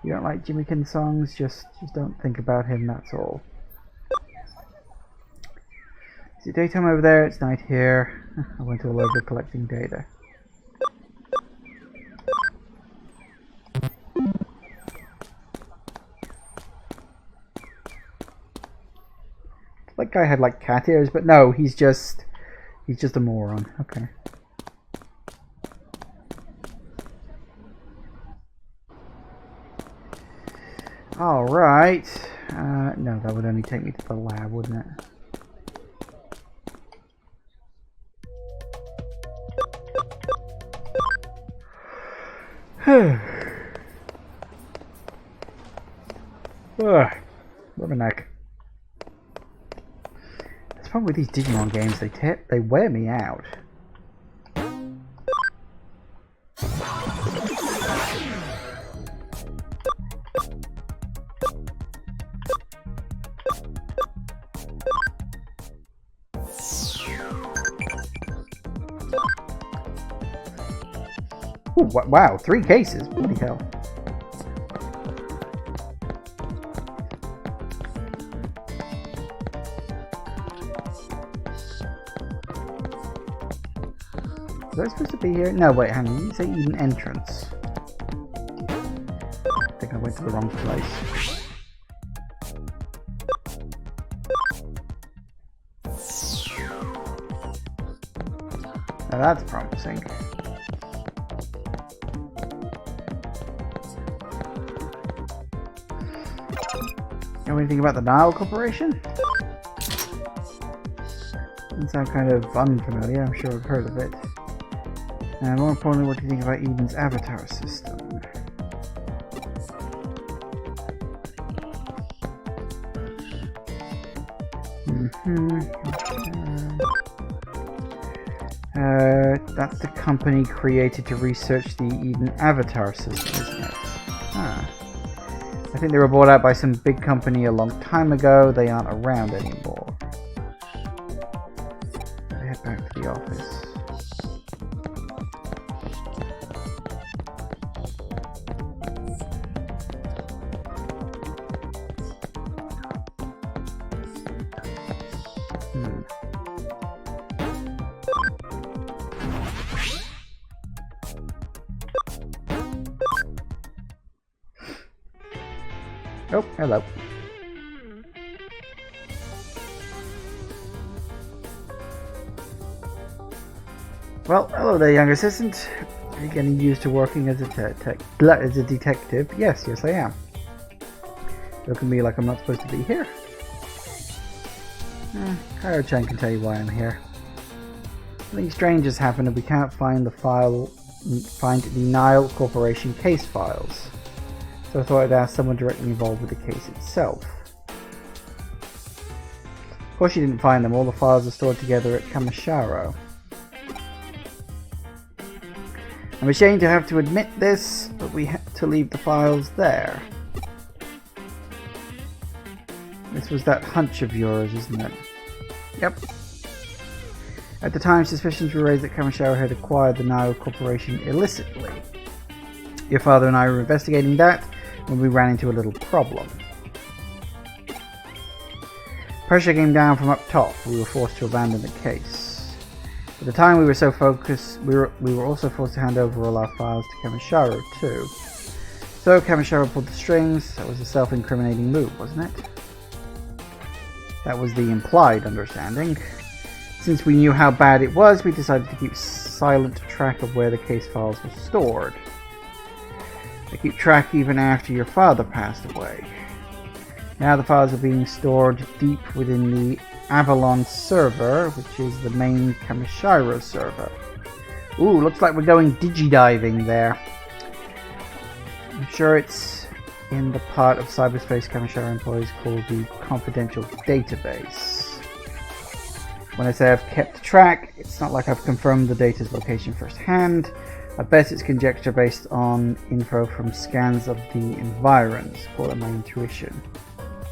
You don't like Jimmykin songs? Just don't think about him, that's all. Is it daytime over there? It's night here. I went all over collecting data. That guy had like cat ears, but no, he's just a moron. Okay. Alright. No, that would only take me to the lab, wouldn't it? Ugh. Rubber neck. The problem with these Digimon games, they wear me out. Ooh, wow, 3 cases. Bloody hell. Was I supposed to be here? No, wait, hang on. You say Eden entrance. I think I went to the wrong place. Now that's promising. Know anything about the Nile Corporation? Doesn't sound kind of unfamiliar. I'm sure I've heard of it. And more importantly, what do you think about Eden's avatar system? That's the company created to research the Eden avatar system, isn't it? Ah. I think they were bought out by some big company a long time ago. They aren't around anymore. I head back to the office. Oh, hello. Well, hello there, young assistant. Are you getting used to working as a detective? Yes, I am. Look at me like I'm not supposed to be here. Karo-chan can tell you why I'm here. Something strange has happened and we can't find the Nile Corporation case files. So I thought I'd ask someone directly involved with the case itself. Of course you didn't find them. All the files are stored together at Kamisharo. I'm ashamed to have to admit this, but we had to leave the files there. This was that hunch of yours, isn't it? Yep. At the time, suspicions were raised that Kamisharo had acquired the Nile Corporation illicitly. Your father and I were investigating that when we ran into a little problem. Pressure came down from up top. We were forced to abandon the case. At the time we were so focused, we were also forced to hand over all our files to Kamishiro too. So Kamishiro pulled the strings. That was a self-incriminating move, wasn't it? That was the implied understanding. Since we knew how bad it was, we decided to keep silent track of where the case files were stored. They keep track even after your father passed away. Now the files are being stored deep within the Avalon server, which is the main Kamishiro server. Ooh, looks like we're going digi-diving there. I'm sure it's in the part of cyberspace Kamishiro employees called the confidential database. When I say I've kept track, it's not like I've confirmed the data's location firsthand. I bet it's conjecture based on info from scans of the environs. Call it my intuition.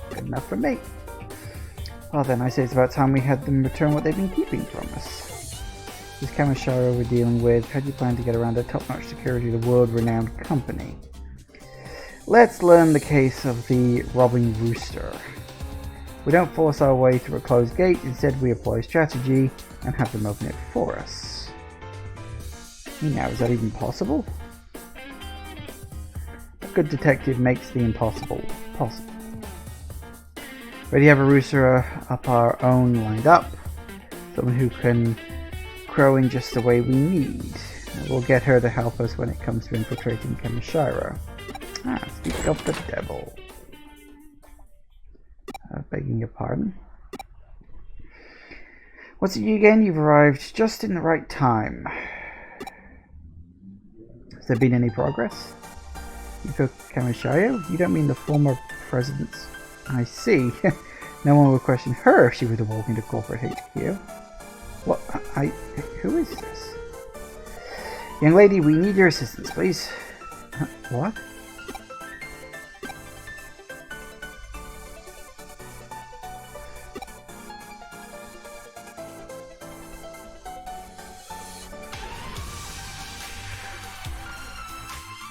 Good enough for me. Well then, I say it's about time we had them return what they've been keeping from us. This Kamishiro we're dealing with, how do you plan to get around the top-notch security of the world-renowned company? Let's learn the case of the robbing rooster. We don't force our way through a closed gate, instead we employ strategy and have them open it for us. Now, is that even possible? A good detective makes the impossible possible. Already have a rooster up our own lined up. Someone who can crow in just the way we need. We'll get her to help us when it comes to infiltrating Kamishiro. Speak of the devil. Begging your pardon. What's it you again? You've arrived just in the right time. Has there been any progress? Yuko Kamishiro? You don't mean the former president's... I see. No one would question her if she were to walk into corporate HQ. What? Who is this? Young lady, we need your assistance, please. What?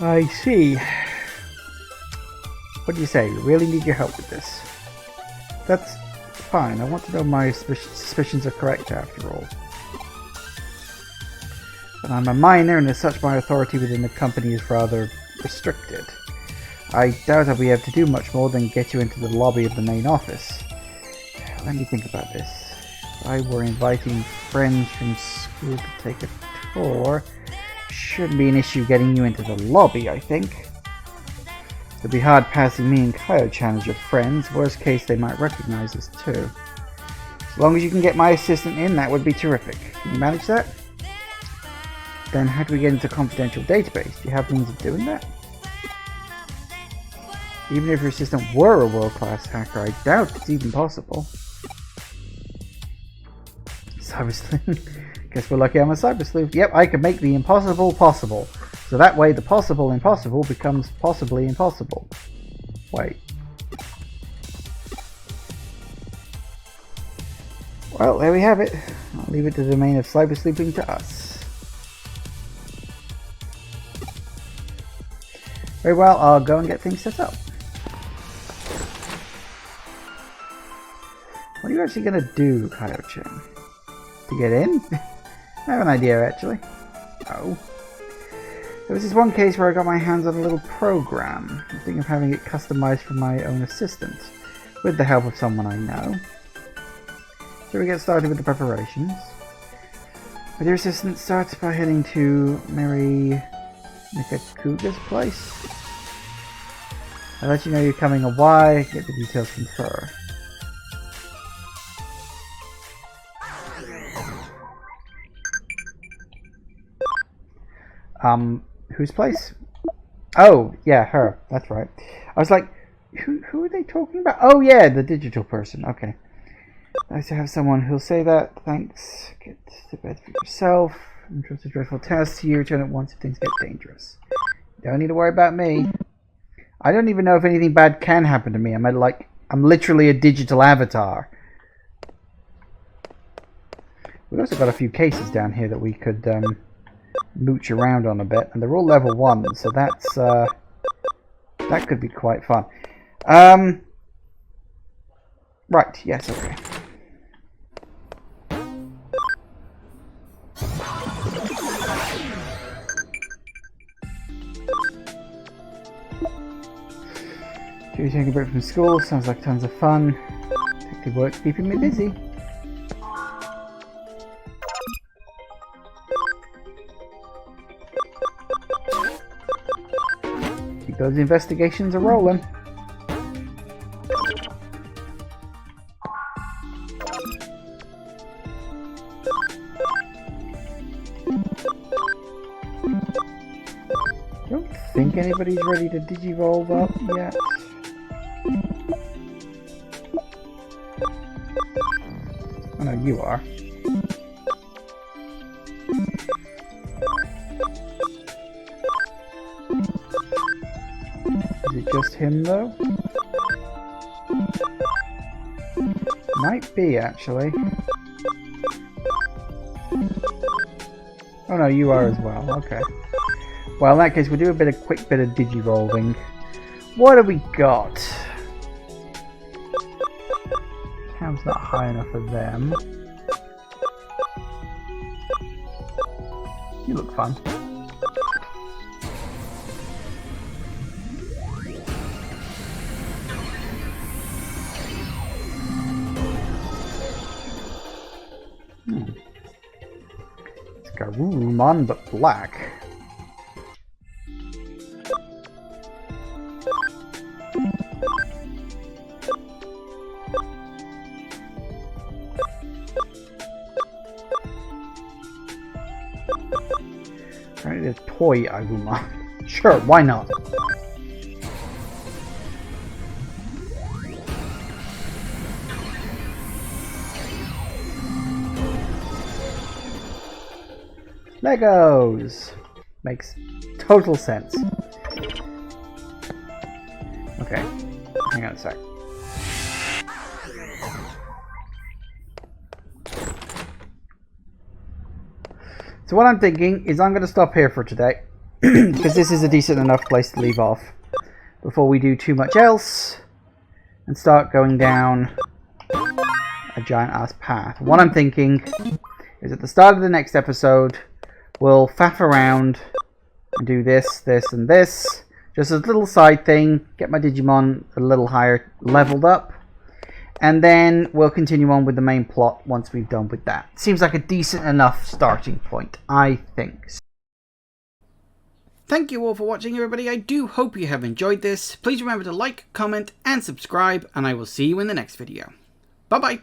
I see. What do you say? You really need your help with this? That's fine. I want to know my suspicions are correct after all. But I'm a minor, and as such my authority within the company is rather restricted. I doubt I'll be able to do much more than get you into the lobby of the main office. Let me think about this. If I were inviting friends from school to take a tour, shouldn't be an issue getting you into the lobby, I think. It'll be hard passing me and Kaio-chan as your friends. Worst case, they might recognize us too. As long as you can get my assistant in, that would be terrific. Can you manage that? Then how do we get into the confidential database? Do you have means of doing that? Even if your assistant were a world-class hacker, I doubt it's even possible. Cyber Sleuth. Guess we're lucky I'm a Cyber Sleuth. Yep, I can make the impossible possible. So that way the possible impossible becomes possibly impossible. Wait. Well, there we have it. I'll leave it to the domain of cyber sleeping to us. Very well, I'll go and get things set up. What are you actually going to do, Kaio-chan? To get in? I have an idea, actually. Oh. There was this one case where I got my hands on a little program. I'm thinking of having it customized for my own assistant, with the help of someone I know. So we get started with the preparations. With your assistant, start by heading to Mary Nikakuga's place. I'll let you know you're coming and why, get the details from her. Whose place? Oh, yeah, her. That's right. I was like, who are they talking about? Oh, yeah, the digital person. Okay. Nice to have someone who'll say that. Thanks. Get to bed for yourself. Entrust a dreadful task to you. Return it once if things get dangerous. Don't need to worry about me. I don't even know if anything bad can happen to me. I'm literally a digital avatar. We've also got a few cases down here that we could mooch around on a bit, and they're all level 1, so that's that could be quite fun. Right, yes, okay. Taking a break from school, sounds like tons of fun. Detective work's keeping me busy. Keep those investigations a rolling. Don't think anybody's ready to digivolve up yet. Oh no, you are. Is it just him though? Might be actually. Oh no, you are as well, okay. Well, in that case, we'll do a quick bit of digivolving. What have we got? Cam's not high enough for them. You look fun. It's Garurumon, but black. A toy Agumon. Sure, why not? Legos! Makes total sense. Okay, hang on a sec. So what I'm thinking is I'm going to stop here for today, because this is a decent enough place to leave off before we do too much else and start going down a giant ass path. What I'm thinking is at the start of the next episode we'll faff around and do this, this and this, just as a little side thing, get my Digimon a little higher leveled up. And then we'll continue on with the main plot once we've done with that. Seems like a decent enough starting point, I think. Thank you all for watching, everybody. I do hope you have enjoyed this. Please remember to like, comment, and subscribe, and I will see you in the next video. Bye-bye.